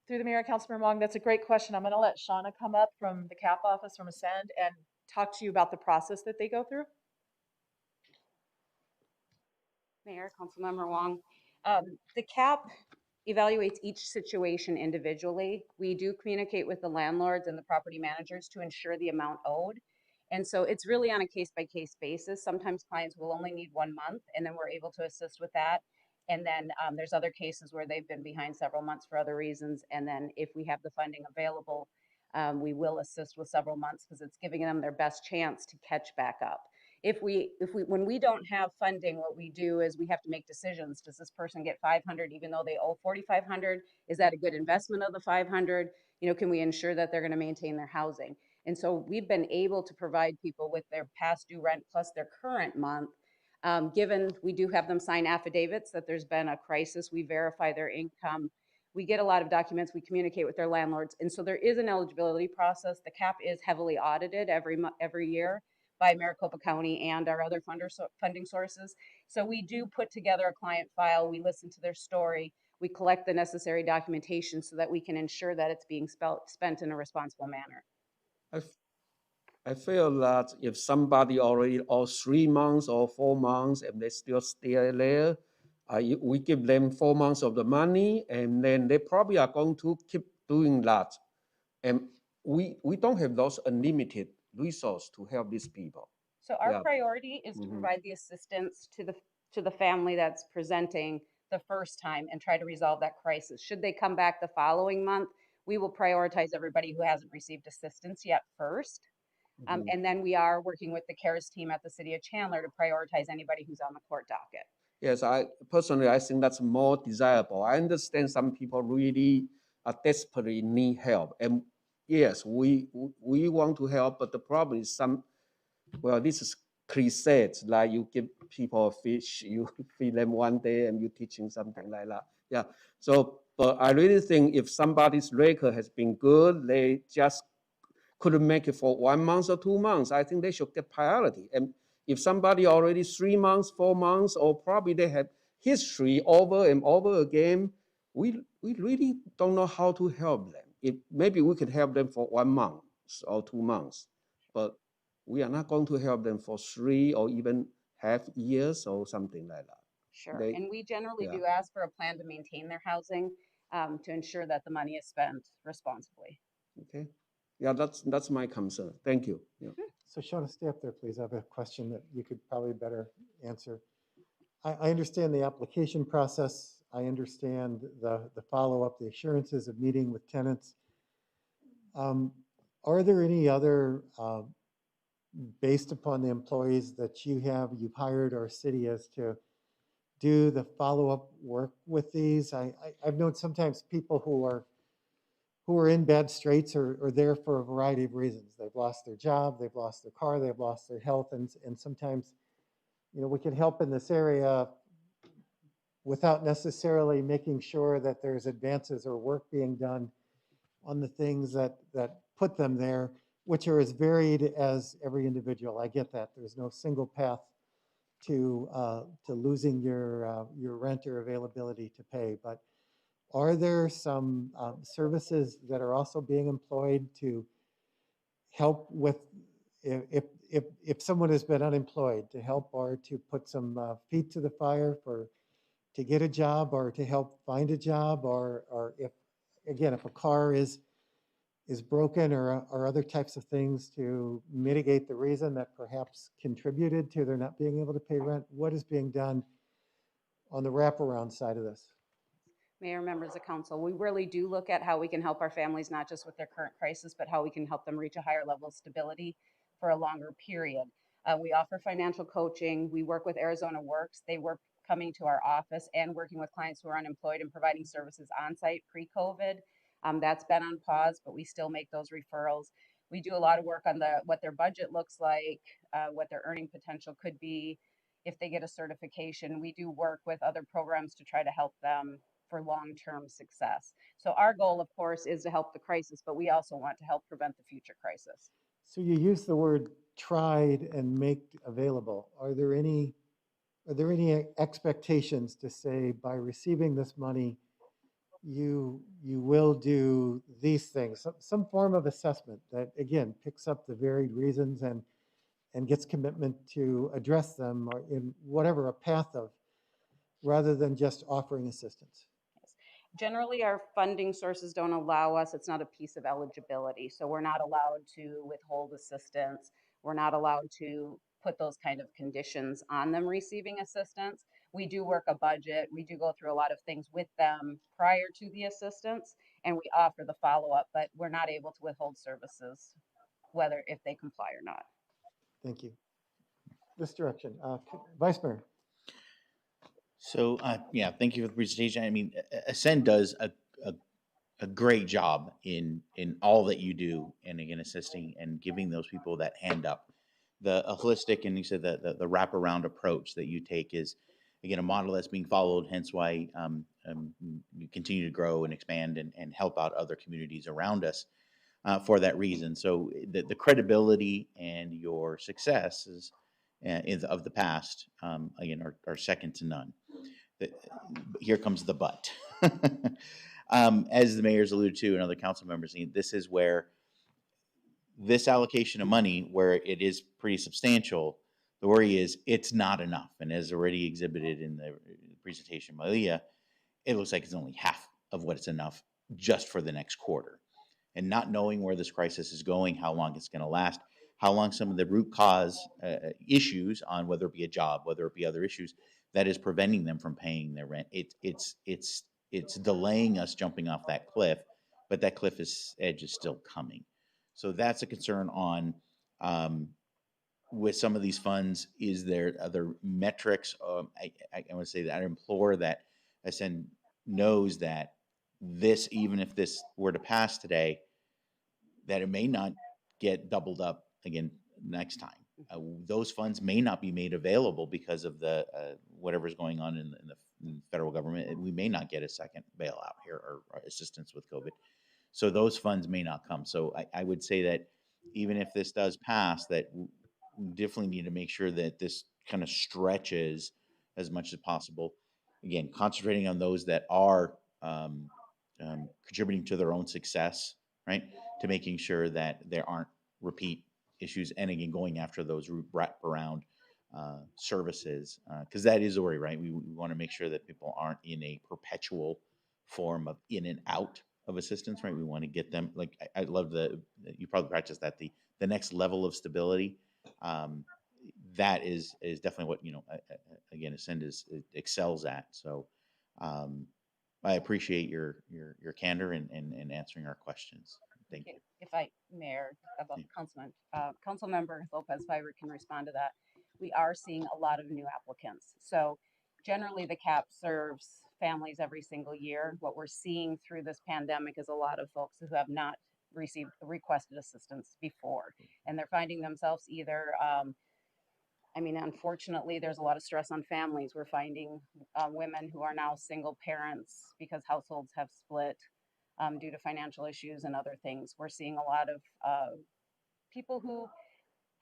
Through the mayor, Councilmember Wong, that's a great question. I'm going to let Shauna come up from the CAP office from Ascend and talk to you about the process that they go through. Mayor, Councilmember Wong, the CAP evaluates each situation individually. We do communicate with the landlords and the property managers to ensure the amount owed. And so it's really on a case-by-case basis. Sometimes clients will only need 1 month, and then we're able to assist with that. And then there's other cases where they've been behind several months for other reasons. And then if we have the funding available, we will assist with several months, because it's giving them their best chance to catch back up. When we don't have funding, what we do is we have to make decisions. Does this person get 500 even though they owe 4,500? Is that a good investment of the 500? Can we ensure that they're going to maintain their housing? And so we've been able to provide people with their past due rent plus their current month. Given we do have them sign affidavits that there's been a crisis, we verify their income. We get a lot of documents, we communicate with their landlords. And so there is an eligibility process. The CAP is heavily audited every year by Maricopa County and our other funding sources. So we do put together a client file, we listen to their story, we collect the necessary documentation so that we can ensure that it's being spent in a responsible manner. I feel that if somebody already owed 3 months or 4 months and they still stay there, we give them 4 months of the money, and then they probably are going to keep doing that. And we don't have those unlimited resources to help these people. So our priority is to provide the assistance to the family that's presenting the first time and try to resolve that crisis. Should they come back the following month, we will prioritize everybody who hasn't received assistance yet first. Mhm. And then we are working with the CARES team at the City of Chandler to prioritize anybody who's on the court docket. Yes, I personally, I think that's more desirable. I understand some people really desperately need help. And yes, we want to help, but the problem is well, this is cliche, like you give people a fish, you feed them one day and you teaching something like that. Yeah, so, but I really think if somebody's record has been good, they just couldn't make it for 1 month or 2 months, I think they should get priority. And if somebody already 3 months, 4 months, or probably they have history over and over again, we really don't know how to help them. Maybe we could help them for 1 month or 2 months, but we are not going to help them for 3 or even half years or something like that. Sure, They- and we generally yeah. do ask for a plan to maintain their housing to ensure that the money is spent responsibly. Okay, yeah, that's my concern. Thank you. Yeah. So Shawna, stay up there, please. I have a question that you could probably better answer. I understand the application process. I understand the follow-up, the assurances of meeting with tenants. Are there any other, based upon the employees that you've hired our city as to do the follow-up work with these? I've known sometimes people who are in bad straits are there for a variety of reasons. They've lost their job, they've lost their car, they've lost their health, and sometimes, we can help in this area without necessarily making sure that there's advances or work being done on the things that put them there, which are as varied as every individual. I get that. There's no single path to losing your rent or availability to pay. But are there some services that are also being employed to help with if someone has been unemployed, to help or to put some feet to the fire to get a job or to help find a job, or if a car is broken or other types of things to mitigate the reason that perhaps contributed to their not being able to pay rent? What is being done on the wraparound side of this? Mayor, members of council, we really do look at how we can help our families, not just with their current crisis, but how we can help them reach a higher level of stability for a longer period. We offer financial coaching. We work with Arizona Works. They work coming to our office and working with clients who are unemployed and providing services on site pre-COVID. That's been on pause, but we still make those referrals. We do a lot of work on what their budget looks like, what their earning potential could be if they get a certification. We do work with other programs to try to help them for long-term success. So our goal, of course, is to help the crisis, but we also want to help prevent the future crisis. So you use the word tried and make available. Are there any expectations to say by receiving this money, you will do these things, some form of assessment that again picks up the varied reasons and gets commitment to address them or in whatever a path of, rather than just offering assistance? Generally, our funding sources don't allow us, it's not a piece of eligibility. So we're not allowed to withhold assistance. We're not allowed to put those kind of conditions on them receiving assistance. We do work a budget. We do go through a lot of things with them prior to the assistance, and we offer the follow-up, but we're not able to withhold services, whether if they comply or not. Thank you. This direction, Vice Mayor. So, yeah, thank you for the presentation. I mean, Ascend does a great job in all that you do, and again, assisting and giving those people that hand up. The holistic, and you said the wraparound approach that you take is, again, a model that's being followed, hence why you continue to grow and expand and help out other communities around us for that reason. So the credibility and your successes of the past, again, are second to none. Here comes the but. As the mayor's alluded to and other council members, this is where this allocation of money, where it is pretty substantial, the worry is it's not enough. And as already exhibited in the presentation by Leah, it looks like it's only half of what it's enough just for the next quarter. And not knowing where this crisis is going, how long it's going to last, how long some of the root cause issues on whether it be a job, whether it be other issues, that is preventing them from paying their rent. It's delaying us jumping off that cliff, but that edge is still coming. So that's a concern on, with some of these funds. Is there other metrics? I want to say that I implore that SN knows that this, even if this were to pass today, that it may not get doubled up again next time. Those funds may not be made available because of the whatever's going on in the federal government. And we may not get a second bailout here or assistance with COVID. So those funds may not come. So I would say that even if this does pass, that we definitely need to make sure that this kind of stretches as much as possible. Again, concentrating on those that are contributing to their own success, right? To making sure that there aren't repeat issues, and again, going after those wraparound services, because that is a worry, right? We want to make sure that people aren't in a perpetual form of in and out of assistance, right? We want to get them, like, I love you probably practice that, the next level of stability. That is definitely what, again, Ascend excels at. So I appreciate your candor and answering our questions. Thank you. If I, Mayor, about Councilmember Lopez, if I can respond to that. We are seeing a lot of new applicants. So generally the CAP serves families every single year. What we're seeing through this pandemic is a lot of folks who have not requested assistance before, and they're finding themselves either, unfortunately, there's a lot of stress on families. We're finding women who are now single parents because households have split due to financial issues and other things. We're seeing a lot of people who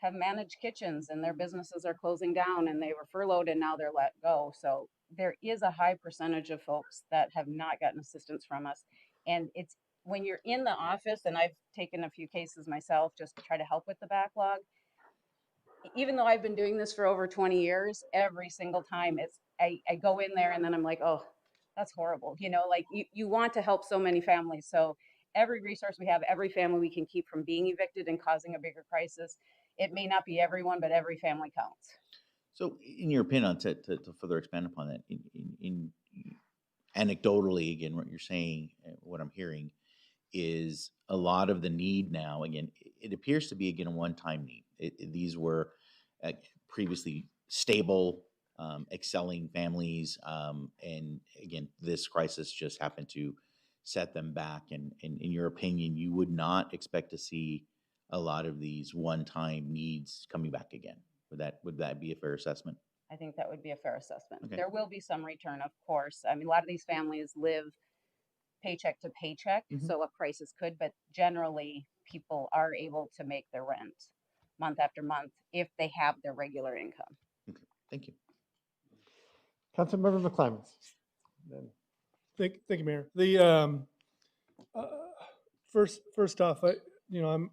have managed kitchens and their businesses are closing down and they were furloughed and now they're let go. So there is a high percentage of folks that have not gotten assistance from us. And it's when you're in the office, and I've taken a few cases myself just to try to help with the backlog. Even though I've been doing this for over 20 years, every single time I go in there and then I'm like, oh, that's horrible. Like you want to help so many families. So every resource we have, every family we can keep from being evicted and causing a bigger crisis. It may not be everyone, but every family counts. So in your opinion, to further expand upon that, in anecdotally, again, what you're saying, what I'm hearing is a lot of the need now, again, it appears to be, again, a one-time need. These were previously stable, excelling families. And again, this crisis just happened to set them back. And in your opinion, you would not expect to see a lot of these one-time needs coming back again. Would that be a fair assessment? I think that would be a fair assessment. Okay. There will be some return, of course. A lot of these families live paycheck to paycheck, so a crisis could, but generally people are able to make their rent month after month if they have their regular income. Okay, thank you. Councilmember McClymons. Thank you, Mayor. The first off, I'm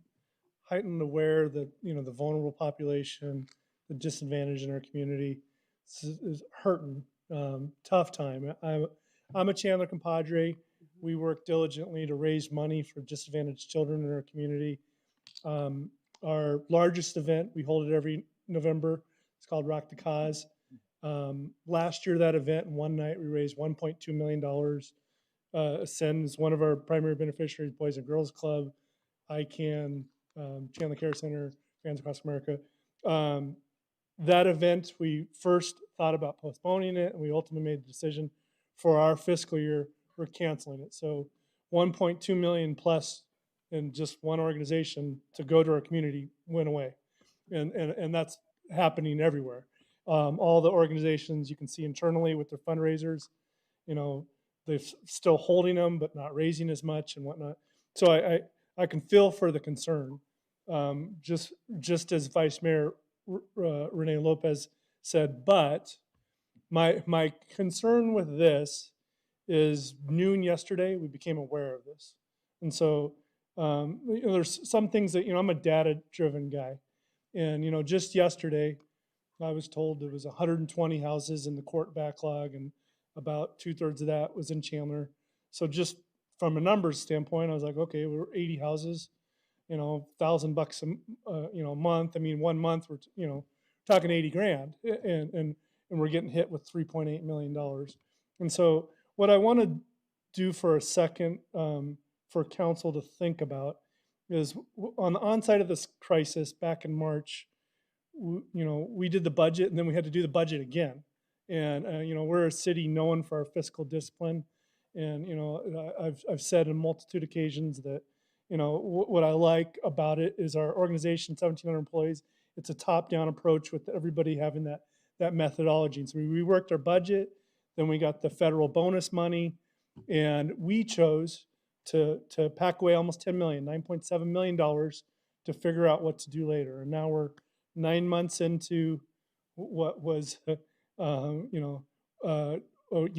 heightened aware that the vulnerable population, the disadvantage in our community is hurting. Tough time. I'm a Chandler compadre. We work diligently to raise money for disadvantaged children in our community. Our largest event, we hold it every November. It's called Rock the Cause. Last year, that event in one night, we raised $1.2 million. Ascend is one of our primary beneficiaries, Boys and Girls Club, ICANN, Chandler Care Center, Fans Across America. That event, we first thought about postponing it, and we ultimately made the decision for our fiscal year, we're canceling it. So 1.2 million plus in just one organization to go to our community went away. And that's happening everywhere. All the organizations you can see internally with their fundraisers, they're still holding them, but not raising as much and whatnot. So I can feel for the concern. Just as Vice Mayor Renee Lopez said, but my concern with this is noon yesterday, we became aware of this. And so there's some things that, I'm a data-driven guy. And, just yesterday, I was told there was 120 houses in the court backlog, and about 2/3 of that was in Chandler. So just from a numbers standpoint, I was like, okay, we're 80 houses, $1,000 a month. 1 month, we're, talking 80 grand. And and we're getting hit with $3.8 million. And so what I want to do for a second for council to think about is on the onside of this crisis back in March, we did the budget and then we had to do the budget again. And, we're a city known for our fiscal discipline. And, I've said on multitude of occasions that, what I like about it is our organization, 1,700 employees, it's a top-down approach with everybody having that methodology. And so we reworked our budget, then we got the federal bonus money, and we chose to pack away almost $10 million, $9.7 million to figure out what to do later. And now we're 9 months into what was, 1 in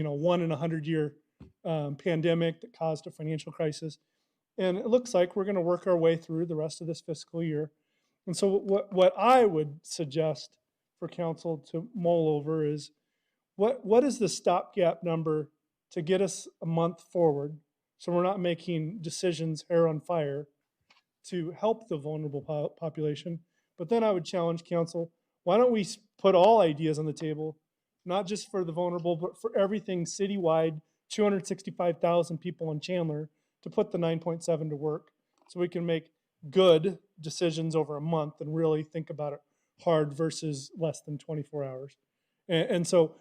100-year pandemic that caused a financial crisis. And it looks like we're going to work our way through the rest of this fiscal year. And so what I would suggest for council to mull over is what is the stopgap number to get us a month forward so we're not making decisions hair on fire to help the vulnerable population. But then I would challenge council, why don't we put all ideas on the table, not just for the vulnerable, but for everything citywide, 265,000 people in Chandler, to put the 9.7 to work so we can make good decisions over a month and really think about it hard versus less than 24 hours. And so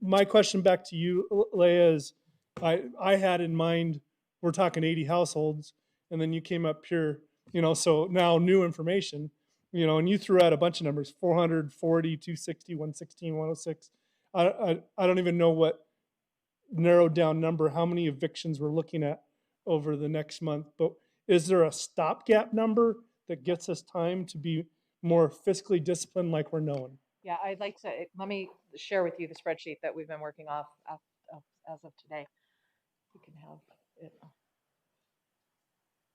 my question back to you, Leah, is I had in mind, we're talking 80 households, and then you came up here, so now new information, and you threw out a bunch of numbers, 440, 260, 116, 106. I don't even know what narrowed down number, how many evictions we're looking at over the next month, but is there a stopgap number that gets us time to be more fiscally disciplined like we're known? Yeah, I'd like to, let me share with you the spreadsheet that we've been working off as of today. You can have it.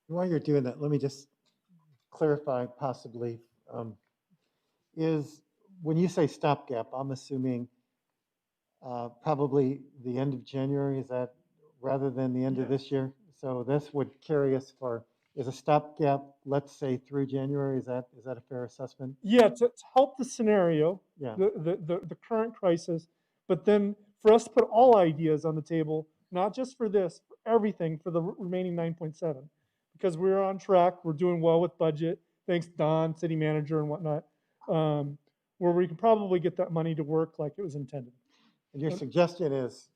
While you're doing that, let me just clarify possibly, is when you say stopgap, I'm assuming probably the end of January, is that rather than the end of this year? So this would carry us for, is a stopgap, let's say through January, is that a fair assessment? Yeah, to help the scenario, Yeah. the current crisis, but then for us to put all ideas on the table, not just for this, for everything for the remaining 9.7, because we're on track, we're doing well with budget, thanks Don, city manager and whatnot, where we can probably get that money to work like it was intended. And your suggestion is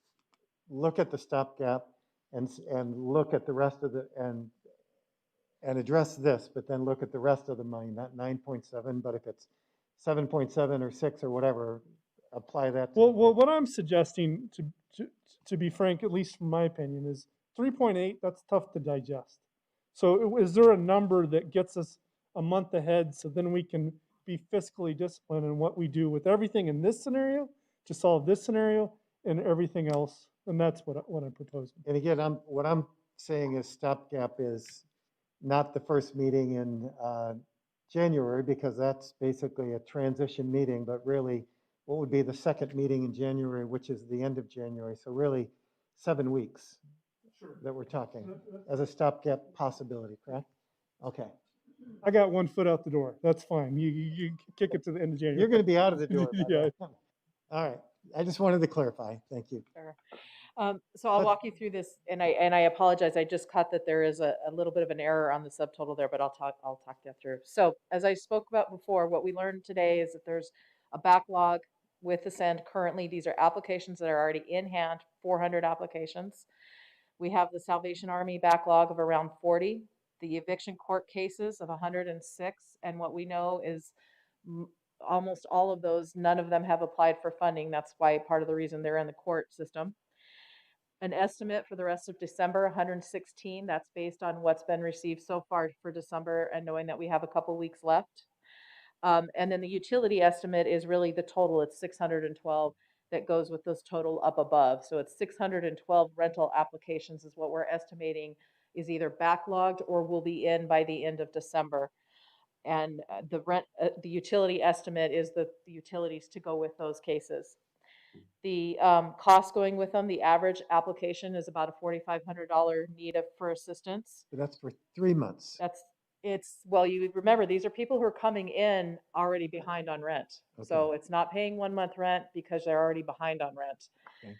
look at the stopgap and look at the rest of the, and address this, but then look at the rest of the money, not 9.7, but if it's 7.7 or 6 or whatever, apply that. Well, what I'm suggesting, to be frank, at least from my opinion, is 3.8, that's tough to digest. So is there a number that gets us a month ahead so then we can be fiscally disciplined in what we do with everything in this scenario to solve this scenario and everything else? And that's what I'm proposing. And again, what I'm saying is stopgap is not the first meeting in January, because that's basically a transition meeting, but really what would be the second meeting in January, which is the end of January. So really 7 weeks that we're talking as a stopgap possibility, correct? Okay. I got 1 foot out the door. That's fine. You kick it to the end of January. You're going to be out of the door. Yeah. All right. I just wanted to clarify. Thank you. Sure. So I'll walk you through this, and I apologize. I just caught that there is a little bit of an error on the subtotal there, but I'll talk that through. So as I spoke about before, what we learned today is that there's a backlog with Ascend. Currently, these are applications that are already in hand, 400 applications. We have the Salvation Army backlog of around 40, the eviction court cases of 106, and what we know is almost all of those, none of them have applied for funding. That's why part of the reason they're in the court system. An estimate for the rest of December, 116. That's based on what's been received so far for December and knowing that we have a couple weeks left. And then the utility estimate is really the total. It's 612 that goes with this total up above. So it's 612 rental applications is what we're estimating is either backlogged or will be in by the end of December. And the utility estimate is the utilities to go with those cases. The cost going with them, the average application is about a $4,500 need for assistance. But that's for 3 months. That's well, you remember, these are people who are coming in already behind on rent. So it's not paying 1 month rent because they're already behind on rent. Okay.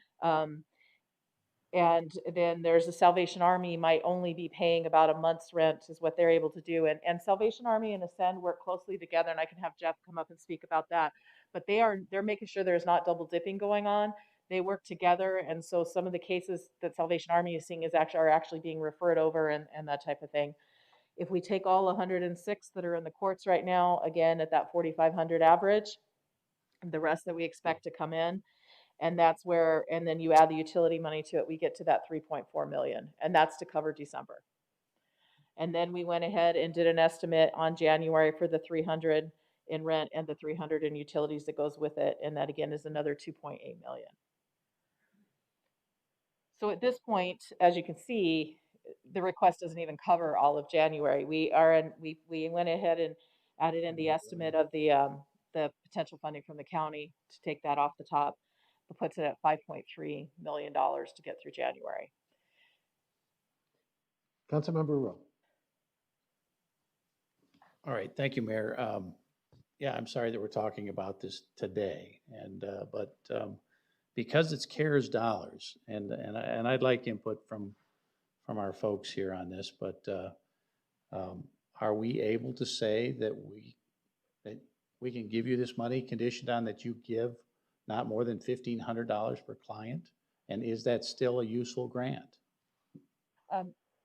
And then there's the Salvation Army might only be paying about a month's rent is what they're able to do. And Salvation Army and Ascend work closely together, and I can have Jeff come up and speak about that. But they're making sure there's not double dipping going on. They work together, and so some of the cases that Salvation Army is seeing are actually being referred over and that type of thing. If we take all 106 that are in the courts right now, again, at that 4,500 average, the rest that we expect to come in, and that's where, and then you add the utility money to it, we get to that 3.4 million, and that's to cover December. And then we went ahead and did an estimate on January for the 300 in rent and the 300 in utilities that goes with it, and that again is another 2.8 million. So at this point, as you can see, the request doesn't even cover all of January. We went ahead and added in the estimate of the potential funding from the county to take that off the top. It puts it at $5.3 million to get through January. Councilmember Rowe. All right, thank you, Mayor. Yeah, I'm sorry that we're talking about this today, but because it's CARES dollars, and I'd like input from our folks here on this, but are we able to say that we can give you this money conditioned on that you give not more than $1,500 per client? And is that still a useful grant?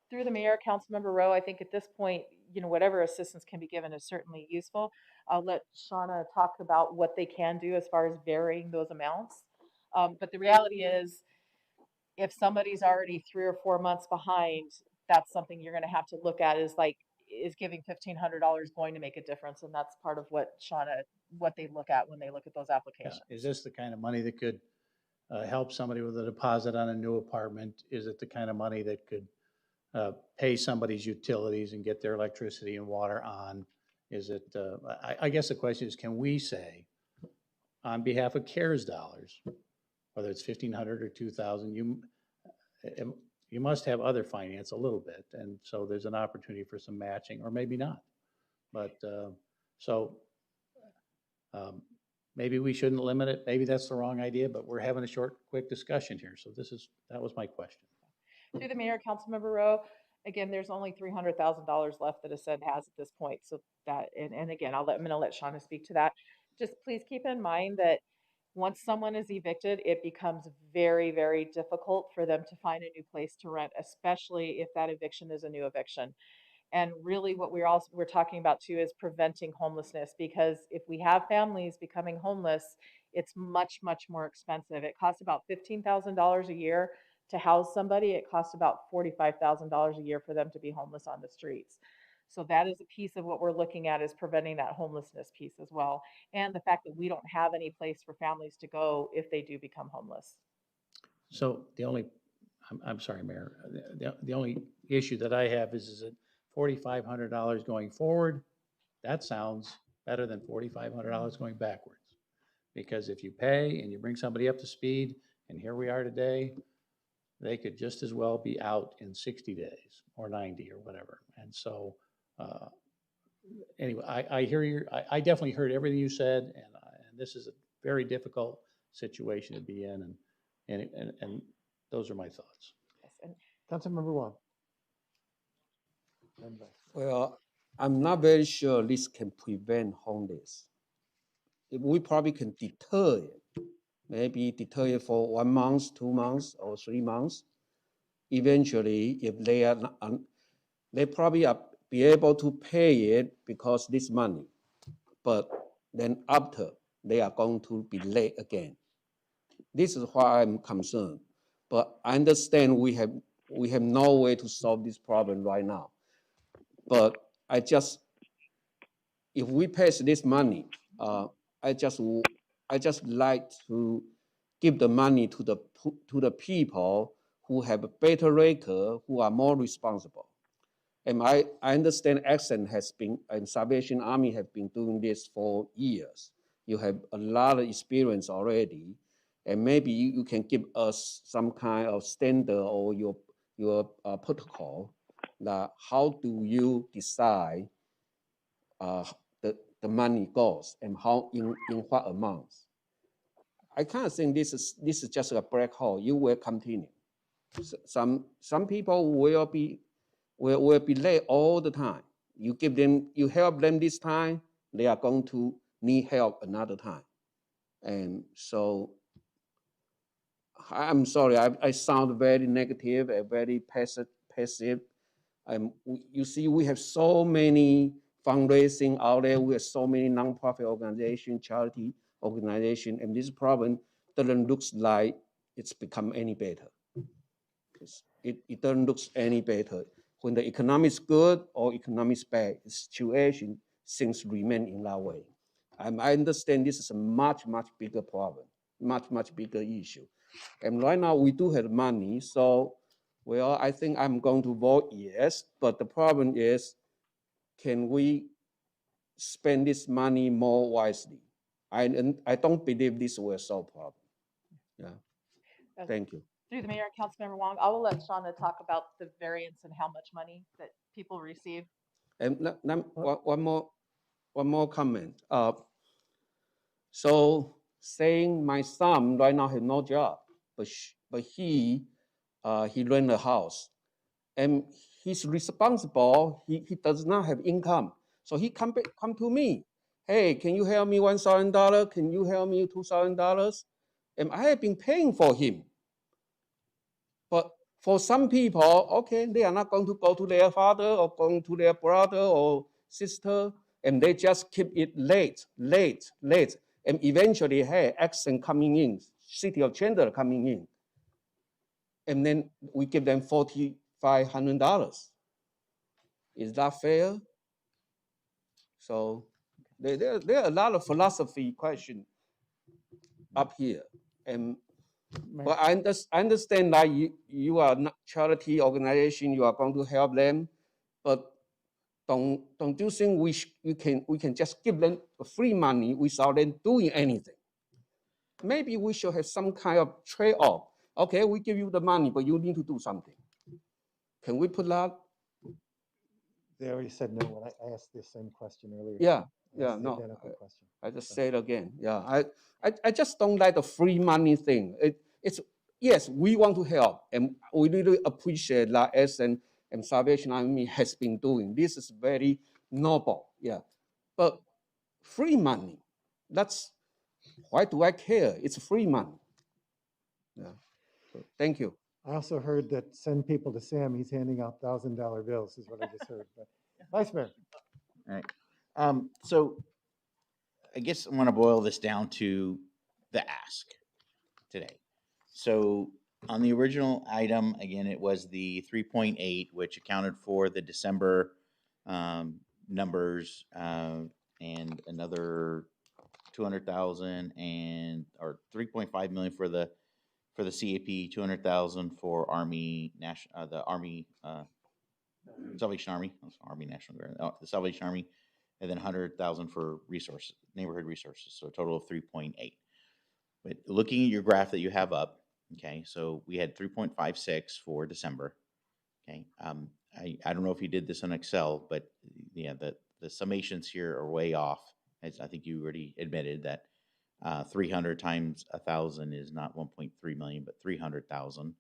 Through the mayor, Councilmember Rowe, I think at this point, whatever assistance can be given is certainly useful. I'll let Shauna talk about what they can do as far as varying those amounts. But the reality is, if somebody's already 3 or 4 months behind, that's something you're going to have to look at is giving $1,500 going to make a difference? And that's part of what they look at when they look at those applications. Is this the kind of money that could help somebody with a deposit on a new apartment? Is it the kind of money that could pay somebody's utilities and get their electricity and water on? Is it, I guess the question is, can we say on behalf of CARES dollars, whether it's 1,500 or 2,000, you must have other finance a little bit. And so there's an opportunity for some matching, or maybe not. But maybe we shouldn't limit it. Maybe that's the wrong idea, but we're having a short, quick discussion here. So that was my question. Through the mayor, Councilmember Rowe, again, there's only $300,000 left that Ascend has at this point. So that, and again, I'm going to let Shauna speak to that. Just please keep in mind that once someone is evicted, it becomes very, very difficult for them to find a new place to rent, especially if that eviction is a new eviction. And really what we're talking about too is preventing homelessness, because if we have families becoming homeless, it's much, much more expensive. It costs about $15,000 a year to house somebody. It costs about $45,000 a year for them to be homeless on the streets. So that is a piece of what we're looking at, is preventing that homelessness piece as well. And the fact that we don't have any place for families to go if they do become homeless. So I'm sorry, Mayor, the only issue that I have is that $4,500 going forward, that sounds better than $4,500 going backwards. Because if you pay and you bring somebody up to speed, and here we are today, they could just as well be out in 60 days or 90 or whatever. And so, anyway, I hear I definitely heard everything you said, and this is a very difficult situation to be in, and those are my thoughts. Councilmember Wong. Well, I'm not very sure this can prevent homeless. We probably can deter it. Maybe deter it for 1 month, 2 months, or 3 months. Eventually, if they probably be able to pay it because this money, but then after they are going to be late again. This is why I'm concerned. But I understand we have no way to solve this problem right now. But if we pass this money, I just like to give the money to the people who have a better record, who are more responsible. And I understand Ascend and Salvation Army have been doing this for years. You have a lot of experience already, and maybe you can give us some kind of standard or your protocol that how do you decide the money goes and how in what amounts? I kind of think this is just a black hole. You will continue. Some people will be late all the time. You help them this time, they are going to need help another time. And so I'm sorry, I sound very negative and very passive. You see, we have so many fundraising out there. We have so many nonprofit organizations, charity organizations, and this problem doesn't look like it's become any better. It doesn't look any better. When the economy is good or economy is bad, the situation, things remain in that way. I understand this is a much bigger problem, much bigger issue. And right now we do have money, so well, I think I'm going to vote yes, but the problem is, can we spend this money more wisely? I don't believe this will solve problem. Yeah, thank you. Through the mayor, Councilmember Wong, I will let Shauna talk about the variance and how much money that people receive. And one more comment. So saying my son right now has no job, but he rent a house, and he's responsible. He does not have income, so he come to me. Hey, can you help me $1,000? Can you help me $2,000? And I have been paying for him. But for some people, okay, they are not going to go to their father or going to their brother or sister, and they just keep it late. And eventually, hey, accent coming in, City of Chandler coming in. And then we give them $4,500. Is that fair? So there are a lot of philosophy questions up here. But I understand that you are not charity organization, you are going to help them, but don't you think we can just give them free money without them doing anything? Maybe we should have some kind of trade-off. Okay, we give you the money, but you need to do something. Can we put that? They already said no when I asked the same question earlier. Yeah, Asked the no. identical question. I just say it again. Yeah, I just don't like the free money thing. It's yes, we want to help, and we really appreciate that and Salvation Army has been doing. This is very noble. Yeah, but free money, that's why do I care? It's free money. Yeah. So, thank you. I also heard that send people to Sam, he's handing out $1,000 bills, is what I just heard. But Vice Mayor. All right. So I guess I want to boil this down to the ask today. So on the original item, again, it was the 3.8, which accounted for the December numbers and another 200,000 or 3.5 million for the CAP, 200,000 for Army the Army Salvation Army, Army National Guard, the Salvation Army, and then 100,000 for resources, neighborhood resources. So a total of 3.8. But looking at your graph that you have up, okay, so we had 3.56 for December. Okay, I don't know if you did this on Excel, but yeah, the summations here are way off. As I think you already admitted that 300 times 1,000 is not 1.3 million, but 300,000.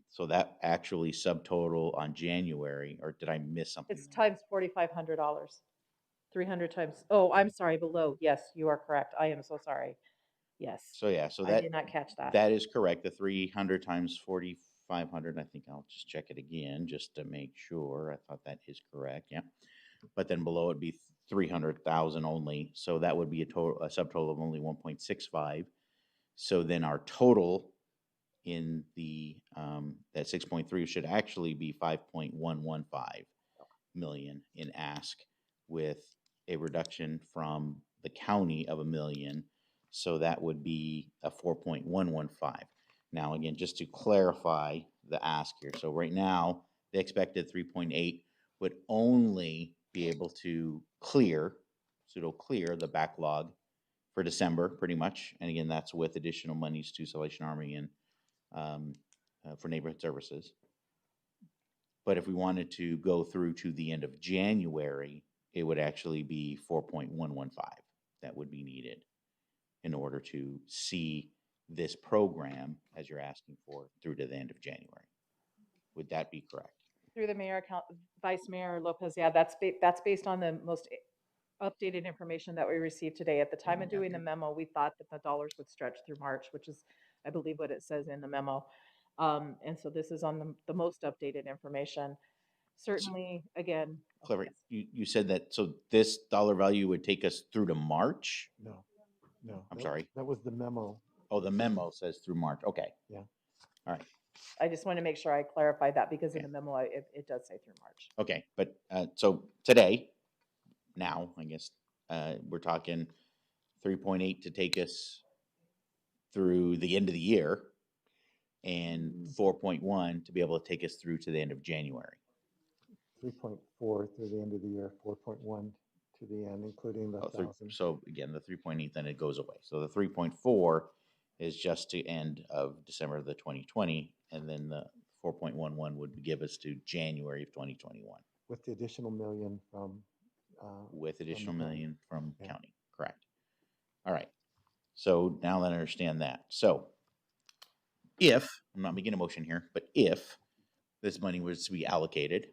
So that actually subtotal on January, or did I miss something? It's times $4,500. 300 times. Oh, I'm sorry. Below. Yes, you are correct. I am so sorry. Yes. So yeah, so I that did not catch that. That is correct. The 300 times 4,500. I think I'll just check it again just to make sure. I thought that is correct. Yeah, but then below it'd be 300,000 only. So that would be a subtotal of only 1.65. So then our total in the that 6.3 should actually be 5.115 million in ask, with a reduction from the county of $1 million. So that would be a 4.115. Now, again, just to clarify the ask here. So right now, the expected 3.8 would only be able to pseudo clear the backlog for December, pretty much. And again, that's with additional monies to Salvation Army and for neighborhood services. But if we wanted to go through to the end of January, it would actually be 4.115 that would be needed in order to see this program, as you're asking for, through to the end of January. Would that be correct? Through the mayor, Vice Mayor Lopez, yeah, that's based on the most updated information that we received today. At the time of doing the memo, we thought that the dollars would stretch through March, which is, I believe, what it says in the memo. And so this is on the most updated information. Certainly, again, Clever. You said that, so this dollar value would take us through to March? No, no. I'm that- sorry. That was the memo. Oh, the memo says through March. Okay. Yeah. All right. I just want to make sure I clarified that because in the memo, it does say through March. Okay. But so today, now, I guess, we're talking 3.8 to take us through the end of the year and 4.1 to be able to take us through to the end of January. 3.4 through the end of the year, 4.1 to the end, including the Oh, 1,000. So again, the 3.8, then it goes away. So the 3.4 is just to end of December of the 2020, and then the 4.11 would give us to January of 2021. With the additional million from. With additional county. million from Yeah. county, correct. All right. So now that I understand that. So if, I'm not making a motion here, but if this money was to be allocated,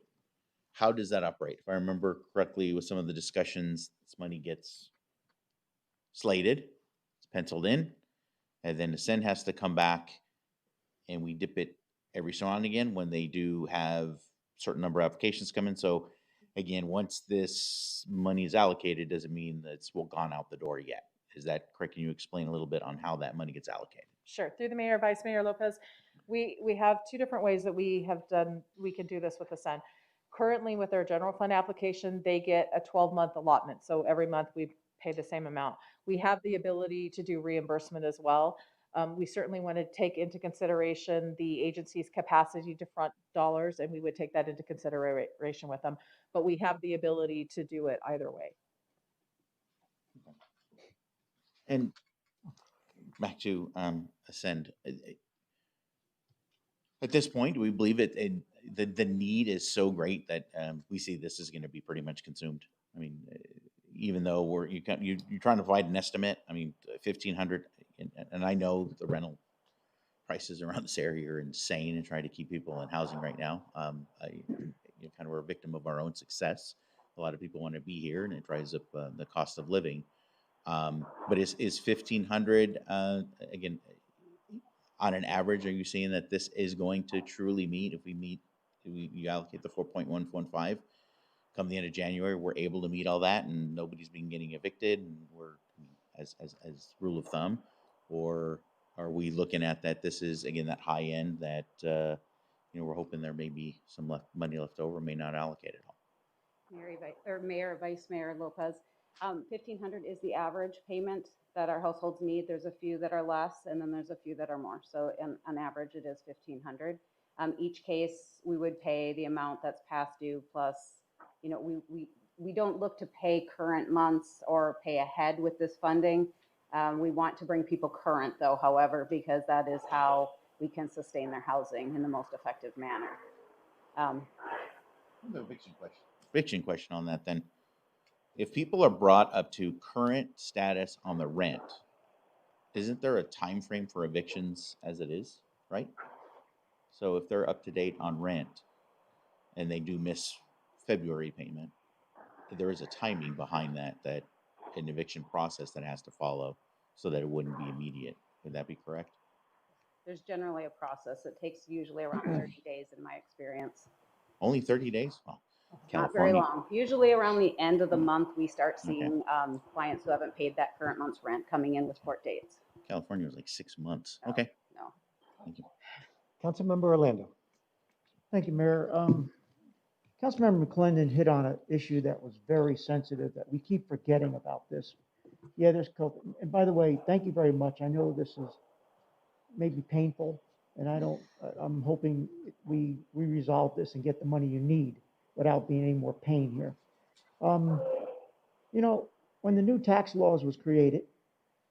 how does that operate? If I remember correctly with some of the discussions, this money gets slated, it's penciled in, and then the send has to come back and we dip it every so on again when they do have certain number of applications come in. So again, once this money is allocated, doesn't mean that it's gone out the door yet. Is that correct? Can you explain a little bit on how that money gets allocated? Sure. Through the mayor, Vice Mayor Lopez, we have two different ways that we can do this with the SEN. Currently, with their general fund application, they get a 12-month allotment. So every month we pay the same amount. We have the ability to do reimbursement as well. We certainly want to take into consideration the agency's capacity to front dollars, and we would take that into consideration with them. But we have the ability to do it either way. And back to Ascend. At this point, we believe the need is so great that we see this is going to be pretty much consumed. I mean, even though you're trying to provide an estimate. I mean, 1,500, and I know the rental prices around this area are insane, and trying to keep people in housing right now. Kind of we're a victim of our own success. A lot of people want to be here, and it drives up the cost of living. But is 1,500 again? On an average, are you seeing that this is going to truly meet? If you allocate the 4.115, come the end of January, we're able to meet all that, and nobody's been getting evicted, and we're as rule of thumb, or are we looking at that? This is again that high end that we're hoping there may be some money left over, may not allocate it all. Mayor, Vice Mayor Lopez, 1,500 is the average payment that our households need. There's a few that are less, and then there's a few that are more. So on average, it is 1,500. Each case, we would pay the amount that's past due plus, we don't look to pay current months or pay ahead with this funding. We want to bring people current though, however, because that is how we can sustain their housing in the most effective manner. The eviction question on that then. If people are brought up to current status on the rent, isn't there a time frame for evictions as it is, right? So if they're up to date on rent and they do miss February payment, there is a timing behind that an eviction process that has to follow so that it wouldn't be immediate. Would that be correct? There's generally a process. It takes usually around 30 days in my experience. Only 30 days? Well, Not very California. long. Usually around the end of the month, we start seeing clients who haven't paid that current month's rent coming in with court dates. California was like 6 months. Okay. No. Thank you. Councilmember Orlando. Thank you, Mayor. Councilmember McClendon hit on an issue that was very sensitive that we keep forgetting about this. Yeah, there's COVID. And by the way, thank you very much. I know this is maybe painful, and I'm hoping we resolve this and get the money you need without being any more pain here. When the new tax laws was created,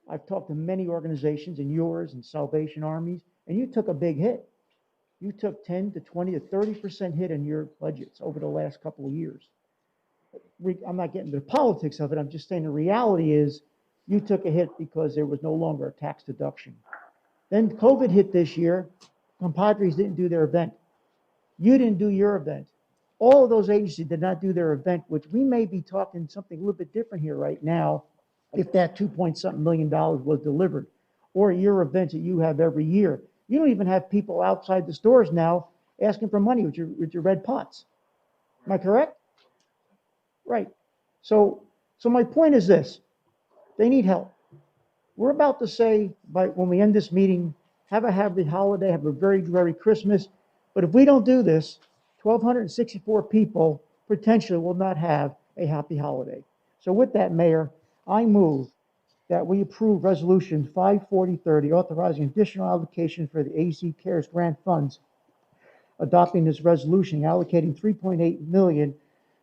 I've talked to many organizations and yours and Salvation Armies, and you took a big hit. You took 10 to 20 to 30% hit in your budgets over the last couple of years. I'm not getting into the politics of it. I'm just saying the reality is you took a hit because there was no longer a tax deduction. Then COVID hit this year. Compadres didn't do their event. You didn't do your event. All of those agencies did not do their event, which we may be talking something a little bit different here right now if that $2-point-something million was delivered, or your events that you have every year. You don't even have people outside the stores now asking for money with your red pots. Am I correct? Right. So my point is this: they need help. We're about to say, when we end this meeting, have a happy holiday, have a very Merry Christmas. But if we don't do this, 1,264 people potentially will not have a happy holiday. So with that, Mayor, I move that we approve Resolution 54030, authorizing additional allocation for the AZ CARES grant funds. Adopting this resolution, allocating $3.8 million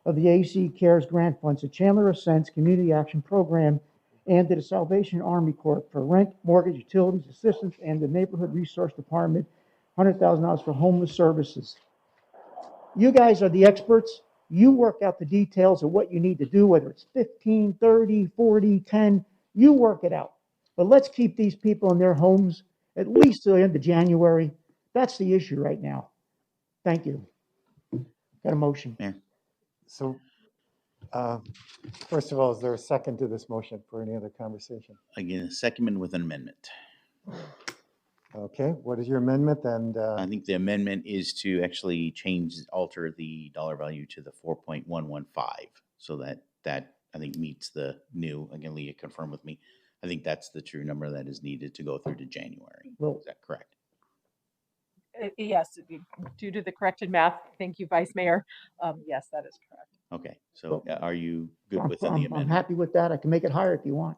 of the AZ CARES grant funds to Chandler Ascents Community Action Program and to the Salvation Army Corps for rent, mortgage, utilities, assistance, and the Neighborhood Resource Department, $100,000 for homeless services. You guys are the experts. You work out the details of what you need to do, whether it's 15, 30, 40, 10, you work it out. But let's keep these people in their homes at least till the end of January. That's the issue right now. Thank you. Got a motion. Mayor. So, first of all, is there a second to this motion for any other conversation? Again, a second with an amendment. Okay, what is your amendment? And I think the amendment is to actually alter the dollar value to the 4.115, so that I think meets the new, again, Leah, confirm with me. I think that's the true number that is needed to go through to January. Well, is that correct? Yes, due to the corrected math. Thank you, Vice Mayor. Yes, that is correct. Okay, so are you good with the I'm amendment? happy with that. I can make it higher if you want.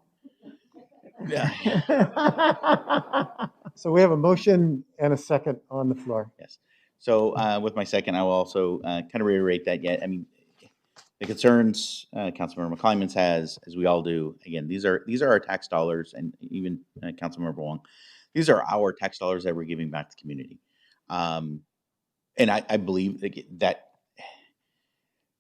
so we have a motion and a second on the floor. Yes. So with my second, I will also kind of reiterate that. Yet, I mean, the concerns Councilmember McClymans has, as we all do. Again, these are our tax dollars, and even Councilmember Wong, these are our tax dollars that we're giving back to the community. And I believe that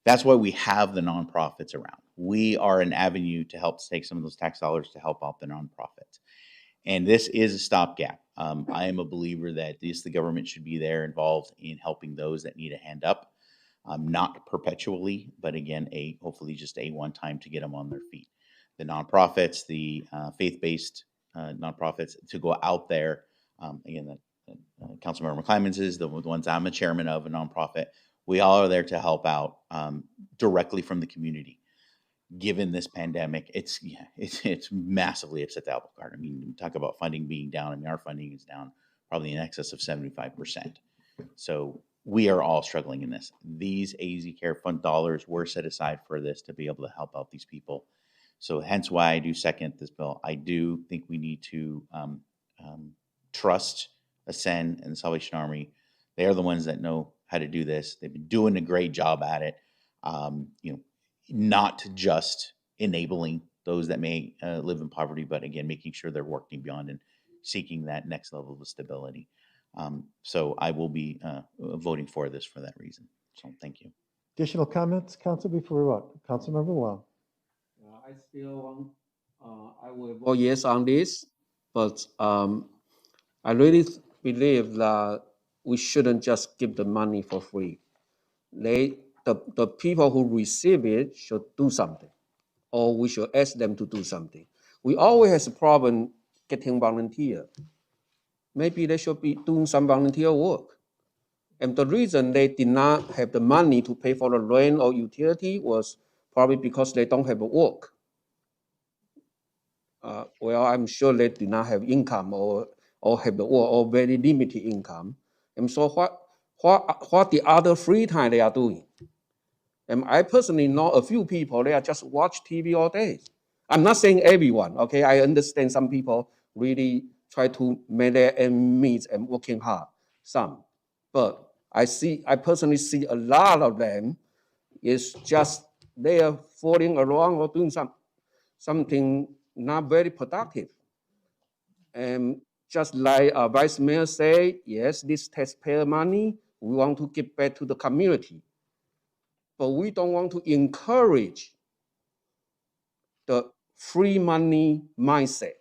that's why we have the nonprofits around. We are an avenue to help take some of those tax dollars to help out the nonprofits. And this is a stopgap. I am a believer that the government should be there involved in helping those that need a hand up, not perpetually, but again, hopefully just a one time to get them on their feet. The nonprofits, the faith-based nonprofits, to go out there, again, Councilmember McClymans is the ones I'm a chairman of, a nonprofit. We all are there to help out directly from the community. Given this pandemic, it's massively upset the apple cart. I mean, talk about funding being down. I mean, our funding is down probably in excess of 75%. So we are all struggling in this. These AZ Care Fund dollars were set aside for this to be able to help out these people. So hence why I do second this bill. I do think we need to trust Ascend and the Salvation Army. They are the ones that know how to do this. They've been doing a great job at it. Not just enabling those that may live in poverty, but again, making sure they're working beyond and seeking that next level of stability. So I will be voting for this for that reason. So thank you. Additional comments, Council, before we vote? Councilmember Wong. I still I will vote yes on this, but I really believe that we shouldn't just give the money for free. The people who receive it should do something, or we should ask them to do something. We always have a problem getting volunteer. Maybe they should be doing some volunteer work. And the reason they did not have the money to pay for the rent or utility was probably because they don't have work. Well, I'm sure they do not have income or have the work or very limited income. And so what the other free time they are doing? And I personally know a few people, they are just watch TV all day. I'm not saying everyone, okay? I understand some people really try to make their ends meet and working hard, some. But I personally see a lot of them is just they are falling around or doing something not very productive. And just like Vice Mayor say, yes, this taxpayer money, we want to give back to the community. But we don't want to encourage the free money mindset.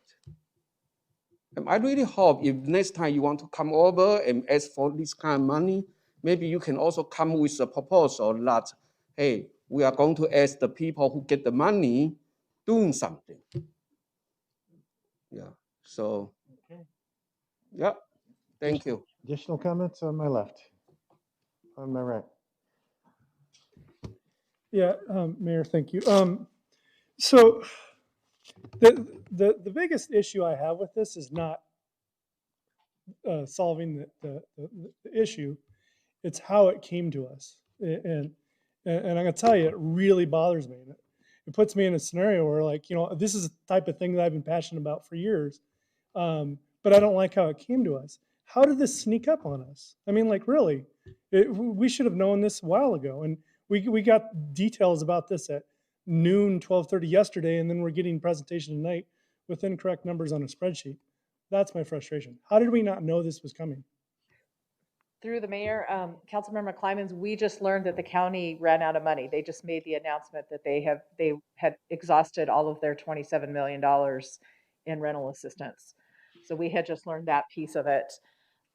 And I really hope if next time you want to come over and ask for this kind of money, maybe you can also come with a proposal that, hey, we are going to ask the people who get the money doing something. Yeah, so, yeah, thank you. Additional comments on my left? On my right? Yeah, Mayor, thank you. So the biggest issue I have with this is not solving the issue. It's how it came to us. And I'm gonna tell you, it really bothers me. It puts me in a scenario where, like, you know, this is the type of thing that I've been passionate about for years. But I don't like how it came to us. How did this sneak up on us? I mean, like, really, we should have known this a while ago. And we got details about this at noon, 12:30 yesterday, and then we're getting presentation tonight with incorrect numbers on a spreadsheet. That's my frustration. How did we not know this was coming? Through the mayor, Councilmember Clymans, we just learned that the county ran out of money. They just made the announcement that they had exhausted all of their $27 million in rental assistance. So we had just learned that piece of it,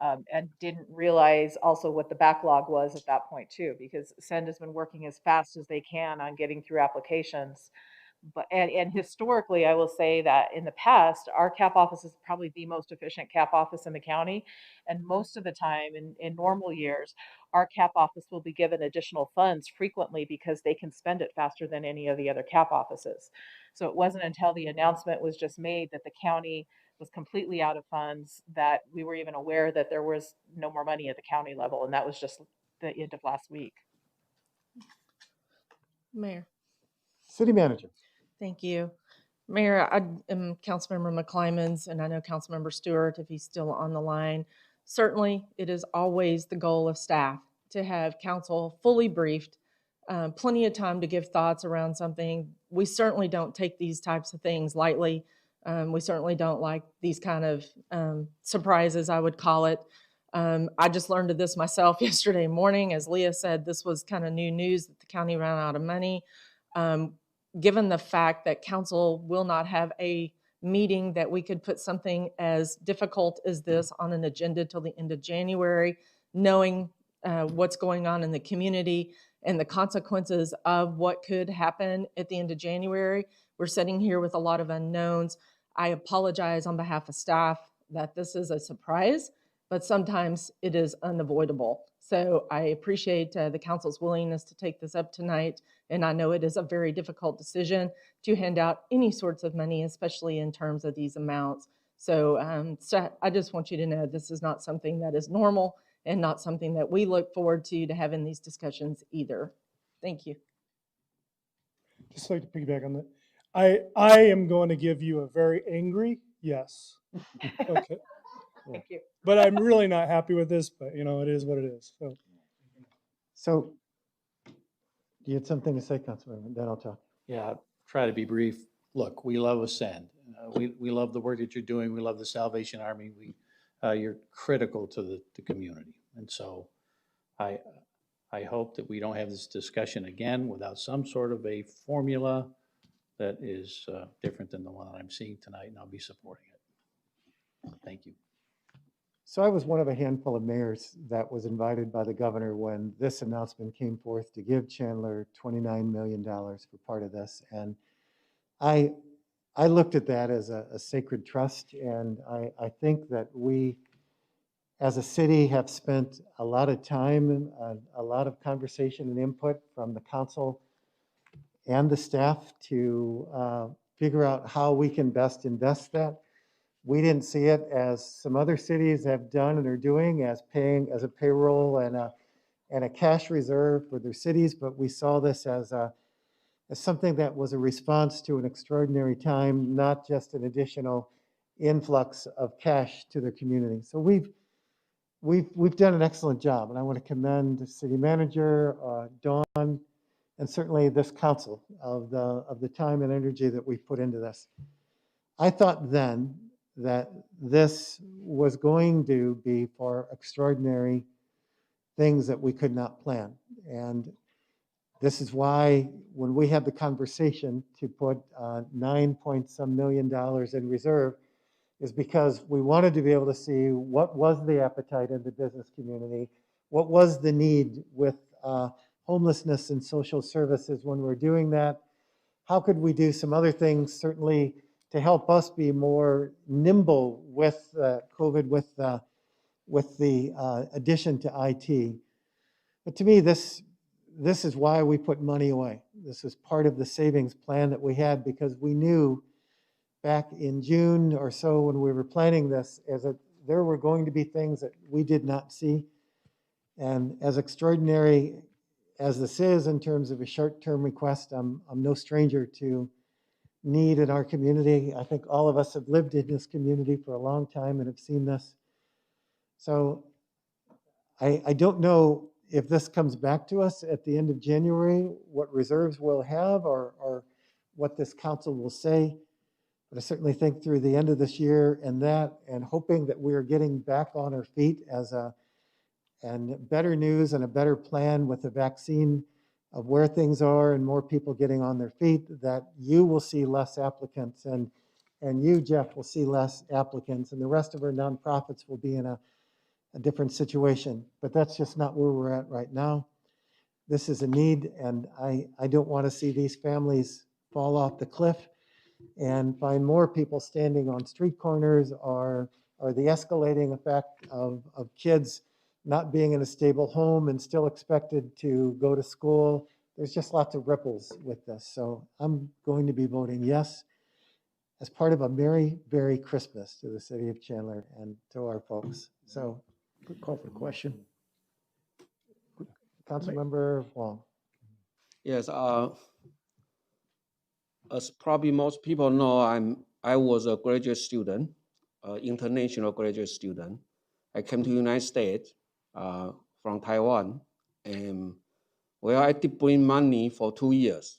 and didn't realize also what the backlog was at that point too, because Send has been working as fast as they can on getting through applications. But and historically, I will say that in the past, our CAP office is probably the most efficient CAP office in the county. And most of the time in normal years, our CAP office will be given additional funds frequently because they can spend it faster than any of the other CAP offices. So it wasn't until the announcement was just made that the county was completely out of funds that we were even aware that there was no more money at the county level. And that was just the end of last week. Mayor. City Manager. Thank you. Mayor, I am Councilmember McClymans, and I know Councilmember Stewart, if he's still on the line. Certainly, it is always the goal of staff to have council fully briefed, plenty of time to give thoughts around something. We certainly don't take these types of things lightly. We certainly don't like these kind of surprises, I would call it. I just learned of this myself yesterday morning. As Leah said, this was kind of new news that the county ran out of money. Given the fact that council will not have a meeting, that we could put something as difficult as this on an agenda till the end of January, knowing what's going on in the community and the consequences of what could happen at the end of January. We're sitting here with a lot of unknowns. I apologize on behalf of staff that this is a surprise, but sometimes it is unavoidable. So I appreciate the council's willingness to take this up tonight. And I know it is a very difficult decision to hand out any sorts of money, especially in terms of these amounts. So, I just want you to know this is not something that is normal and not something that we look forward to having these discussions either. Thank you. Just like to piggyback on that. I am going to give you a very angry yes. Okay. Thank you. But I'm really not happy with this, but you know, it is what it is. So you had something to say, Councilman, then I'll talk. Yeah, try to be brief. Look, we love Ascend. We love the work that you're doing. We love the Salvation Army. You're critical to the community. And so I hope that we don't have this discussion again without some sort of a formula that is different than the one that I'm seeing tonight, and I'll be supporting it. Thank you. So I was one of a handful of mayors that was invited by the governor when this announcement came forth to give Chandler $29 million for part of this. And I looked at that as a sacred trust. And I think that we, as a city, have spent a lot of time, a lot of conversation and input from the council and the staff to figure out how we can best invest that. We didn't see it as some other cities have done and are doing, as paying as a payroll and a cash reserve for their cities, but we saw this as something that was a response to an extraordinary time, not just an additional influx of cash to the community. So we've done an excellent job, and I want to commend the city manager, Dawn, and certainly this council of the time and energy that we've put into this. I thought then that this was going to be for extraordinary things that we could not plan. And this is why when we had the conversation to put 9-point-some million in reserve, is because we wanted to be able to see what was the appetite in the business community, what was the need with homelessness and social services when we're doing that. How could we do some other things, certainly to help us be more nimble with COVID, with the addition to IT. But to me, this is why we put money away. This is part of the savings plan that we had, because we knew back in June or so when we were planning this, as there were going to be things that we did not see. And as extraordinary as this is in terms of a short-term request, I'm no stranger to need in our community. I think all of us have lived in this community for a long time and have seen this. So I don't know if this comes back to us at the end of January, what reserves we'll have or what this council will say. But I certainly think through the end of this year and hoping that we are getting back on our feet and better news and a better plan with the vaccine of where things are and more people getting on their feet, that you will see less applicants and you, Jeff, will see less applicants, and the rest of our nonprofits will be in a different situation. But that's just not where we're at right now. This is a need, and I don't want to see these families fall off the cliff and find more people standing on street corners, or the escalating effect of kids not being in a stable home and still expected to go to school. There's just lots of ripples with this. So I'm going to be voting yes as part of a Merry Christmas to the city of Chandler and to our folks. So Quick call for the question. Councilmember Wong. Yes, as probably most people know, I was a graduate student, international graduate student. I came to the United States from Taiwan, and I did bring money for 2 years,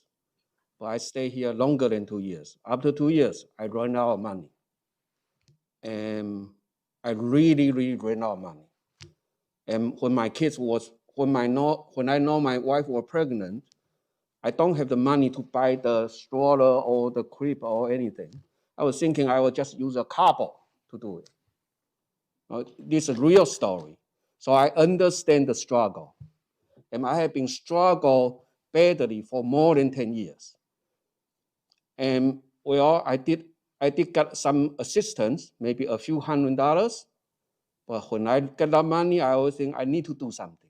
but I stayed here longer than 2 years. After 2 years, I ran out of money, and I really ran out of money. And when I know my wife was pregnant, I don't have the money to buy the stroller or the crib or anything. I was thinking I would just use a couple to do it. This is a real story. So I understand the struggle. And I have been struggling badly for more than 10 years. And I did get some assistance, maybe a few $100. But when I get that money, I always think I need to do something.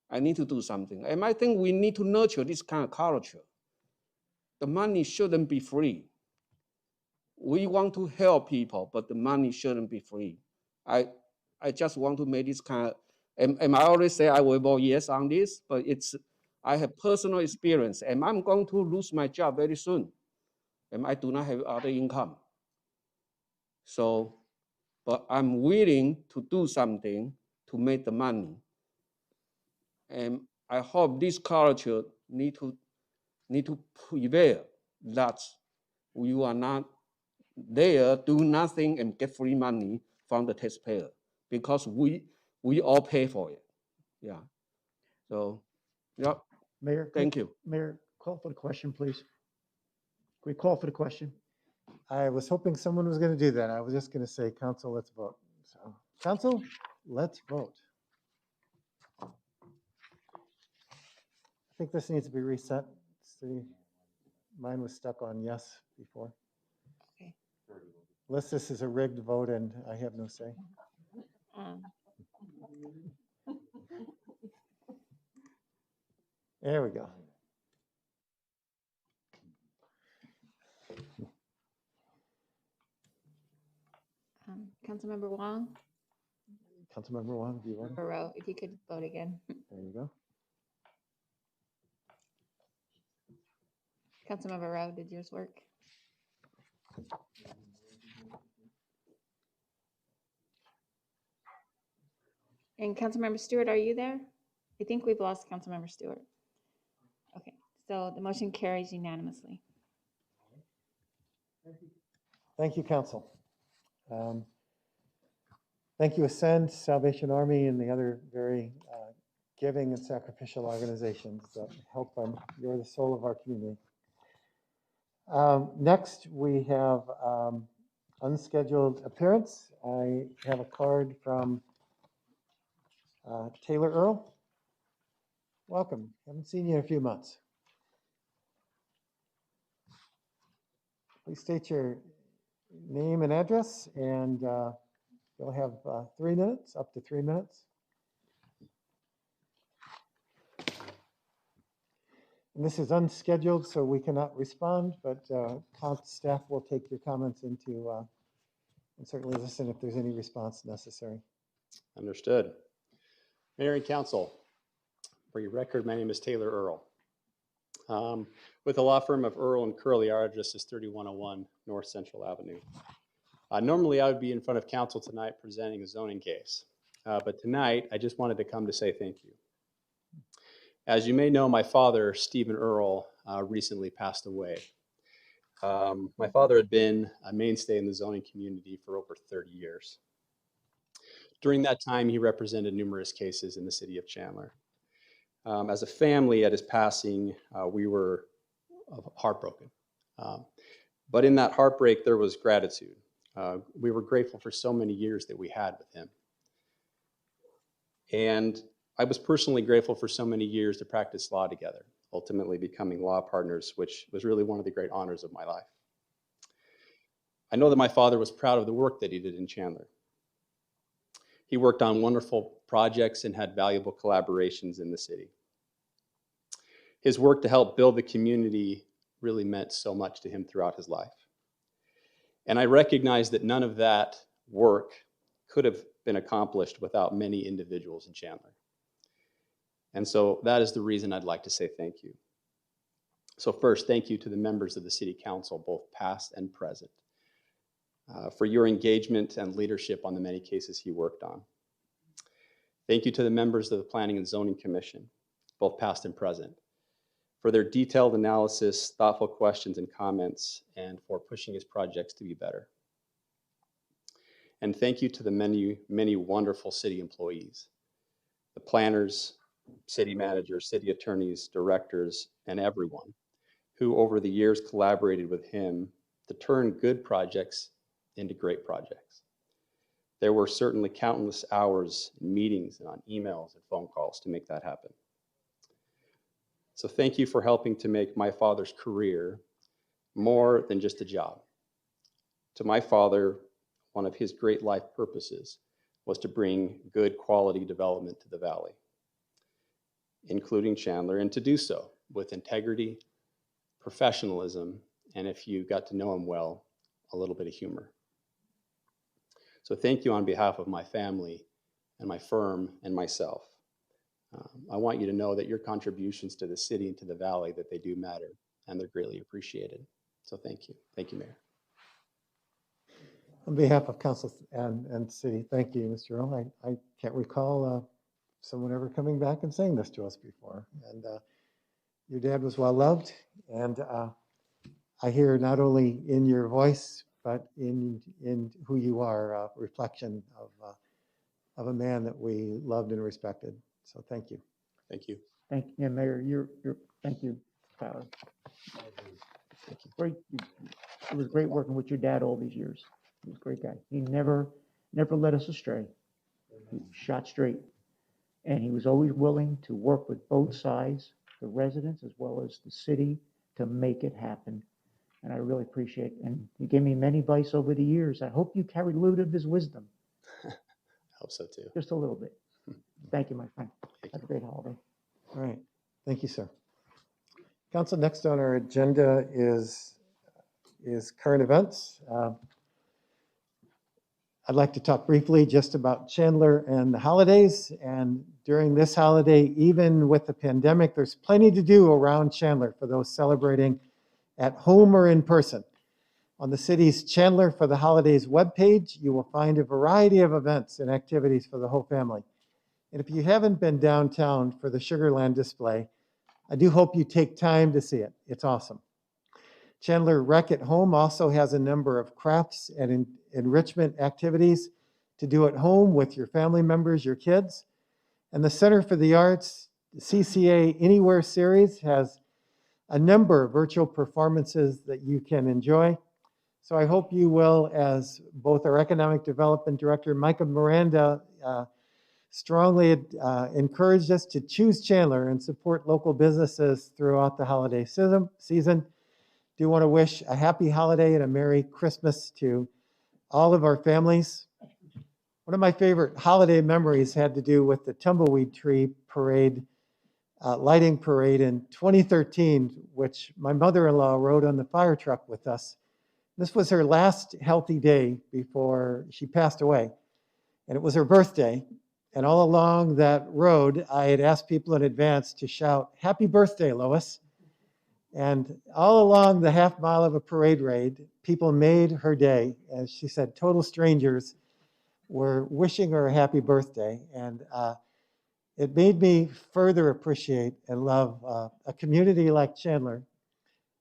I need to do something. And I think we need to nurture this kind of culture. The money shouldn't be free. We want to help people, but the money shouldn't be free. I just want to make this kind of, and I always say I will vote yes on this, but I have personal experience, and I'm going to lose my job very soon, and I do not have other income. So, but I'm willing to do something to make the money. And I hope this culture need to prevail, that we are not there, do nothing and get free money from the taxpayer, because we all pay for it. Yeah. So, yeah. Mayor. Thank you. Mayor, call for the question, please. Can we call for the question? I was hoping someone was going to do that. I was just going to say, Council, let's vote. So, Council, let's vote. I think this needs to be reset. See, mine was stuck on yes before. Okay. Unless this is a rigged vote and I have no say. There we go. Councilmember Wong? Councilmember Wong, do you want to? Rowe, if you could vote again. There you go. Councilmember Rowe, did yours work? And Councilmember Stewart, are you there? I think we've lost Councilmember Stewart. Okay, so the motion carries unanimously. Thank you, Council. Thank you, Ascend, Salvation Army, and the other very giving and sacrificial organizations that help them. You're the soul of our community. Next, we have unscheduled appearance. I have a card from Taylor Earl. Welcome. Haven't seen you in a few months. Please state your name and address, and you'll have 3 minutes, up to 3 minutes. And this is unscheduled, so we cannot respond, but staff will take your comments into and certainly listen if there's any response necessary. Understood. Mayor and Council, for your record, my name is Taylor Earl. With the law firm of Earl and Curley, our address is 3101 North Central Avenue. Normally, I would be in front of council tonight presenting a zoning case, but tonight I just wanted to come to say thank you. As you may know, my father, Stephen Earl, recently passed away. My father had been a mainstay in the zoning community for over 30 years. During that time, he represented numerous cases in the city of Chandler. As a family, at his passing, we were heartbroken. But in that heartbreak, there was gratitude. We were grateful for so many years that we had with him. And I was personally grateful for so many years to practice law together, ultimately becoming law partners, which was really one of the great honors of my life. I know that my father was proud of the work that he did in Chandler. He worked on wonderful projects and had valuable collaborations in the city. His work to help build the community really meant so much to him throughout his life. And I recognize that none of that work could have been accomplished without many individuals in Chandler. And so that is the reason I'd like to say thank you. So first, thank you to the members of the City Council, both past and present, for your engagement and leadership on the many cases he worked on. Thank you to the members of the Planning and Zoning Commission, both past and present, for their detailed analysis, thoughtful questions and comments, and for pushing his projects to be better. And thank you to the many, many wonderful city employees, the planners, city managers, city attorneys, directors, and everyone who over the years collaborated with him to turn good projects into great projects. There were certainly countless hours in meetings and on emails and phone calls to make that happen. So thank you for helping to make my father's career more than just a job. To my father, one of his great life purposes was to bring good quality development to the valley, including Chandler, and to do so with integrity, professionalism, and if you got to know him well, a little bit of humor. So thank you on behalf of my family and my firm and myself. I want you to know that your contributions to the city and to the valley, that they do matter, and they're greatly appreciated. So thank you. Thank you, Mayor. On behalf of council and city, thank you, Mr. Earl. I can't recall someone ever coming back and saying this to us before. And your dad was well loved, and I hear not only in your voice, but in who you are, a reflection of a man that we loved and respected. So thank you. Thank you. Thank you, Mayor. Thank you, Tyler. Thank you. Great. It was great working with your dad all these years. He was a great guy. He never led us astray. He shot straight. And he was always willing to work with both sides, the residents as well as the city, to make it happen. And I really appreciate it. And he gave me many advice over the years. I hope you carried a little bit of his wisdom. I hope so too. Just a little bit. Thank you, my friend. Have a great holiday. All right. Thank you, sir. Council, next on our agenda is current events. I'd like to talk briefly just about Chandler and the holidays. And during this holiday, even with the pandemic, there's plenty to do around Chandler for those celebrating at home or in person. On the city's Chandler for the Holidays webpage, you will find a variety of events and activities for the whole family. And if you haven't been downtown for the Sugarland display, I do hope you take time to see it. It's awesome. Chandler Rec at Home also has a number of crafts and enrichment activities to do at home with your family members, your kids. And the Center for the Arts, CCA Anywhere series, has a number of virtual performances that you can enjoy. So I hope you will, as both our Economic Development Director, Micah Miranda, strongly encouraged us to choose Chandler and support local businesses throughout the holiday season. Do want to wish a happy holiday and a Merry Christmas to all of our families. One of my favorite holiday memories had to do with the Tumbleweed Tree Parade, lighting parade in 2013, which my mother-in-law rode on the fire truck with us. This was her last healthy day before she passed away, and it was her birthday. And all along that road, I had asked people in advance to shout, "Happy birthday, Lois." And all along the half mile of a parade raid, people made her day. As she said, total strangers were wishing her a happy birthday. And it made me further appreciate and love a community like Chandler,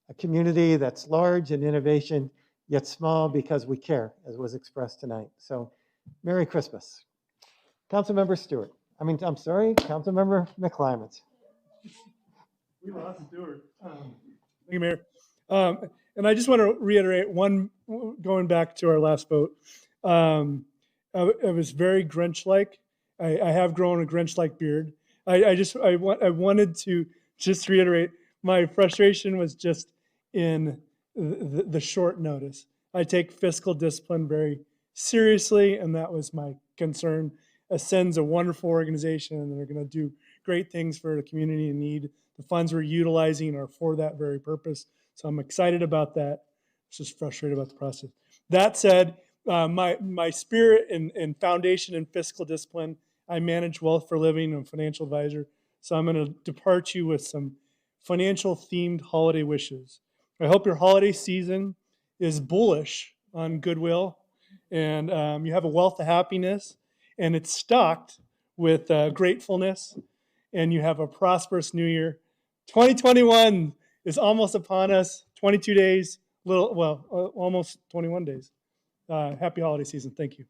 a community that's large in innovation, yet small because we care, as was expressed tonight. So Merry Christmas. Councilmember Stewart. Councilmember McClymonds. We lost Stewart. Thank you, Mayor. And I just want to reiterate going back to our last vote. It was very Grinch-like. I have grown a Grinch-like beard. I wanted to just reiterate my frustration was just in the short notice. I take fiscal discipline very seriously, and that was my concern. Ascend's a wonderful organization, and they're going to do great things for the community in need. The funds we're utilizing are for that very purpose. So I'm excited about that. Just frustrated about the process. That said, my spirit and foundation in fiscal discipline, I manage wealth for living. I'm a financial advisor. So I'm going to depart you with some financial themed holiday wishes. I hope your holiday season is bullish on goodwill, and you have a wealth of happiness, and it's stocked with gratefulness, and you have a prosperous new year. 2021 is almost upon us. 22 days, almost 21 days. Happy holiday season. Thank you.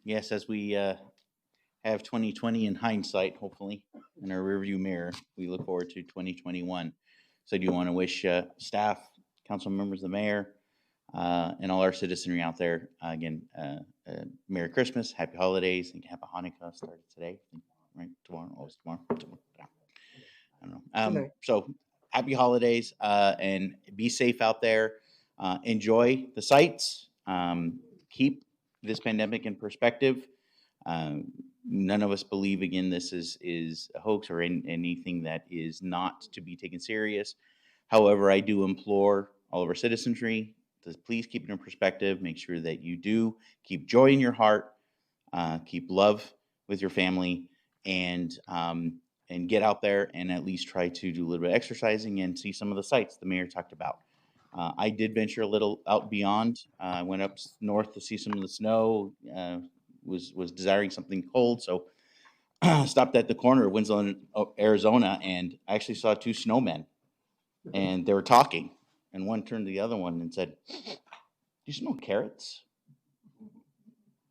Yes, as we have 2020 in hindsight, hopefully, in our rearview mirror, we look forward to 2021. So I do want to wish staff, council members, the mayor, and all our citizenry out there, again, Merry Christmas, Happy Holidays, and Happy Hanukkah started today, right? Tomorrow, always tomorrow. I don't know. So happy holidays, and be safe out there. Enjoy the sights. Keep this pandemic in perspective. None of us believe, again, this is a hoax or anything that is not to be taken serious. However, I do implore all of our citizenry to please keep it in perspective. Make sure that you do keep joy in your heart, keep love with your family, and get out there and at least try to do a little bit of exercising and see some of the sights the mayor talked about. I did venture a little out beyond. I went up north to see some of the snow. Was desiring something cold, so stopped at the corner of Winslow, Arizona, and I actually saw two snowmen, and they were talking. And one turned to the other one and said, "Do you smell carrots?"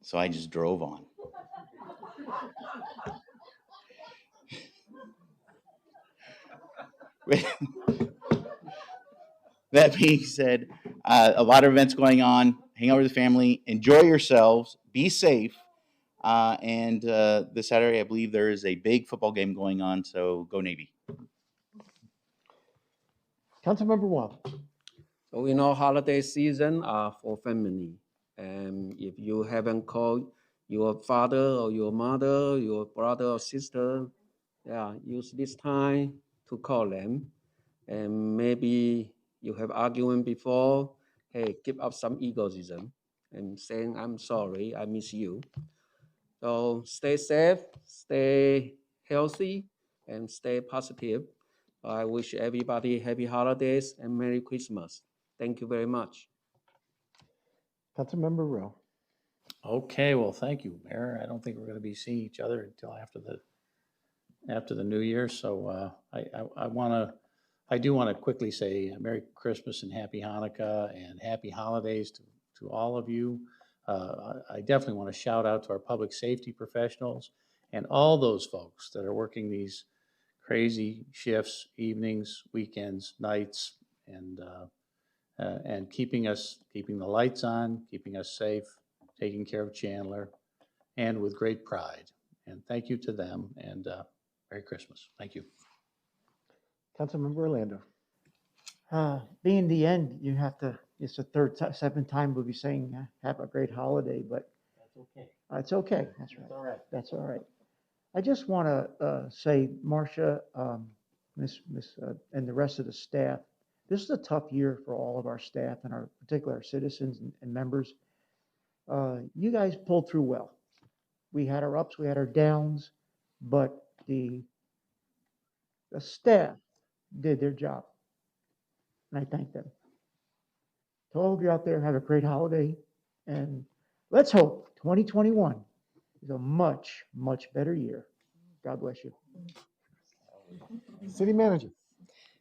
So I just drove on. That being said, a lot of events going on. Hang out with the family. Enjoy yourselves. Be safe. And this Saturday, I believe there is a big football game going on, so go Navy. Councilmember Wong. So we know holiday season are for family. And if you haven't called your father or your mother, your brother or sister, use this time to call them. And maybe you have argument before, hey, give up some egoism and saying, I'm sorry, I miss you. So stay safe, stay healthy, and stay positive. I wish everybody happy holidays and Merry Christmas. Thank you very much. Councilmember Rowe. Okay, well, thank you, Mayor. I don't think we're going to be seeing each other until after the new year. So I want to I do want to quickly say Merry Christmas and Happy Hanukkah and Happy Holidays to all of you. I definitely want to shout out to our public safety professionals and all those folks that are working these crazy shifts, evenings, weekends, nights, and keeping the lights on, keeping us safe, taking care of Chandler, and with great pride. And thank you to them, and Merry Christmas. Thank you. Councilmember Orlando. Being the end, you have to, it's the seventh time we'll be saying have a great holiday, but That's okay. it's okay. That's right. That's all right. That's all right. I just want to say, Marcia, and the rest of the staff, this is a tough year for all of our staff and particularly our citizens and members. You guys pulled through well. We had our ups, we had our downs, but the staff did their job. And I thank them. To all of you out there, have a great holiday. And let's hope 2021 is a much, much better year. God bless you. City Manager.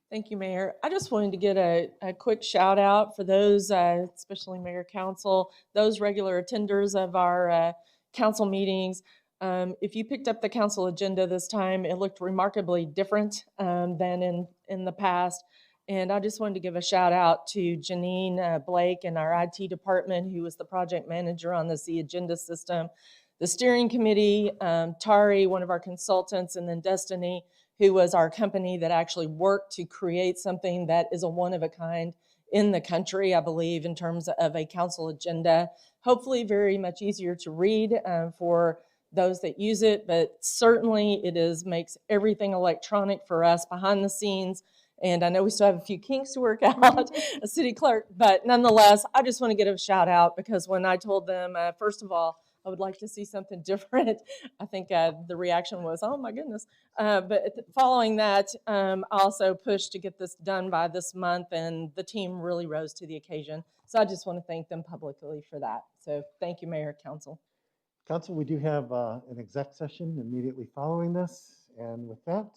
Thank you, Mayor. I just wanted to get a quick shout out for those, especially Mayor Council, those regular attenders of our council meetings. If you picked up the council agenda this time, it looked remarkably different than in the past. And I just wanted to give a shout out to Janine Blake and our IT department, who was the project manager on this agenda system, the steering committee, Tari, one of our consultants, and then Destiny, who was our company that actually worked to create something that is a one of a kind in the country, I believe, in terms of a council agenda. Hopefully very much easier to read for those that use it, but certainly it makes everything electronic for us behind the scenes. And I know we still have a few kinks to work out, a city clerk, but nonetheless, I just want to give a shout out because when I told them, first of all, I would like to see something different. I think the reaction was, oh my goodness. But following that, I also pushed to get this done by this month, and the team really rose to the occasion. So I just want to thank them publicly for that. So thank you, Mayor, Council. Council, we do have an exec session immediately following this. And with that,